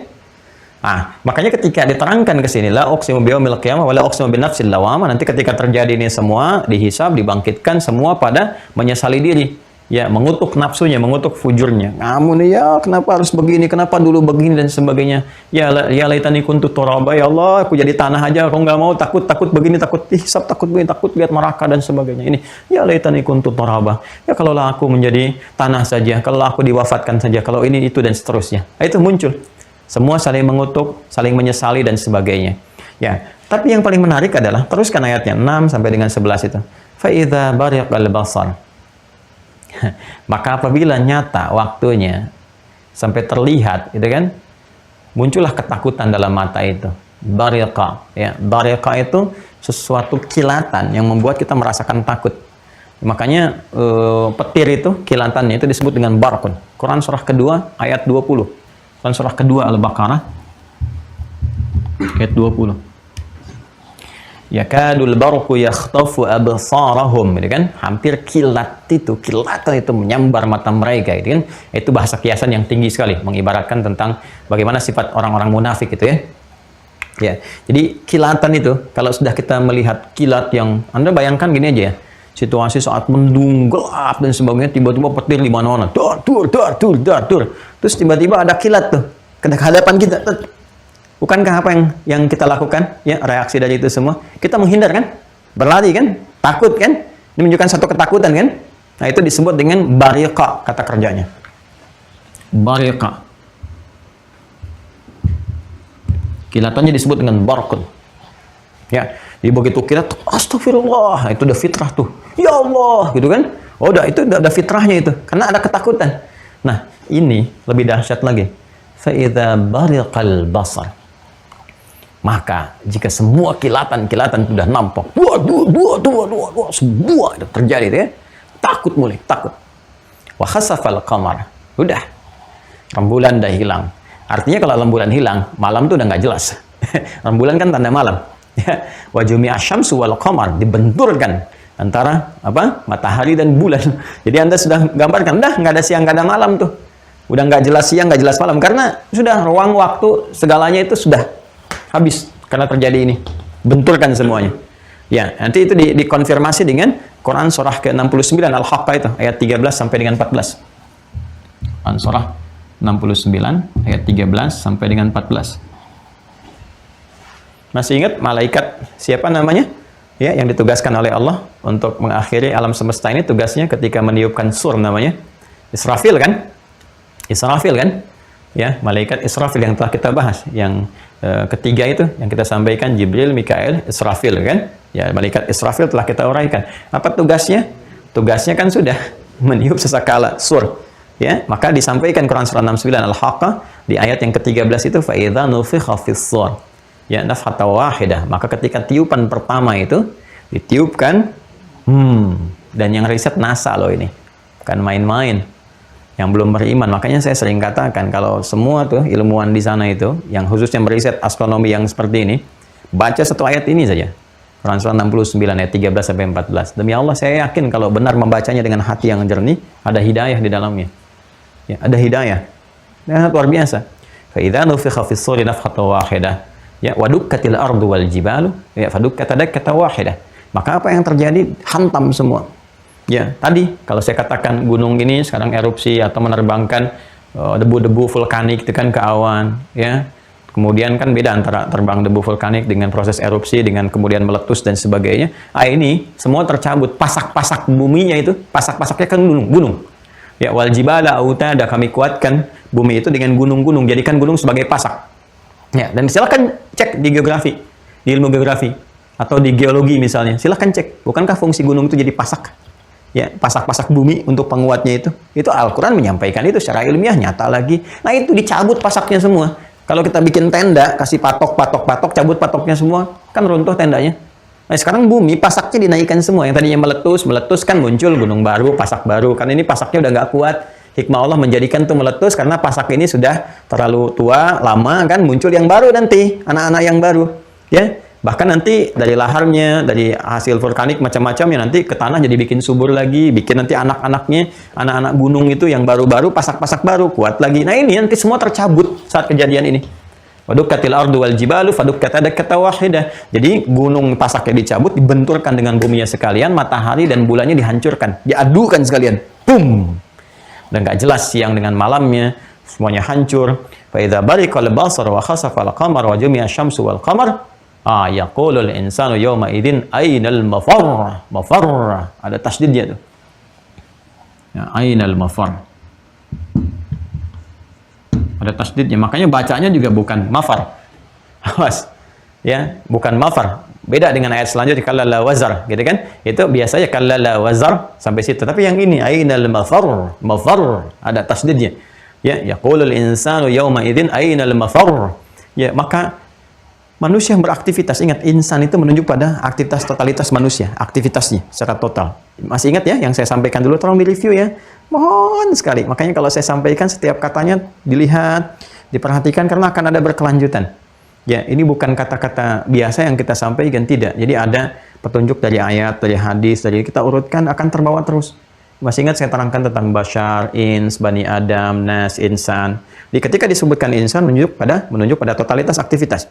Nah, makanya ketika diterangkan ke sini la uqsimu biyaumil qiyamah wa la uqsimu binafsil lawamah, nanti ketika terjadi ini semua dihisab, dibangkitkan semua pada menyesali diri. Ya, mengutuk nafsunya, mengutuk fujurnya. Kamu nih ya, kenapa harus begini? Kenapa dulu begini dan sebagainya? Ya laitani kuntu turaba, ya Allah, aku jadi tanah aja, aku nggak mau, takut begini, takut dihisab, takut begini, takut lihat neraka dan sebagainya. Ini, ya laitani kuntu turaba. Ya kalaulah aku menjadi tanah saja, kalau aku diwafatkan saja, kalau ini itu dan seterusnya. Nah, itu muncul. Semua saling mengutuk, saling menyesali dan sebagainya. Ya, tapi yang paling menarik adalah teruskan ayatnya 6 sampai dengan 11 itu. Fa idza bariqal basar. Maka apabila nyata waktunya sampai terlihat, itu kan, muncullah ketakutan dalam mata itu. Bariqa, ya. Bariqa itu sesuatu kilatan yang membuat kita merasakan takut. Makanya petir itu kilatannya itu disebut dengan barqun. Quran surah kedua ayat 20. Surah kedua Al-Baqarah ayat 20. Yakadul barqu yakhtafu absarahum, gitu kan? Hampir kilatan itu menyambar mata mereka, gitu kan? Itu bahasa kiasan yang tinggi sekali mengibaratkan tentang bagaimana sifat orang-orang munafik itu ya. Ya. Jadi kilatan itu kalau sudah kita melihat kilat yang Anda bayangkan gini aja ya. Situasi saat mendung, gelap dan sebagainya, tiba-tiba petir di mana-mana. Dar. Terus tiba-tiba ada kilat tuh ke hadapan kita. Bukankah apa yang kita lakukan? Ya, reaksi dari itu semua. Kita menghindar kan? Berlari kan? Takut kan? Ini menunjukkan satu ketakutan kan? Nah, itu disebut dengan bariqa kata kerjanya. Bariqa. Kilatannya disebut dengan barqun. Ya, jadi begitu kilat, astagfirullah, itu udah fitrah tuh. Ya Allah, gitu kan? Oh, itu udah fitrahnya itu, karena ada ketakutan. Nah, ini lebih dahsyat lagi. Fa idza bariqal basar. Maka jika semua kilatan sudah nampak, semua itu terjadi ya. Takut. Wa khasafal qamar. Udah. Rembulan dah hilang. Artinya kalau rembulan hilang, malam tuh udah nggak jelas. Rembulan kan tanda malam. Ya, wa jumi'a syamsu wal qamar, dibenturkan antara matahari dan bulan. Jadi Anda sudah gambarkan, nggak ada siang, nggak ada malam tuh. Udah nggak jelas siang, nggak jelas malam, karena sudah ruang waktu segalanya itu sudah habis karena terjadi ini. Benturkan semuanya. Ya, nanti itu dikonfirmasi dengan Quran surah ke-69 Al-Haqqah itu ayat 13 sampai dengan 14. Quran surah 69 ayat 13 sampai dengan 14. Masih ingat malaikat siapa namanya? Ya, yang ditugaskan oleh Allah untuk mengakhiri alam semesta ini, tugasnya ketika meniupkan sur namanya Israfil kan? Israfil kan? Ya, malaikat Israfil yang telah kita bahas. Yang ketiga itu yang kita sampaikan Jibril, Mikail, Israfil kan? Ya, malaikat Israfil telah kita uraikan. Apa tugasnya? Tugasnya kan sudah meniup sesakala sur. Ya, maka disampaikan Quran surah 69 Al-Haqqah di ayat yang ke-13 itu fa idza nufikha fis-sur. Ya, nafhata wahidah. Maka ketika tiupan pertama itu ditiupkan, dan yang riset NASA loh ini, bukan main-main, yang belum beriman. Makanya saya sering katakan kalau semua tuh ilmuwan di sana itu, yang khususnya meriset astronomi yang seperti ini, baca satu ayat ini saja, Quran surah 69 ayat 13 sampai 14. Demi Allah saya yakin kalau benar membacanya dengan hati yang jernih, ada hidayah di dalamnya. Ya, ada hidayah. Nah, luar biasa. Fa idza nufikha fis-suri nafhatan wahidah. Ya, wadukkatil ardu wal jibalu, ya fadukkata dakkata wahidah. Maka apa yang terjadi? Hantam semua. Ya, tadi kalau saya katakan gunung ini sekarang erupsi atau menerbangkan debu-debu vulkanik itu kan ke awan, ya. Kemudian kan beda antara terbang debu vulkanik dengan proses erupsi dengan kemudian meletus dan sebagainya. Ini semua tercabut, pasak-pasak buminya itu, pasak-pasaknya kan gunung. Ya, wal jibala autada, kami kuatkan bumi itu dengan gunung-gunung, jadikan gunung sebagai pasak. Ya, dan silakan cek di geografi, di ilmu geografi atau di geologi misalnya. Silakan cek, bukankah fungsi gunung itu jadi pasak? Ya, pasak-pasak bumi untuk penguatnya itu. Itu Al-Qur'an menyampaikan itu secara ilmiah, nyata lagi. Nah, itu dicabut pasaknya semua. Kalau kita bikin tenda, kasih patok, cabut patoknya semua, kan runtuh tendanya. Nah, sekarang bumi pasaknya dinaikkan semua. Yang tadinya meletus kan muncul gunung baru, pasak baru. Kan ini pasaknya udah nggak kuat. Hikmah Allah menjadikan itu meletus karena pasak ini sudah terlalu tua, lama, kan muncul yang baru nanti, anak-anak yang baru. Ya, bahkan nanti dari laharnya, dari hasil vulkanik macam-macamnya nanti ke tanah jadi bikin subur lagi, bikin nanti anak-anaknya, anak-anak gunung itu yang baru-baru, pasak-pasak baru, kuat lagi. Nah, ini nanti semua tercabut saat kejadian ini. Wadukkatil ardu wal jibalu fadukkata dakkata wahidah. Jadi gunung pasaknya dicabut, dibenturkan dengan buminya sekalian, matahari dan bulannya dihancurkan, diadukan sekalian. Boom. Dan nggak jelas siang dengan malamnya, semuanya hancur. Fa idza bariqal basar wa khasafa al-qamar wa jumi'a asy-syamsu wal qamar yaqulul insanu yawma idzin ainal mafar. Mafar ada tasdidnya tuh. Ya, ainal mafar. Ada tasdidnya, makanya bacanya juga bukan mafar. Awas. Ya, bukan mafar. Beda dengan ayat selanjutnya kallala wazar, gitu kan? Itu biasanya kallala wazar sampai situ. Tapi yang ini ainal mafar, mafar ada tasdidnya. Ya, yaqulul insanu yawma idzin ainal mafar. Ya, maka manusia yang beraktivitas, ingat insan itu menunjuk pada aktivitas totalitas manusia, aktivitasnya secara total. Masih ingat ya yang saya sampaikan dulu, tolong direview ya. Mohon sekali. Makanya kalau saya sampaikan setiap katanya dilihat, diperhatikan karena akan ada berkelanjutan. Ya, ini bukan kata-kata biasa yang kita sampaikan, tidak. Jadi ada petunjuk dari ayat, dari hadis, dari kita urutkan akan terbawa terus. Masih ingat saya terangkan tentang Bashar, Ins, Bani Adam, Nas, Insan. Jadi ketika disebutkan insan menunjuk pada totalitas aktivitas.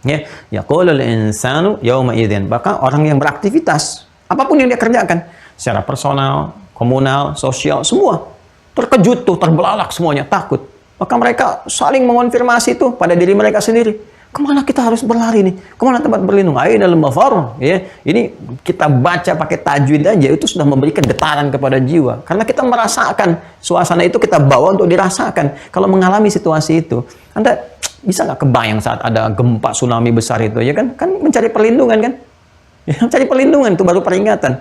Ya, yaqulul insanu yauma idzin. Maka orang yang beraktivitas, apapun yang dia kerjakan, secara personal, komunal, sosial, semua terkejut tuh, terbelalak semuanya, takut. Maka mereka saling mengonfirmasi itu pada diri mereka sendiri. Kemana kita harus berlari nih? Kemana tempat berlindung? Ainal mafar. Ya, ini kita baca pakai tajwid aja itu sudah memberikan getaran kepada jiwa. Karena kita merasakan suasana itu, kita bawa untuk dirasakan. Kalau mengalami situasi itu, Anda bisa nggak kebayang saat ada gempa tsunami besar itu, ya kan? Kan mencari perlindungan kan? Ya, mencari perlindungan itu baru peringatan.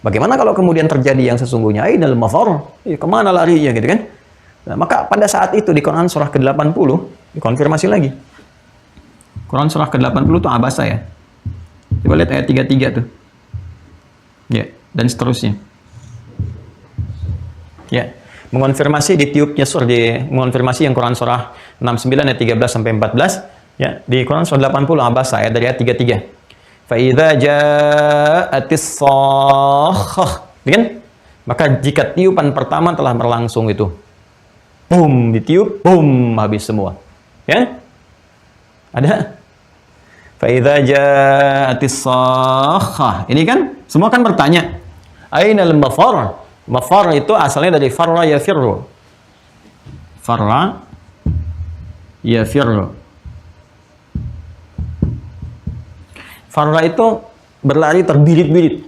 Bagaimana kalau kemudian terjadi yang sesungguhnya? Ainal mafar. Ya, kemana larinya gitu kan? Nah, maka pada saat itu di Quran surah ke-80 dikonfirmasi lagi. Quran surah ke-80 itu Abasa ya. Coba lihat ayat 33 tuh. Ya, dan seterusnya. Ya, mengonfirmasi di tiupnya surah, mengonfirmasi yang Quran surah 69 ayat 13 sampai 14. Ya, di Quran surah 80 Abasa ayat dari ayat 33. Fa idza ja'atis shakhah. Kan? Maka jika tiupan pertama telah berlangsung itu. Boom, ditiup, boom, habis semua. Ya? Ada? Fa idza ja'atis shakhah. Ini kan semua kan bertanya, ainal mafar? Mafar itu asalnya dari farra yafirru. Farra yafirru. Farra itu berlari terbirit-birit.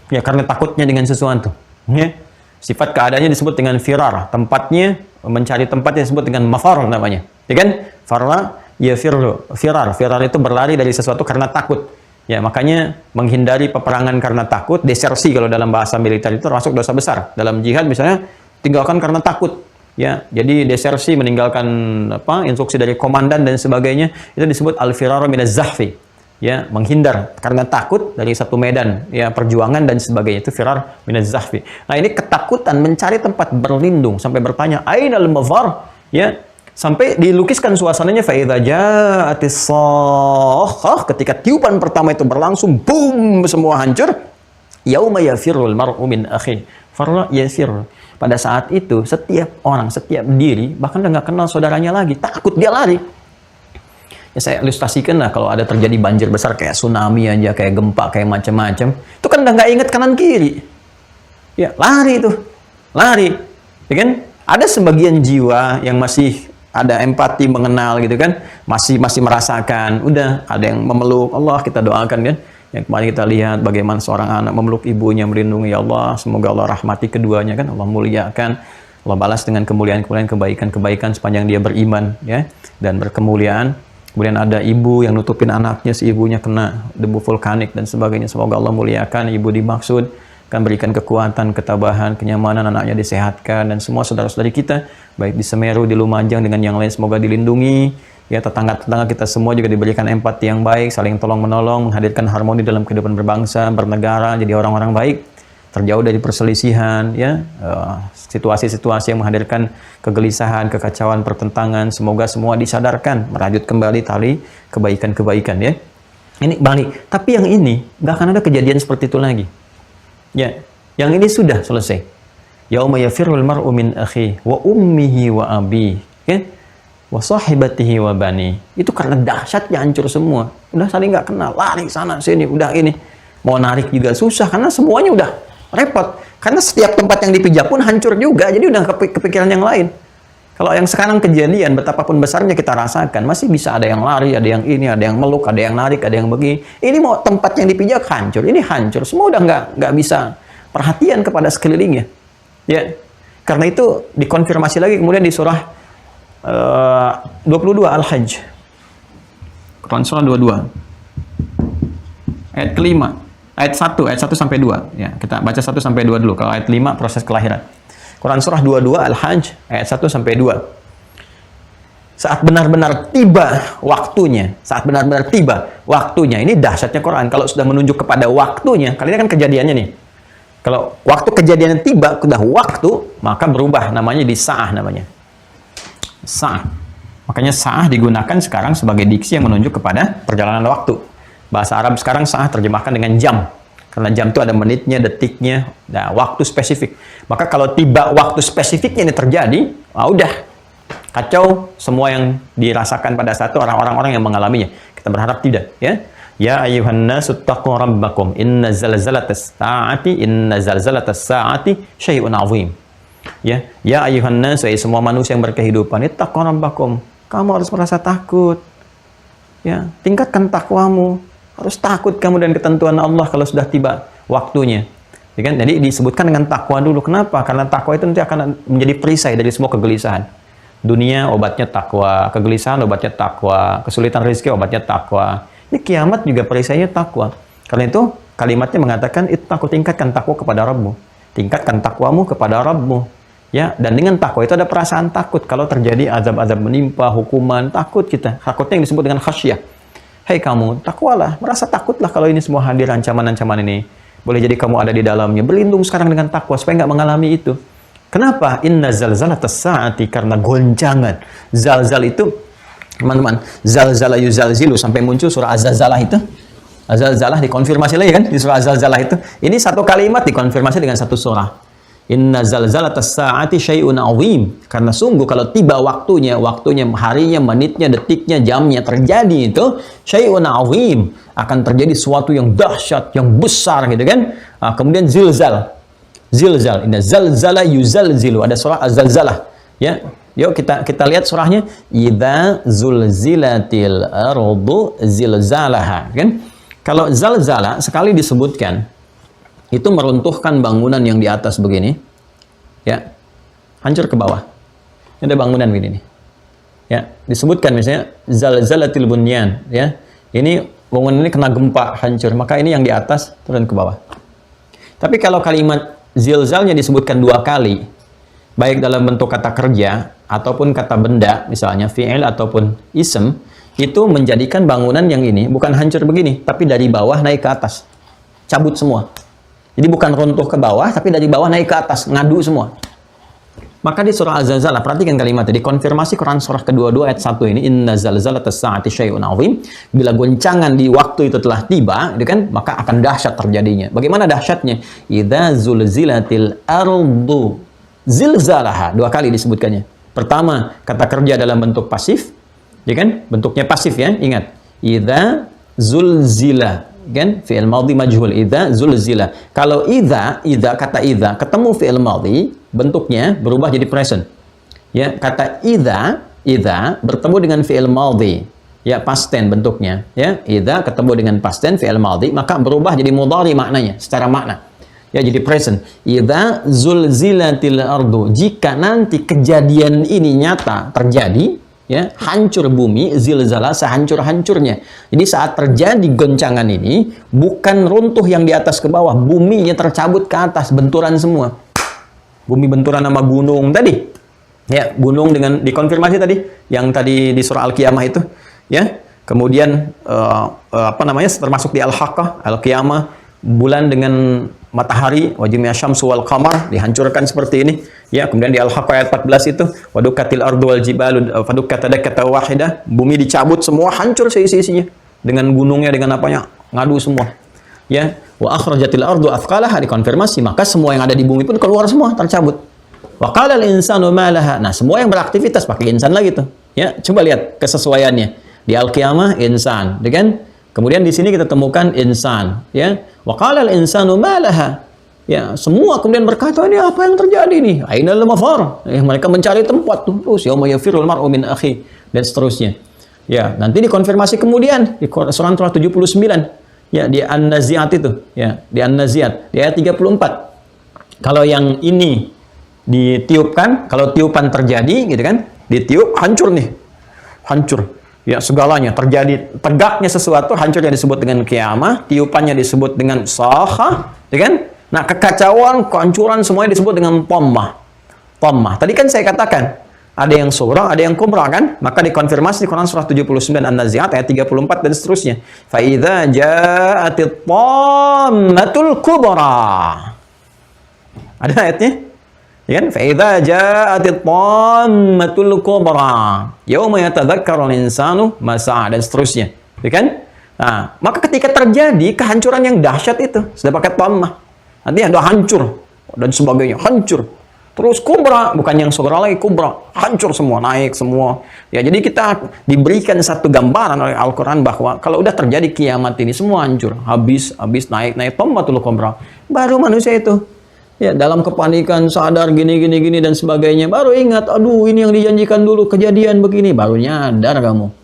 Ya, karena takutnya dengan sesuatu. Ya. Sifat keadaannya disebut dengan firar. Tempatnya, mencari tempat yang disebut dengan mafar namanya. Ya kan? Farra yafirru. Firar. Firar itu berlari dari sesuatu karena takut. Ya, makanya menghindari peperangan karena takut, desersi kalau dalam bahasa militer itu termasuk dosa besar. Dalam jihad misalnya tinggalkan karena takut. Ya, jadi desersi, meninggalkan instruksi dari komandan dan sebagainya, itu disebut al-firaru minaz zahfi. Ya, menghindar karena takut dari satu medan, ya, perjuangan dan sebagainya, itu firar minaz zahfi. Nah, ini ketakutan mencari tempat berlindung sampai bertanya ainal mafar, ya, sampai dilukiskan suasananya fa idza ja'atis shakhah, ketika tiupan pertama itu berlangsung, boom, semua hancur. Yauma yafirrul mar'u min akhi. Farra yafir. Pada saat itu setiap orang, setiap diri bahkan udah nggak kenal saudaranya lagi, takut dia lari. Ya, saya ilustrasikan lah kalau ada terjadi banjir besar kayak tsunami aja, kayak gempa, kayak macam-macam. Itu kan udah nggak inget kanan kiri. Ya, lari itu. Lari. Ya kan? Ada sebagian jiwa yang masih ada empati, mengenal gitu kan, masih merasakan. Udah ada yang memeluk, Allah kita doakan kan. Yang kemarin kita lihat bagaimana seorang anak memeluk ibunya, melindungi, ya Allah, semoga Allah rahmati keduanya kan, Allah muliakan, Allah balas dengan kemuliaan-kemuliaan, kebaikan-kebaikan sepanjang dia beriman ya dan berkemuliaan. Kemudian ada ibu yang nutupin anaknya, si ibunya kena debu vulkanik dan sebagainya. Semoga Allah muliakan ibu dimaksud, akan berikan kekuatan, ketabahan, kenyamanan, anaknya disehatkan, dan semua saudara-saudari kita, baik di Semeru, di Lumajang, dengan yang lain, semoga dilindungi. Ya, tetangga-tetangga kita semua juga diberikan empati yang baik, saling tolong-menolong, menghadirkan harmoni dalam kehidupan berbangsa, bernegara, jadi orang-orang baik, terjauh dari perselisihan, ya, situasi-situasi yang menghadirkan kegelisahan, kekacauan, pertentangan. Semoga semua disadarkan, merajut kembali tali kebaikan-kebaikan, ya. Ini balik. Tapi yang ini nggak akan ada kejadian seperti itu lagi. Ya, yang ini sudah selesai. Yauma yafirrul mar'u min akhihi wa ummihi wa abihi, ya, wa sahibatihi wa bani. Itu karena dahsyatnya hancur semua. Udah saling nggak kenal, lari sana sini, udah ini. Mau narik juga susah karena semuanya udah repot. Karena setiap tempat yang dipijak pun hancur juga, jadi udah kepikiran yang lain. Kalau yang sekarang kejadian, betapapun besarnya kita rasakan, masih bisa ada yang lari, ada yang ini, ada yang meluk, ada yang narik, ada yang begini. Ini mau tempat yang dipijak hancur, ini hancur. Semua udah nggak bisa perhatian kepada sekelilingnya. Ya, karena itu dikonfirmasi lagi kemudian di surah 22 Al-Hajj. Quran surah 22. Ayat kelima. Ayat 1 sampai 2. Ya, kita baca 1 sampai 2 dulu. Kalau ayat 5 proses kelahiran. Quran surah 22 Al-Hajj ayat 1 sampai 2. Saat benar-benar tiba waktunya, ini dahsyatnya Quran. Kalau sudah menunjuk kepada waktunya, kali ini kan kejadiannya nih. Kalau waktu kejadiannya tiba, sudah waktu, maka berubah namanya di sa'ah namanya. Sa'ah. Makanya sa'ah digunakan sekarang sebagai diksi yang menunjuk kepada perjalanan waktu. Bahasa Arab sekarang sa'ah terjemahkan dengan jam. Karena jam itu ada menitnya, detiknya, nah, waktu spesifik. Maka kalau tiba waktu spesifiknya ini terjadi, udah kacau semua yang dirasakan pada saat itu orang-orang yang mengalaminya. Kita berharap tidak, ya. Ya ayyuhan nasu taqu rabbakum inna zalzalatas saati syai'un 'azim. Ya ayyuhan nasu, semua manusia yang berkehidupan, ittaqu rabbakum. Kamu harus merasa takut. Ya, tingkatkan takwamu. Harus takut kamu dan ketentuan Allah kalau sudah tiba waktunya. Ya kan? Jadi disebutkan dengan takwa dulu. Kenapa? Karena takwa itu nanti akan menjadi perisai dari semua kegelisahan. Dunia obatnya takwa, kegelisahan obatnya takwa, kesulitan rezeki obatnya takwa. Ini kiamat juga perisainya takwa. Karena itu kalimatnya mengatakan ittaqu, tingkatkan takwa kepada Rabbmu. Tingkatkan takwamu kepada Rabbmu. Ya, dan dengan takwa itu ada perasaan takut kalau terjadi azab-azab menimpa, hukuman, takut kita. Takutnya yang disebut dengan khasyah. Hei kamu, takwalah, merasa takutlah kalau ini semua hadir ancaman-ancaman ini. Boleh jadi kamu ada di dalamnya. Berlindung sekarang dengan takwa supaya nggak mengalami itu. Kenapa? Inna zalzalatas saati, karena goncangan. Zalzal itu, teman-teman, zalzala yuzalzilu sampai muncul surah Az-Zalzalah itu. Az-Zalzalah dikonfirmasi lagi kan di surah Az-Zalzalah itu. Ini satu kalimat dikonfirmasi dengan satu surah. Inna zalzalatas saati syai'un 'azim. Karena sungguh kalau tiba waktunya, harinya, menitnya, detiknya, jamnya terjadi itu syai'un 'azim, akan terjadi sesuatu yang dahsyat, yang besar gitu kan. Kemudian zilzal. Inna zalzala yuzalzilu. Ada surah Az-Zalzalah. Ya. Yuk kita lihat surahnya. Idza zulzilatil ardu zilzalaha, kan? Kalau zalzala sekali disebutkan itu meruntuhkan bangunan yang di atas begini, ya, hancur ke bawah. Ini ada bangunan begini nih, ya, disebutkan misalnya zalzalatil bunyan, ya, ini bangunan ini kena gempa hancur, maka ini yang di atas turun ke bawah. Tapi kalau kalimat zilzalnya disebutkan dua kali, baik dalam bentuk kata kerja ataupun kata benda, misalnya fi'il ataupun ism, itu menjadikan bangunan yang ini bukan hancur begini, tapi dari bawah naik ke atas, cabut semua. Jadi bukan runtuh ke bawah, tapi dari bawah naik ke atas, ngadu semua. Maka di surah Az-Zalzalah, perhatikan kalimatnya, dikonfirmasi Quran surah ke-22 ayat 1 ini, inna zalzalatas saati syai'un 'azim. Bila goncangan di waktu itu telah tiba, gitu kan, maka akan dahsyat terjadinya. Bagaimana dahsyatnya? Idza zulzilatil ardu zilzalaha. Dua kali disebutkannya. Pertama, kata kerja dalam bentuk pasif, ya kan? Bentuknya pasif ya, ingat. Idza zulzila, kan? Fi'il madhi majhul, idza zulzila. Kalau idza kata idza ketemu fi'il madhi, bentuknya berubah jadi present. Ya, kata idza bertemu dengan fi'il madhi, ya, past tense bentuknya, ya. Idza ketemu dengan past tense fi'il madhi, maka berubah jadi mudhari maknanya, secara makna. Ya, jadi present. Idza zulzilatil ardu, jika nanti kejadian ini nyata terjadi, ya, hancur bumi, zilzala, sehancur-hancurnya. Jadi saat terjadi goncangan ini, bukan runtuh yang di atas ke bawah, buminya tercabut ke atas, benturan semua. Bumi benturan sama gunung tadi. Ya, gunung dengan dikonfirmasi tadi, yang tadi di surah Al-Qiyamah itu, ya. Kemudian termasuk di Al-Haqqah, Al-Qiyamah, bulan dengan matahari, wajibnya syamsu wal qamar dihancurkan seperti ini. Ya, kemudian di Al-Haqqah ayat 14 itu, wadukkatil ardu wal jibalu fadukkata dakkata wahidah, bumi dicabut semua, hancur seisi-isinya. Dengan gunungnya, dengan apanya, ngadu semua. Ya, wa akhrajatil ardu athqalaha dikonfirmasi, maka semua yang ada di bumi pun keluar semua, tercabut. Wa qala al-insanu ma laha. Nah, semua yang beraktivitas pakai insan lagi tuh. Ya, coba lihat kesesuaiannya. Di Al-Qiyamah insan, kan? Kemudian di sini kita temukan insan, ya. Wa qala al-insanu ma laha. Ya, semua kemudian berkata, ini apa yang terjadi nih? Ainal mafar. Mereka mencari tempat tuh. Terus yauma yafirul mar'u min akhi dan seterusnya. Ya, nanti dikonfirmasi kemudian di surah 79. Ya, di An-Nazi'at itu, ya, di An-Nazi'at, di ayat 34. Kalau yang ini ditiupkan, kalau tiupan terjadi gitu kan, ditiup hancur nih. Hancur. Ya, segalanya terjadi, tegaknya sesuatu, hancurnya disebut dengan kiamah, tiupannya disebut dengan sahah, ya kan? Nah, kekacauan, kehancuran semuanya disebut dengan tammah. Tammah. Tadi kan saya katakan, ada yang sughra, ada yang kubra kan? Maka dikonfirmasi di Quran surah 79 An-Nazi'at ayat 34 dan seterusnya. Fa idza ja'atit tammatul kubra. Ada ayatnya? Ya kan? Fa idza ja'atit tammatul kubra yauma yatadzakkarul insanu ma sa'a dan seterusnya. Ya kan? Nah, maka ketika terjadi kehancuran yang dahsyat itu, sudah pakai tammah. Nanti ada hancur dan sebagainya, hancur. Terus kubra, bukan yang sughra lagi, kubra, hancur semua, naik semua. Ya, jadi kita diberikan satu gambaran oleh Al-Qur'an bahwa kalau udah terjadi kiamat ini semua hancur, habis naik tammatul kubra. Baru manusia itu ya dalam kepanikan, sadar gini dan sebagainya, baru ingat, aduh ini yang dijanjikan dulu kejadian begini, baru nyadar kamu.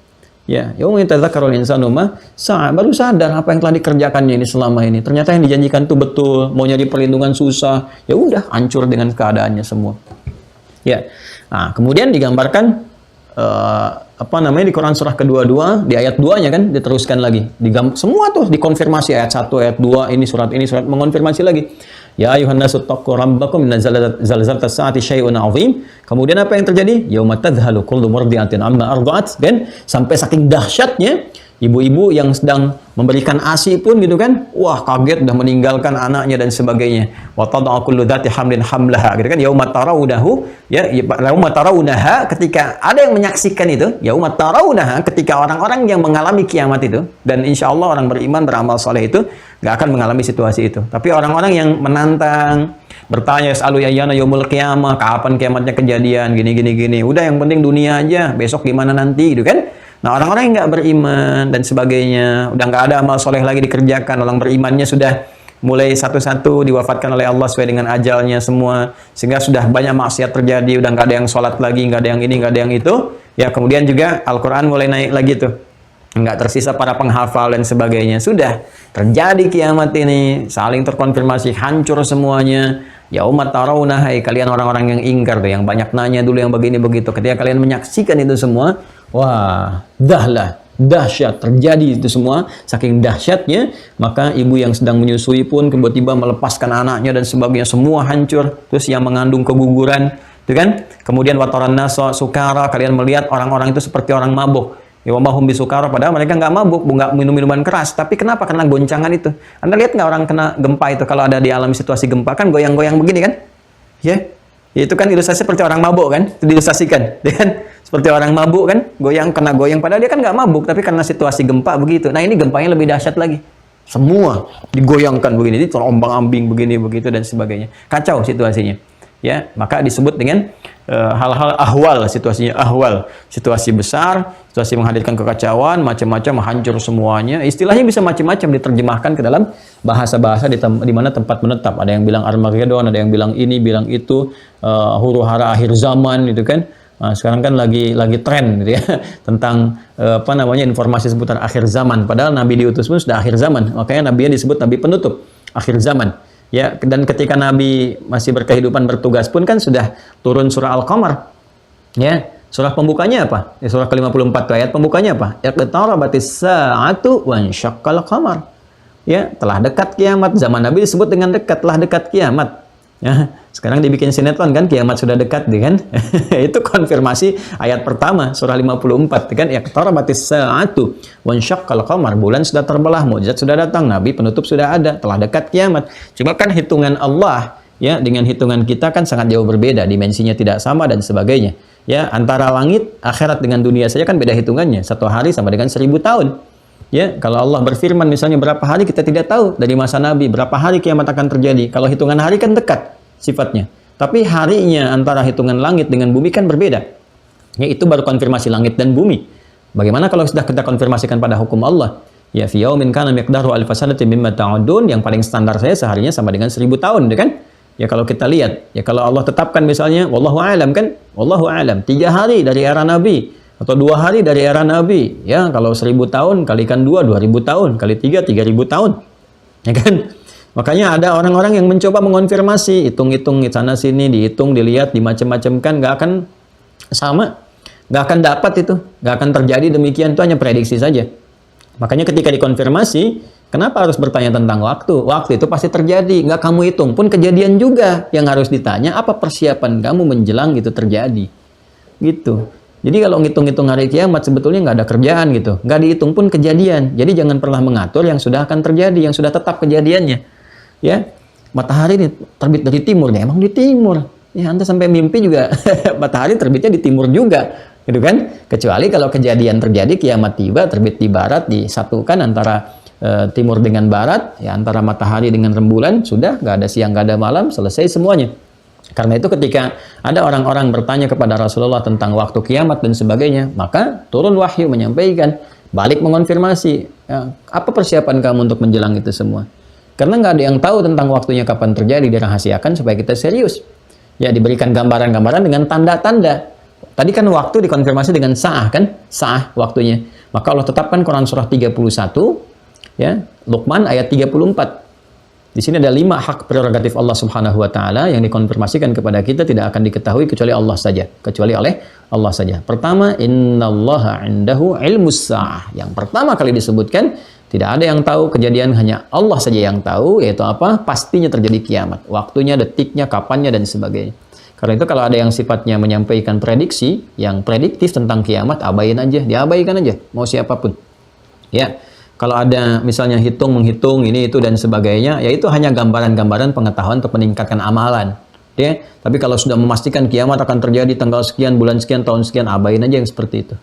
Ya, yauma yatadzakkarul insanu ma sa'a, baru sadar apa yang telah dikerjakannya ini selama ini. Ternyata yang dijanjikan itu betul, mau nyari perlindungan susah. Ya udah, hancur dengan keadaannya semua. Ya. Nah, kemudian digambarkan di Quran surah kedua di ayat 2-nya kan diteruskan lagi. Semua tuh dikonfirmasi ayat 1, ayat 2, ini surat mengonfirmasi lagi. Ya ayuhan nasu taqu rabbakum inna zalzalatas saati syai'un 'azim. Kemudian apa yang terjadi? Yauma tadhhalu kullu murdi'atin amma arda'at, kan? Sampai saking dahsyatnya ibu-ibu yang sedang memberikan ASI pun gitu kan, wah kaget udah meninggalkan anaknya dan sebagainya. Wa tad'u kullu dzati hamlin hamlaha, gitu kan? Yauma tarawunahu, ya yauma tarawunaha, ketika ada yang menyaksikan itu, yauma tarawunaha, ketika orang-orang yang mengalami kiamat itu, dan insyaallah orang beriman beramal saleh itu nggak akan mengalami situasi itu. Tapi orang-orang yang menantang, bertanya, "Yas'alu ayyana yaumul qiyamah," kapan kiamatnya kejadian, gini. Udah yang penting dunia aja, besok gimana nanti, gitu kan? Nah, orang-orang yang nggak beriman dan sebagainya, udah nggak ada amal soleh lagi dikerjakan, orang berimannya sudah mulai satu-satu diwafatkan oleh Allah sesuai dengan ajalnya semua, sehingga sudah banyak maksiat terjadi, udah nggak ada yang sholat lagi, nggak ada yang ini, nggak ada yang itu. Ya, kemudian juga Al-Quran mulai naik lagi tuh. Nggak tersisa para penghafal dan sebagainya. Sudah terjadi kiamat ini, saling terkonfirmasi, hancur semuanya. Ya umat tarawunah, hai kalian orang-orang yang ingkar tuh, yang banyak nanya dulu yang begini begitu. Ketika kalian menyaksikan itu semua, wah, dahsyat terjadi itu semua. Saking dahsyatnya, maka ibu yang sedang menyusui pun tiba-tiba melepaskan anaknya dan sebagainya, semua hancur. Terus yang mengandung keguguran, itu kan? Kemudian wataran nasa sukara, kalian melihat orang-orang itu seperti orang mabuk. Ya wamahum bisukara, padahal mereka nggak mabuk, nggak minum minuman keras. Tapi kenapa? Karena goncangan itu. Anda lihat nggak orang kena gempa itu, kalau ada di alam situasi gempa kan goyang-goyang begini kan? Ya, itu kan ilustrasi seperti orang mabuk kan? Itu diilustrasikan, ya kan? Seperti orang mabuk kan? Kena goyang, padahal dia kan nggak mabuk, tapi karena situasi gempa begitu. Nah ini gempanya lebih dahsyat lagi. Semua digoyangkan begini, terombang-ambing begini begitu dan sebagainya. Kacau situasinya. Ya, maka disebut dengan hal-hal ahwal, situasinya ahwal, situasi besar, situasi menghadirkan kekacauan, macam-macam, hancur semuanya. Istilahnya bisa macam-macam diterjemahkan ke dalam bahasa-bahasa di mana tempat menetap. Ada yang bilang Armageddon, ada yang bilang ini, bilang itu, huru-hara akhir zaman, gitu kan. Nah, sekarang kan lagi tren gitu ya tentang informasi seputar akhir zaman. Padahal Nabi diutus pun sudah akhir zaman. Makanya Nabi disebut Nabi penutup akhir zaman. Ya, dan ketika Nabi masih berkehidupan bertugas pun kan sudah turun surah Al-Qamar. Ya, Surah pembukanya apa? Surah ke-54 ayat pembukanya apa? Iqtarabatis sa'atu wa insyaqqal qamar. Ya, telah dekat kiamat. Zaman Nabi disebut dengan dekat, telah dekat kiamat. Ya, sekarang dibikin sinetron kan, kiamat sudah dekat, kan? Itu konfirmasi ayat pertama surah 54, kan? Iqtarabatis sa'atu wa insyaqqal qamar. Bulan sudah terbelah, mukjizat sudah datang, nabi penutup sudah ada, telah dekat kiamat. Cuma kan hitungan Allah ya dengan hitungan kita kan sangat jauh berbeda, dimensinya tidak sama dan sebagainya. Ya, antara langit, akhirat dengan dunia saja kan beda hitungannya. Satu hari sama dengan 1000 tahun. Ya, kalau Allah berfirman misalnya berapa hari kita tidak tahu dari masa Nabi, berapa hari kiamat akan terjadi. Kalau hitungan hari kan dekat sifatnya. Tapi harinya antara hitungan langit dengan bumi kan berbeda. Ya, itu baru konfirmasi langit dan bumi. Bagaimana kalau sudah kita konfirmasikan pada hukum Allah? Ya, fi yaumin kana miqdaru alf sanatin mimma ta'udun, yang paling standar saya seharinya sama dengan 1000 tahun, ya kan? Ya kalau kita lihat, ya kalau Allah tetapkan misalnya, wallahu alam kan, wallahu alam, 3 hari dari era Nabi, atau 2 hari dari era Nabi, ya kalau 1000 tahun, kalikan 2, 2000 tahun, kali 3, 3000 tahun, ya kan? Makanya ada orang-orang yang mencoba mengonfirmasi, hitung-hitung di sana sini, dihitung, dilihat, dimacam-macamkan, nggak akan sama, nggak akan dapat itu, nggak akan terjadi demikian, itu hanya prediksi saja. Makanya ketika dikonfirmasi, kenapa harus bertanya tentang waktu? Waktu itu pasti terjadi, nggak kamu hitung pun kejadian juga. Yang harus ditanya, apa persiapan kamu menjelang itu terjadi? Gitu. Jadi kalau ngitung-ngitung hari kiamat sebetulnya nggak ada kerjaan gitu. Nggak dihitung pun kejadian. Jadi jangan pernah mengatur yang sudah akan terjadi, yang sudah tetap kejadiannya. Ya, matahari ini terbit dari timur nih, emang di timur. Ya, Anda sampai mimpi juga matahari terbitnya di timur juga. Gitu kan? Kecuali kalau kejadian terjadi, kiamat tiba, terbit di barat, disatukan antara timur dengan barat, ya antara matahari dengan rembulan, sudah nggak ada siang, nggak ada malam, selesai semuanya. Karena itu ketika ada orang-orang bertanya kepada Rasulullah tentang waktu kiamat dan sebagainya, maka turun wahyu menyampaikan, balik mengonfirmasi, ya, apa persiapan kamu untuk menjelang itu semua? Karena nggak ada yang tahu tentang waktunya kapan terjadi, dirahasiakan supaya kita serius. Ya, diberikan gambaran-gambaran dengan tanda-tanda. Tadi kan waktu dikonfirmasi dengan sa'ah kan? Sa'ah waktunya. Maka Allah tetapkan Quran surah 31, ya, Luqman ayat 34. Di sini ada 5 hak prerogatif Allah Subhanahu wa taala yang dikonfirmasikan kepada kita, tidak akan diketahui kecuali Allah saja, kecuali oleh Allah saja. Pertama, innallaha 'indahu ilmus sa'ah. Yang pertama kali disebutkan, tidak ada yang tahu kejadian, hanya Allah saja yang tahu, yaitu apa? Pastinya terjadi kiamat. Waktunya, detiknya, kapannya dan sebagainya. Karena itu kalau ada yang sifatnya menyampaikan prediksi yang prediktif tentang kiamat, abaikan aja, diabaikan aja, mau siapapun. Ya. Kalau ada misalnya menghitung ini itu dan sebagainya, ya itu hanya gambaran-gambaran pengetahuan untuk meningkatkan amalan. Ya, tapi kalau sudah memastikan kiamat akan terjadi tanggal sekian, bulan sekian, tahun sekian, abaikan aja yang seperti itu.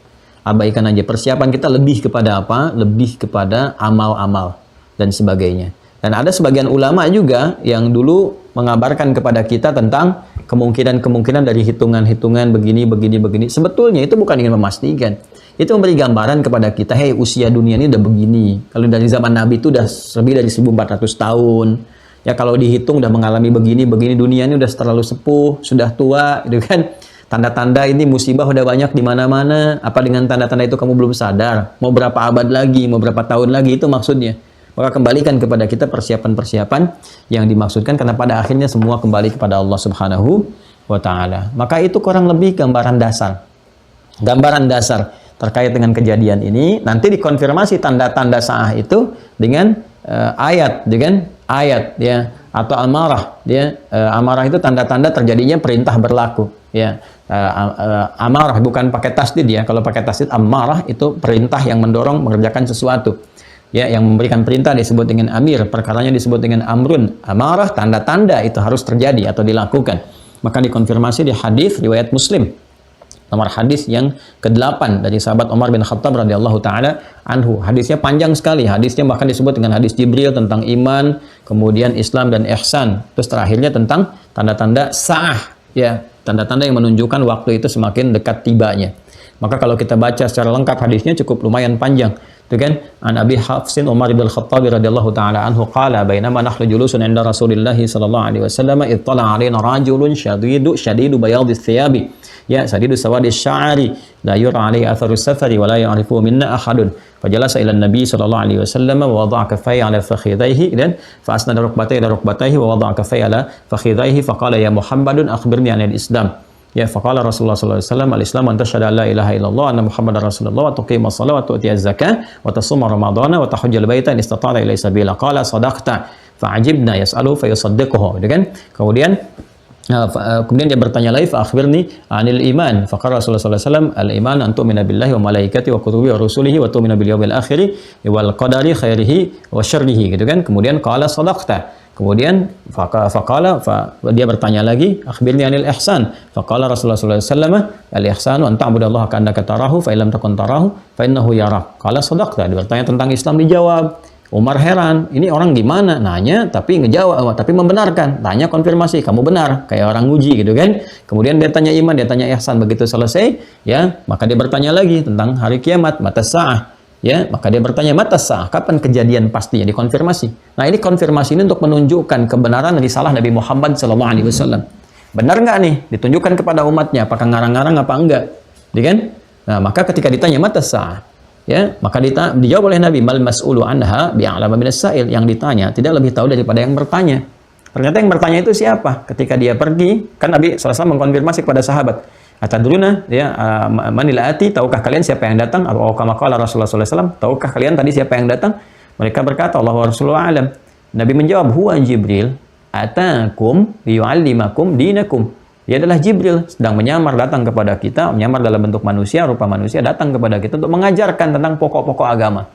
Abaikan aja. Persiapan kita lebih kepada apa? Lebih kepada amal-amal dan sebagainya. Dan ada sebagian ulama juga yang dulu mengabarkan kepada kita tentang kemungkinan-kemungkinan dari hitungan-hitungan begini. Sebetulnya itu bukan ingin memastikan. Itu memberi gambaran kepada kita, hey, usia dunia ini udah begini. Kalau dari zaman Nabi itu udah lebih dari 1400 tahun. Ya kalau dihitung udah mengalami begini, dunia ini udah terlalu sepuh, sudah tua, gitu kan. Tanda-tanda ini musibah udah banyak di mana-mana. Apa dengan tanda-tanda itu kamu belum sadar? Mau berapa abad lagi, mau berapa tahun lagi, itu maksudnya. Maka kembalikan kepada kita persiapan-persiapan yang dimaksudkan, karena pada akhirnya semua kembali kepada Allah Subhanahu wa taala. Maka itu kurang lebih gambaran dasar. Gambaran dasar terkait dengan kejadian ini, nanti dikonfirmasi tanda-tanda sa'ah itu dengan ayat ya, atau amarah ya. Amarah itu tanda-tanda terjadinya perintah berlaku ya. Amarah bukan pakai tasdid ya. Kalau pakai tasdid amarah itu perintah yang mendorong mengerjakan sesuatu ya, yang memberikan perintah disebut dengan amir, perkaranya disebut dengan amrun. Amarah tanda-tanda itu harus terjadi atau dilakukan. Maka dikonfirmasi di hadis riwayat Muslim, nomor hadis yang ke-8 dari sahabat Umar bin Khattab radhiyallahu taala anhu. Hadisnya panjang sekali. Hadisnya bahkan disebut dengan hadis Jibril tentang iman, kemudian Islam dan ihsan. Terus terakhirnya tentang tanda-tanda sa'ah ya, tanda-tanda yang menunjukkan waktu itu semakin dekat tibanya. Maka kalau kita baca secara lengkap hadisnya cukup lumayan panjang. Itu kan, an Abi Hafsin Umar bin Khattab radhiyallahu taala anhu qala bainama nahnu julusun 'inda Rasulillah sallallahu alaihi wasallam ittala 'alaina rajulun shadidu bayadis thiyabi ya sadidu sawadis sya'ri la yura 'alaihi atharu safari wa la ya'rifu minna ahadun fajalasa ila an-nabi sallallahu alaihi wasallam wa wada'a kaffayhi 'ala fakhidhayhi dan fa asnada rukbatayhi ila rukbatayhi wa wada'a kaffayhi 'ala fakhidhayhi fa qala ya Muhammadun akhbirni 'anil Islam. Ya, faqala Rasulullah sallallahu alaihi wasallam, al-Islam an tasyhadu an la ilaha illallah anna Muhammadar Rasulullah wa tuqimas shalah wa tu'tiyaz zakah wa tasuma ramadhana wa tahujjal baita in istata'ta ilaihi sabila. Qala sadaqta fa'ajibna yas'alu fa yusaddiquhu. Gitu kan? Kemudian dia bertanya lagi, fa akhbirni anil iman. Faqala Rasulullah sallallahu alaihi wasallam, al-iman an tu'mina billahi wa malaikatihi wa kutubihi wa rusulihi wa tu'mina bil yawmil akhir wal qadari khairihi wa syarrihi. Gitu kan? Kemudian qala sadaqta. Kemudian dia bertanya lagi, akhbirni anil ihsan. Faqala Rasulullah sallallahu alaihi wasallam, al ihsanu an ta'budallaha ka'annaka tarahu fa illam takun tarahu fa innahu yarak. Qala sadaqta. Dia bertanya tentang Islam, dijawab. Umar heran, ini orang gimana? Nanya tapi ngejawab, tapi membenarkan. Tanya konfirmasi, kamu benar, kayak orang nguji gitu kan. Kemudian dia tanya iman, dia tanya ihsan. Begitu selesai, ya, maka dia bertanya lagi tentang hari kiamat, mata sa'ah. Ya, maka dia bertanya, mata sah, kapan kejadian pastinya, dikonfirmasi. Nah, ini konfirmasi ini untuk menunjukkan kebenaran risalah Nabi Muhammad SAW. Benar nggak nih? Ditunjukkan kepada umatnya, apakah ngarang-ngarang apa enggak? Ya kan? Nah, maka ketika ditanya mata sah, ya, maka dijawab oleh Nabi, mal mas'ulu anha bi'alama minas sa'il. Yang ditanya tidak lebih tahu daripada yang bertanya. Ternyata yang bertanya itu siapa? Ketika dia pergi, kan Nabi SAW mengkonfirmasi kepada sahabat. Atadruna, ya, manila ati, tahukah kalian siapa yang datang? Atau kama qala Rasulullah sallallahu alaihi wasallam, tahukah kalian tadi siapa yang datang? Mereka berkata, Allah wa Rasulullah alam. Nabi menjawab, huwa Jibril atakum liyu'allimakum dinakum. Dia adalah Jibril, sedang menyamar datang kepada kita, menyamar dalam bentuk manusia, rupa manusia, datang kepada kita untuk mengajarkan tentang pokok-pokok agama.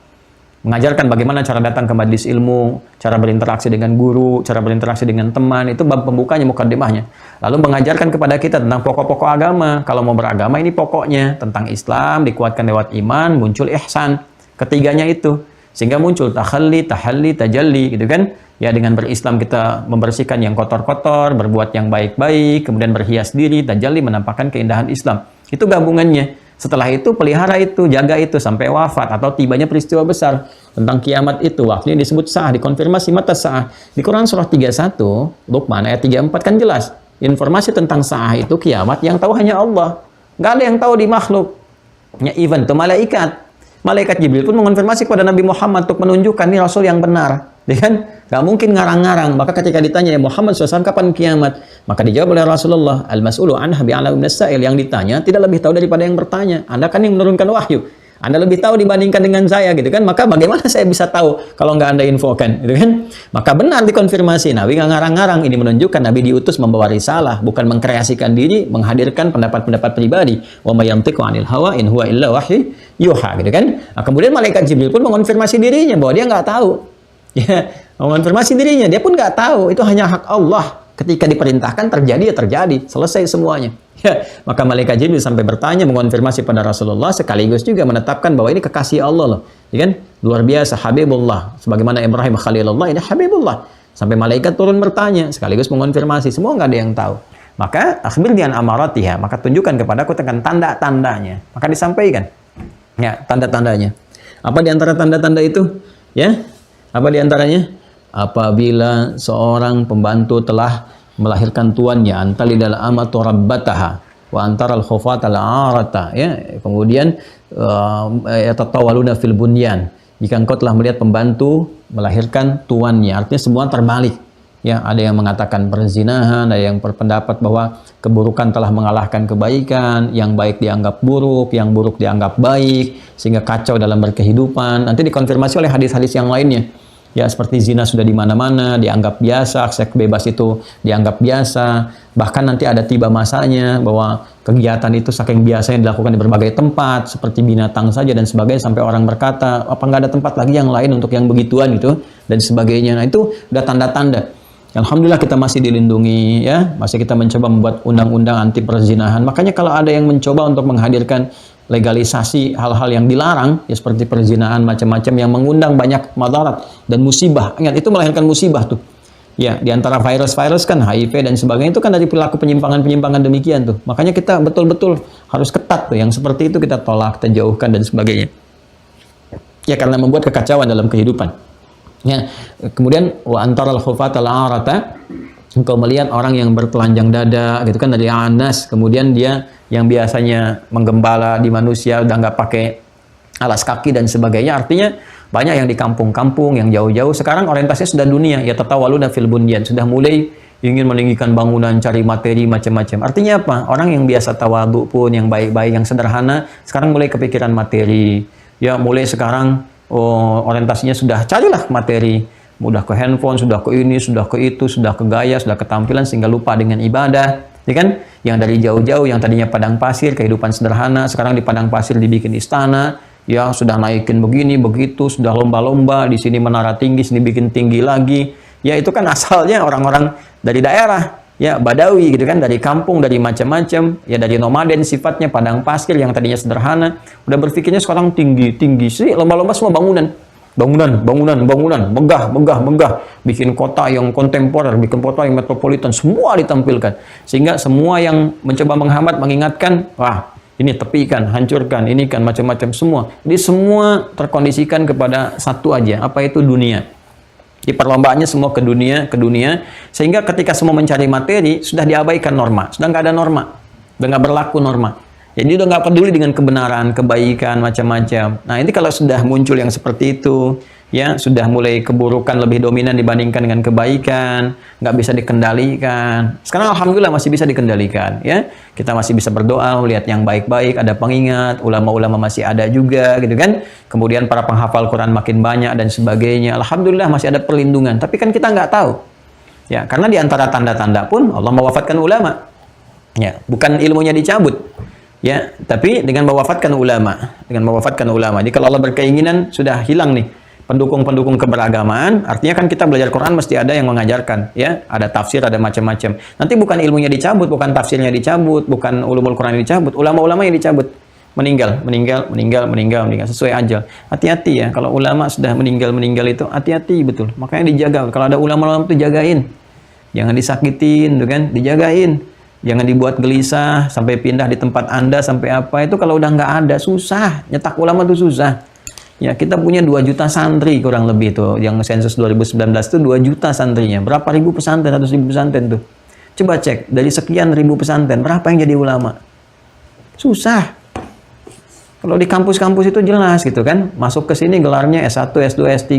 Mengajarkan bagaimana cara datang ke majelis ilmu, cara berinteraksi dengan guru, cara berinteraksi dengan teman, itu bab pembukanya, mukaddimahnya. Lalu mengajarkan kepada kita tentang pokok-pokok agama. Kalau mau beragama ini pokoknya, tentang Islam, dikuatkan lewat iman, muncul ihsan. Ketiganya itu. Sehingga muncul tahalli, tajalli, gitu kan. Ya, dengan berislam kita membersihkan yang kotor-kotor, berbuat yang baik-baik, kemudian berhias diri, tajalli menampakkan keindahan Islam. Itu gabungannya. Setelah itu pelihara itu, jaga itu sampai wafat atau tibanya peristiwa besar tentang kiamat itu. Waktunya disebut sa'ah, dikonfirmasi mata sa'ah. Di Quran surah 31, Luqman ayat 34 kan jelas. Informasi tentang sa'ah itu kiamat yang tahu hanya Allah. Nggak ada yang tahu di makhluk. Ya, even itu malaikat. Malaikat Jibril pun mengonfirmasi kepada Nabi Muhammad untuk menunjukkan ini Rasul yang benar. Ya kan? Nggak mungkin ngarang-ngarang. Maka ketika ditanya, ya Muhammad SAW kapan kiamat? Maka dijawab oleh Rasulullah, al-mas'ulu anha bi'alam minas sa'il. Yang ditanya tidak lebih tahu daripada yang bertanya. Anda kan yang menurunkan wahyu. Anda lebih tahu dibandingkan dengan saya, gitu kan? Maka bagaimana saya bisa tahu kalau nggak Anda infokan, gitu kan? Maka benar dikonfirmasi. Nabi nggak ngarang-ngarang. Ini menunjukkan Nabi diutus membawa risalah, bukan mengkreasikan diri, menghadirkan pendapat-pendapat pribadi. Wa may yantiqu 'anil hawa in huwa illa wahyu yuha, gitu kan? Nah, kemudian malaikat Jibril pun mengonfirmasi dirinya bahwa dia nggak tahu. Ya, mengonfirmasi dirinya, dia pun nggak tahu. Itu hanya hak Allah. Ketika diperintahkan terjadi ya terjadi, selesai semuanya. Ya, maka malaikat Jibril sampai bertanya, mengonfirmasi pada Rasulullah, sekaligus juga menetapkan bahwa ini kekasih Allah loh, ya kan? Luar biasa, Habibullah. Sebagaimana Ibrahim Khalilullah, ini Habibullah. Sampai malaikat turun bertanya, sekaligus mengonfirmasi, semua nggak ada yang tahu. Maka akhbir dian amaratiha, maka tunjukkan kepadaku tentang tanda-tandanya. Maka disampaikan, ya, tanda-tandanya. Apa di antara tanda-tanda itu? Ya, apa di antaranya? Apabila seorang pembantu telah melahirkan tuannya, antalidal amatu rabbataha wa antaral khufata al-arata, ya, kemudian yatatawaluna fil bunyan. Jika engkau telah melihat pembantu melahirkan tuannya, artinya semua terbalik. Ya, ada yang mengatakan perzinahan, ada yang berpendapat bahwa keburukan telah mengalahkan kebaikan, yang baik dianggap buruk, yang buruk dianggap baik, sehingga kacau dalam berkehidupan. Nanti dikonfirmasi oleh hadis-hadis yang lainnya. Ya, seperti zina sudah di mana-mana, dianggap biasa, seks bebas itu dianggap biasa. Bahkan nanti ada tiba masanya bahwa kegiatan itu saking biasanya dilakukan di berbagai tempat, seperti binatang saja dan sebagainya, sampai orang berkata, apa nggak ada tempat lagi yang lain untuk yang begituan gitu, dan sebagainya. Nah, itu udah tanda-tanda. Alhamdulillah kita masih dilindungi, ya, masih kita mencoba membuat undang-undang anti perzinahan. Makanya kalau ada yang mencoba untuk menghadirkan legalisasi hal-hal yang dilarang, ya seperti perzinahan macam-macam yang mengundang banyak madarat dan musibah. Ingat, itu melahirkan musibah tuh. Ya, di antara virus-virus kan HIV dan sebagainya itu kan dari perilaku penyimpangan-penyimpangan demikian tuh. Makanya kita betul-betul harus ketat tuh. Yang seperti itu kita tolak, kita jauhkan dan sebagainya. Ya, karena membuat kekacauan dalam kehidupan. Ya, kemudian wa antaral khufata al-arata, engkau melihat orang yang bertelanjang dada gitu kan, dari Anas, kemudian dia yang biasanya menggembala di manusia udah nggak pakai alas kaki dan sebagainya. Artinya banyak yang di kampung-kampung yang jauh-jauh sekarang orientasinya sudah dunia, ya tatawaluna fil bunyan, sudah mulai ingin meninggikan bangunan, cari materi macam-macam. Artinya apa? Orang yang biasa tawadhu pun, yang baik-baik, yang sederhana, sekarang mulai kepikiran materi. Ya, mulai sekarang orientasinya sudah carilah materi. Sudah ke handphone, sudah ke ini, sudah ke itu, sudah ke gaya, sudah ke tampilan, sehingga lupa dengan ibadah. Ya kan? Yang dari jauh-jauh, yang tadinya padang pasir, kehidupan sederhana, sekarang di padang pasir dibikin istana. Ya, sudah naikin begini, begitu, sudah lomba-lomba, di sini menara tinggi, sini bikin tinggi lagi. Ya, itu kan asalnya orang-orang dari daerah, ya, Badawi gitu kan, dari kampung, dari macam-macam, ya dari nomaden sifatnya, padang pasir yang tadinya sederhana, udah berpikirnya sekarang tinggi-tinggi. Sih, lomba-lomba semua bangunan. Bangunan, megah, bikin kota yang kontemporer, bikin kota yang metropolitan, semua ditampilkan. Sehingga semua yang mencoba menghambat, mengingatkan, wah, ini tepikan, hancurkan, ini kan macam-macam semua. Jadi semua terkondisikan kepada satu aja, apa itu dunia. Di perlombaannya semua ke dunia, sehingga ketika semua mencari materi, sudah diabaikan norma, sudah nggak ada norma, sudah nggak berlaku norma. Jadi udah nggak peduli dengan kebenaran, kebaikan, macam-macam. Nah, ini kalau sudah muncul yang seperti itu, ya sudah mulai keburukan lebih dominan dibandingkan dengan kebaikan, nggak bisa dikendalikan. Sekarang alhamdulillah masih bisa dikendalikan, ya. Kita masih bisa berdoa, melihat yang baik-baik, ada pengingat, ulama-ulama masih ada juga, gitu kan. Kemudian para penghafal Quran makin banyak dan sebagainya. Alhamdulillah masih ada perlindungan. Tapi kan kita nggak tahu, ya. Karena di antara tanda-tanda pun Allah mewafatkan ulama, ya. Bukan ilmunya dicabut. Ya, tapi dengan mewafatkan ulama, Jadi kalau Allah berkeinginan sudah hilang nih pendukung-pendukung keberagaman, artinya kan kita belajar Quran mesti ada yang mengajarkan, ya, ada tafsir, ada macam-macam. Nanti bukan ilmunya dicabut, bukan tafsirnya dicabut, bukan ulumul Quran dicabut, ulama-ulama yang dicabut, meninggal sesuai ajal. Hati-hati ya, kalau ulama sudah meninggal itu hati-hati betul. Makanya dijaga. Kalau ada ulama-ulama itu jagain, jangan disakitin, tuh kan, dijagain. Jangan dibuat gelisah sampai pindah di tempat Anda sampai apa itu, kalau udah nggak ada susah, nyetak ulama tuh susah. Ya, kita punya 2 juta santri kurang lebih tuh, yang sensus 2019 tuh 2 juta santrinya. Berapa ribu pesantren, 100 ribu pesantren tuh. Coba cek dari sekian ribu pesantren berapa yang jadi ulama? Susah. Kalau di kampus-kampus itu jelas gitu kan, masuk ke sini gelarnya S1, S2, S3.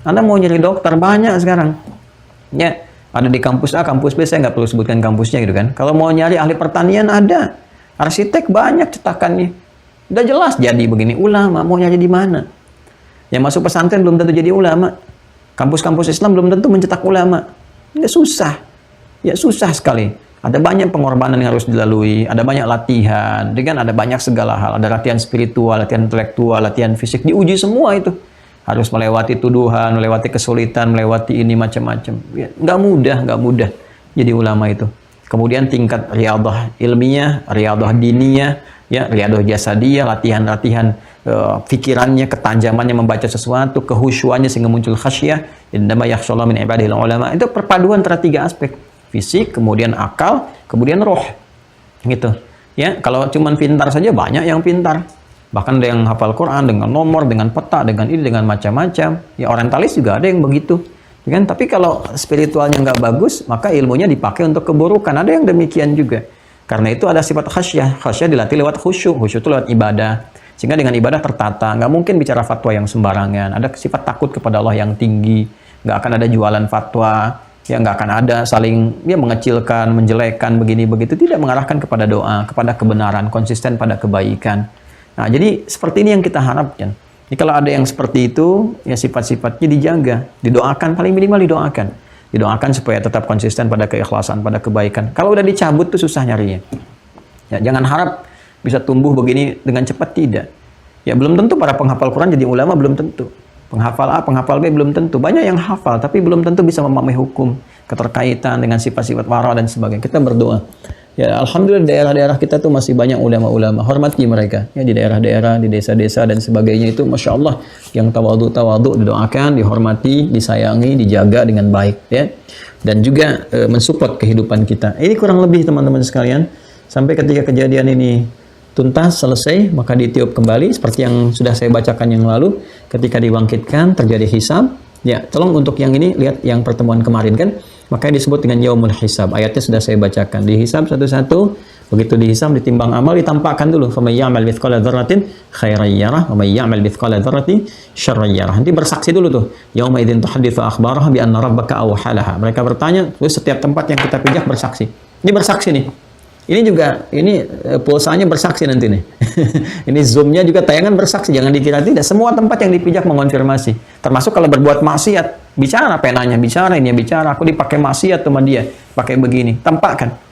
Anda mau nyari dokter banyak sekarang. Ya. Ada di kampus A, kampus B, saya nggak perlu sebutkan kampusnya gitu kan. Kalau mau nyari ahli pertanian ada, arsitek banyak cetakannya. Udah jelas jadi begini, ulama mau nyari di mana? Yang masuk pesantren belum tentu jadi ulama. Kampus-kampus Islam belum tentu mencetak ulama. Ya susah. Ya susah sekali. Ada banyak pengorbanan yang harus dilalui, ada banyak latihan, dengan ada banyak segala hal. Ada latihan spiritual, latihan intelektual, latihan fisik, diuji semua itu. Harus melewati tuduhan, melewati kesulitan, melewati ini macam-macam. Ya, nggak mudah jadi ulama itu. Kemudian tingkat riyadhah ilmiah, riyadhah diniyah, ya, riyadhah jasadiyah, latihan-latihan pikirannya, ketajamannya membaca sesuatu, kehusyuannya sehingga muncul khasyah. Innama yakhshallahu min ibadihil ulama. Itu perpaduan antara 3 aspek. Fisik, kemudian akal, kemudian roh. Gitu. Ya, kalau cuman pintar saja banyak yang pintar. Bahkan ada yang hafal Quran dengan nomor, dengan peta, dengan ini, dengan macam-macam. Ya, orientalis juga ada yang begitu. Ya kan? Tapi kalau spiritualnya nggak bagus, maka ilmunya dipakai untuk keburukan. Ada yang demikian juga. Karena itu ada sifat khasyah. Khasyah dilatih lewat khusyuk. Khusyuk itu lewat ibadah. Sehingga dengan ibadah tertata. Nggak mungkin bicara fatwa yang sembarangan. Ada sifat takut kepada Allah yang tinggi. Nggak akan ada jualan fatwa. Ya, nggak akan ada saling mengecilkan, menjelekkan, begini-begitu. Tidak mengarahkan kepada doa, kepada kebenaran, konsisten pada kebaikan. Nah, jadi seperti ini yang kita harapkan. Jadi kalau ada yang seperti itu, ya sifat-sifatnya dijaga, didoakan, paling minimal didoakan. Didoakan supaya tetap konsisten pada keikhlasan, pada kebaikan. Kalau udah dicabut tuh susah nyarinya. Ya, jangan harap bisa tumbuh begini dengan cepat, tidak. Ya, belum tentu para penghafal Quran jadi ulama, belum tentu. Penghafal A, penghafal B belum tentu. Banyak yang hafal, tapi belum tentu bisa memahami hukum, keterkaitan dengan sifat-sifat wara dan sebagainya. Kita berdoa. Ya, alhamdulillah daerah-daerah kita tuh masih banyak ulama-ulama. Hormati mereka. Ya, di daerah-daerah, di desa-desa dan sebagainya itu, masya Allah, yang tawadhu didoakan, dihormati, disayangi, dijaga dengan baik. Ya, dan juga mensupport kehidupan kita. Ini kurang lebih teman-teman sekalian. Sampai ketika kejadian ini tuntas, selesai, maka ditiup kembali seperti yang sudah saya bacakan yang lalu. Ketika dibangkitkan, terjadi hisab. Ya, tolong untuk yang ini lihat yang pertemuan kemarin kan, makanya disebut dengan yaumul hisab. Ayatnya sudah saya bacakan. Dihisab satu-satu, Begitu dihisab, ditimbang amal, ditampakkan dulu. Faman ya'mal mithqala dzarratin khairan yarah, wa man ya'mal mithqala dzarratin syarran yarah. Nanti bersaksi dulu tuh. Yauma idzin tuhadditsu akhbaraha bi anna rabbaka awhalaha. Mereka bertanya, terus setiap tempat yang kita pijak bersaksi. Ini bersaksi nih. Ini juga, ini pulsanya bersaksi nanti nih. Ini zoomnya juga tayangan bersaksi. Jangan dikira tidak. Semua tempat yang dipijak mengonfirmasi. Termasuk kalau berbuat maksiat. Bicara penanya, bicara ini bicara. Aku dipakai maksiat sama dia. Pakai begini. Tampakkan.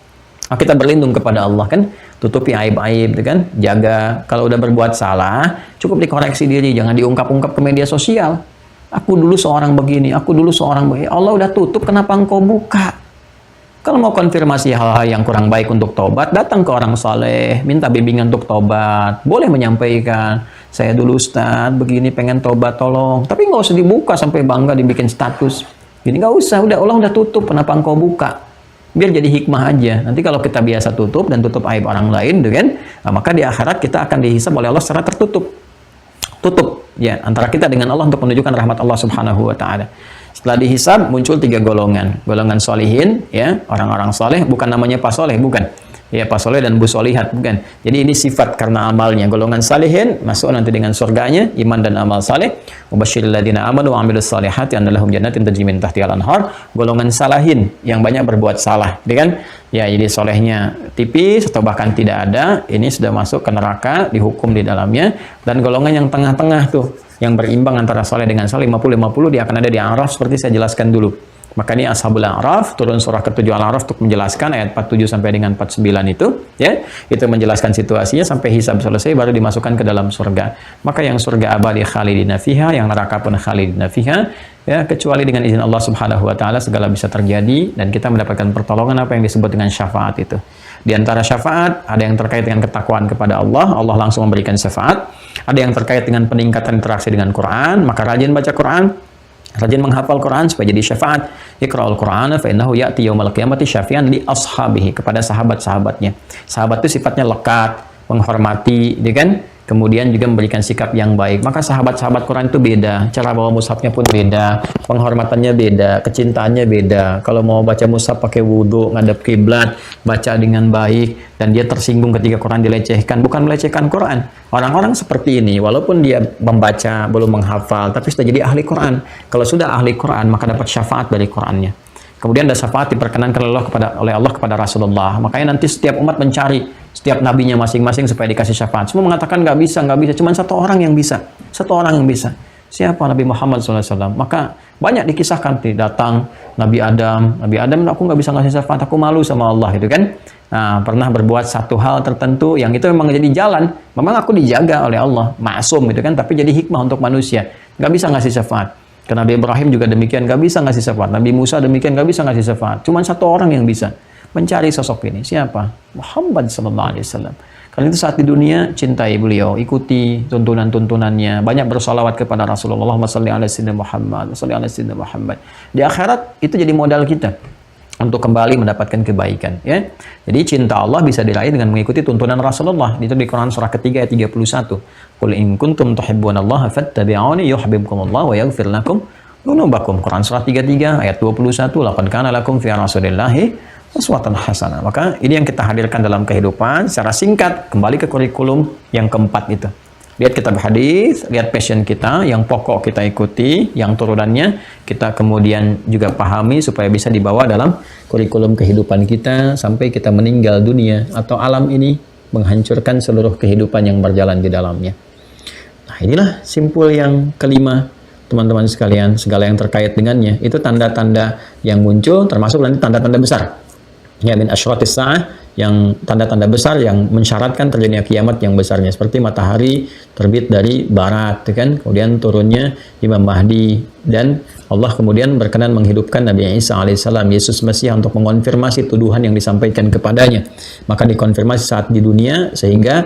Kita berlindung kepada Allah kan, tutupi aib-aib, kan, jaga. Kalau udah berbuat salah, cukup dikoreksi diri, jangan diungkap-ungkap ke media sosial. Aku dulu seorang begini, aku dulu seorang begini. Allah udah tutup, kenapa engkau buka? Kalau mau konfirmasi hal-hal yang kurang baik untuk tobat, datang ke orang saleh, minta bimbingan untuk tobat. Boleh menyampaikan, saya dulu Ustaz, begini pengen tobat, tolong. Tapi nggak usah dibuka sampai bangga dibikin status. Ini nggak usah, udah Allah udah tutup, kenapa engkau buka? Biar jadi hikmah aja. Nanti kalau kita biasa tutup dan tutup aib orang lain, kan? Nah, maka di akhirat kita akan dihisab oleh Allah secara tertutup. Tutup ya antara kita dengan Allah untuk menunjukkan rahmat Allah Subhanahu wa taala. Setelah dihisab muncul 3 golongan. Golongan solihin ya, orang-orang soleh, bukan namanya Pak Soleh, bukan. Ya, Pak Soleh dan Bu Solihat, bukan. Jadi ini sifat karena amalnya. Golongan salihin masuk nanti dengan surganya, iman dan amal saleh. Wabasyiril ladzina amanu wa 'amilus solihati anna lahum jannatin tajri min tahtiha al-anhar. Golongan salahin yang banyak berbuat salah, ya kan? Ya, jadi solehnya tipis atau bahkan tidak ada, ini sudah masuk ke neraka, dihukum di dalamnya. Dan golongan yang tengah-tengah tuh, yang berimbang antara soleh dengan soleh 50-50, dia akan ada di A'raf seperti saya jelaskan dulu. Maka ini Ashabul A'raf, turun surah ke-7 Al-A'raf untuk menjelaskan ayat 47 sampai dengan 49 itu, ya. Itu menjelaskan situasinya sampai hisab selesai baru dimasukkan ke dalam surga. Maka yang surga abadi khalidina fiha, yang neraka pun khalidina fiha, ya, kecuali dengan izin Allah Subhanahu wa taala segala bisa terjadi dan kita mendapatkan pertolongan apa yang disebut dengan syafaat itu. Di antara syafaat ada yang terkait dengan ketakwaan kepada Allah, Allah langsung memberikan syafaat. Ada yang terkait dengan peningkatan interaksi dengan Quran, maka rajin baca Quran. Rajin menghafal Quran supaya jadi syafaat. Iqra'ul Qur'ana fa innahu ya'ti yaumal qiyamati syafi'an li ashabihi, kepada sahabat-sahabatnya. Sahabat itu sifatnya lekat, menghormati, ya kan? Kemudian juga memberikan sikap yang baik. Maka sahabat-sahabat Quran itu beda, cara bawa mushafnya pun beda, penghormatannya beda, kecintaannya beda. Kalau mau baca mushaf pakai wudhu, ngadep kiblat, baca dengan baik, dan dia tersinggung ketika Quran dilecehkan, bukan melecehkan Quran. Orang-orang seperti ini, walaupun dia membaca, belum menghafal, tapi sudah jadi ahli Quran. Kalau sudah ahli Quran, maka dapat syafaat dari Qurannya. Kemudian ada syafaat diperkenankan oleh Allah kepada Rasulullah. Makanya nanti setiap umat mencari setiap nabinya masing-masing supaya dikasih syafaat. Semua mengatakan nggak bisa. Cuma satu orang yang bisa. Satu orang yang bisa. Siapa? Nabi Muhammad SAW. Maka banyak dikisahkan, datang Nabi Adam. Nabi Adam, aku nggak bisa ngasih syafaat, aku malu sama Allah, itu kan. Nah, pernah berbuat satu hal tertentu yang itu memang jadi jalan. Memang aku dijaga oleh Allah, maksum, gitu kan. Tapi jadi hikmah untuk manusia. Nggak bisa ngasih syafaat. Karena Nabi Ibrahim juga demikian, nggak bisa ngasih syafaat. Nabi Musa demikian, nggak bisa ngasih syafaat. Cuma satu orang yang bisa. Mencari sosok ini. Siapa? Muhammad SAW. Karena itu saat di dunia, cintai beliau, ikuti tuntunan-tuntunannya, banyak bersalawat kepada Rasulullah. Allahumma shalli ala sayyidina Muhammad, shalli ala sayyidina Muhammad. Di akhirat, itu jadi modal kita untuk kembali mendapatkan kebaikan, ya. Jadi cinta Allah bisa diraih dengan mengikuti tuntunan Rasulullah. Itu di Quran surah ketiga ayat 31. Qul in kuntum tuhibbunallaha fattabi'uni yuhibbukumullah wa yaghfir lakum dzunubakum. Quran surah 33 ayat 21. Laqad kana lakum fi rasulillahi uswatun hasanah. Maka ini yang kita hadirkan dalam kehidupan secara singkat, kembali ke kurikulum yang keempat itu. Lihat kitab hadis, lihat passion kita, yang pokok kita ikuti, yang turunannya kita kemudian juga pahami supaya bisa dibawa dalam kurikulum kehidupan kita sampai kita meninggal dunia atau alam ini menghancurkan seluruh kehidupan yang berjalan di dalamnya. Nah, inilah simpul yang kelima, teman-teman sekalian, segala yang terkait dengannya. Itu tanda-tanda yang muncul, termasuk nanti tanda-tanda besar. Ya, min asyratis sa'ah, yang tanda-tanda besar yang mensyaratkan terjadinya kiamat yang besarnya, seperti matahari terbit dari barat, kan? Kemudian turunnya Imam Mahdi, dan Allah kemudian berkenan menghidupkan Nabi Isa alaihissalam, Yesus Mesias, untuk mengonfirmasi tuduhan yang disampaikan kepadanya. Maka dikonfirmasi saat di dunia sehingga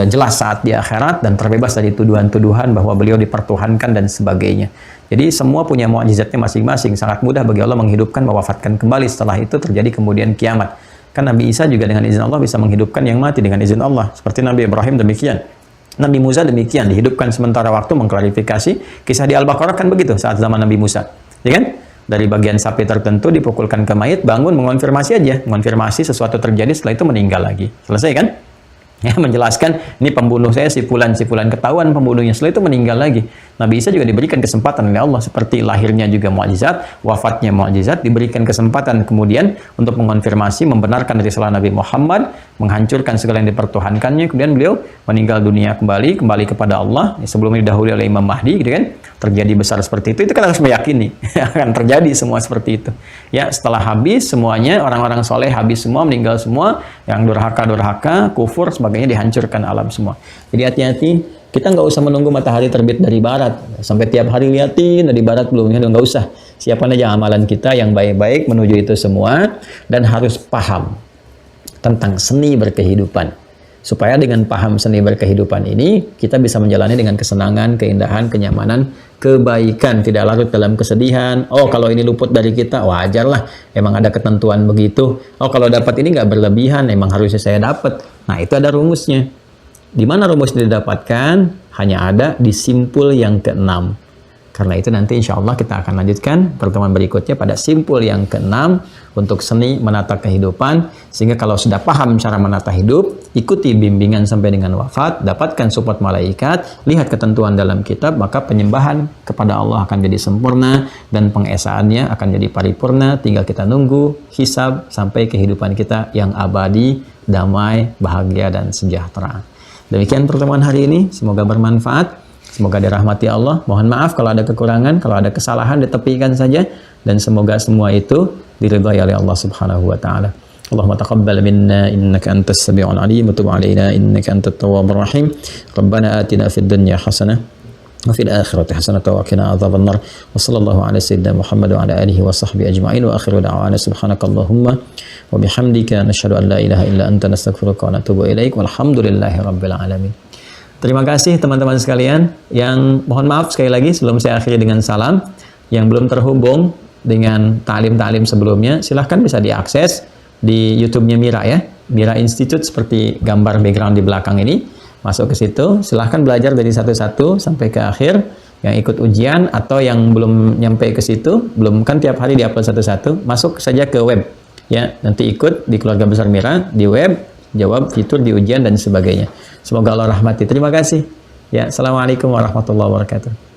jelas saat di akhirat, dan terbebas dari tuduhan-tuduhan bahwa beliau dipertuhankan dan sebagainya. Jadi semua punya mukjizatnya masing-masing. Sangat mudah bagi Allah menghidupkan, mewafatkan kembali. Setelah itu terjadi kemudian kiamat. Kan Nabi Isa juga dengan izin Allah bisa menghidupkan yang mati dengan izin Allah. Seperti Nabi Ibrahim demikian. Nabi Musa demikian, dihidupkan sementara waktu, mengklarifikasi. Kisah di Al-Baqarah kan begitu saat zaman Nabi Musa. Ya kan? dari bagian sapi tertentu dipukulkan ke mayit, bangun mengonfirmasi aja, mengonfirmasi sesuatu terjadi, setelah itu meninggal lagi. Selesai kan? Ya, menjelaskan ini pembunuh saya si fulan ketahuan pembunuhnya, setelah itu meninggal lagi. Nabi Isa juga diberikan kesempatan oleh Allah, seperti lahirnya juga mukjizat, wafatnya mukjizat, diberikan kesempatan kemudian untuk mengonfirmasi, membenarkan risalah Nabi Muhammad, menghancurkan segala yang dipertuhankannya, kemudian beliau meninggal dunia kembali kepada Allah, sebelum didahului oleh Imam Mahdi, gitu kan. Terjadi besar seperti itu kan harus meyakini akan terjadi semua seperti itu. Ya, setelah habis semuanya, orang-orang soleh habis semua, meninggal semua, yang durhaka, kufur, sebagainya dihancurkan alam semua. Jadi hati-hati, kita nggak usah menunggu matahari terbit dari barat, sampai tiap hari liatin dari barat belum, nggak usah. Siapkan aja amalan kita yang baik-baik menuju itu semua, dan harus paham tentang seni berkehidupan. Supaya dengan paham seni berkehidupan ini, kita bisa menjalani dengan kesenangan, keindahan, kenyamanan, kebaikan, tidak larut dalam kesedihan. Oh, kalau ini luput dari kita, wajar lah, emang ada ketentuan begitu. Oh, kalau dapat ini nggak berlebihan, emang harusnya saya dapat. Nah, itu ada rumusnya. Di mana rumusnya didapatkan? Hanya ada di simpul yang keenam. Karena itu nanti insya Allah kita akan lanjutkan pertemuan berikutnya pada simpul yang keenam untuk seni menata kehidupan. Sehingga kalau sudah paham cara menata hidup, ikuti bimbingan sampai dengan wafat, dapatkan support malaikat, lihat ketentuan dalam kitab, maka penyembahan kepada Allah akan jadi sempurna dan pengesaannya akan jadi paripurna. Tinggal kita nunggu hisab sampai kehidupan kita yang abadi, damai, bahagia, dan sejahtera. Demikian pertemuan hari ini, semoga bermanfaat. Semoga dirahmati Allah. Mohon maaf kalau ada kekurangan, kalau ada kesalahan ditepikan saja, dan semoga semua itu diridhai oleh Allah Subhanahu wa taala. Allahumma taqabbal minna innaka antas samiul alim wa tub alaina innaka antat tawwabur rahim. Rabbana atina fid dunya hasanah wa fil akhirati hasanah wa qina adzabannar. Wa sallallahu ala sayyidina Muhammad wa ala alihi wa sahbihi ajma'in wa akhiru da'wana subhanakallahumma wa bihamdika nashhadu an la ilaha illa anta nastaghfiruka wa natubu ilaik walhamdulillahi rabbil alamin. Terima kasih teman-teman sekalian, yang mohon maaf sekali lagi sebelum saya akhiri dengan salam. Yang belum terhubung dengan ta'lim-ta'lim sebelumnya, silahkan bisa diakses di YouTube-nya Mira ya, Mira Institute, seperti gambar background di belakang ini. Masuk ke situ, silahkan belajar dari satu-satu sampai ke akhir. Yang ikut ujian atau yang belum nyampe ke situ, belum, kan tiap hari diupload satu-satu, masuk saja ke web ya, nanti ikut di Keluarga Besar Mira di web, jawab fitur di ujian dan sebagainya. Semoga Allah rahmati. Terima kasih. Ya, assalamualaikum warahmatullahi wabarakatuh.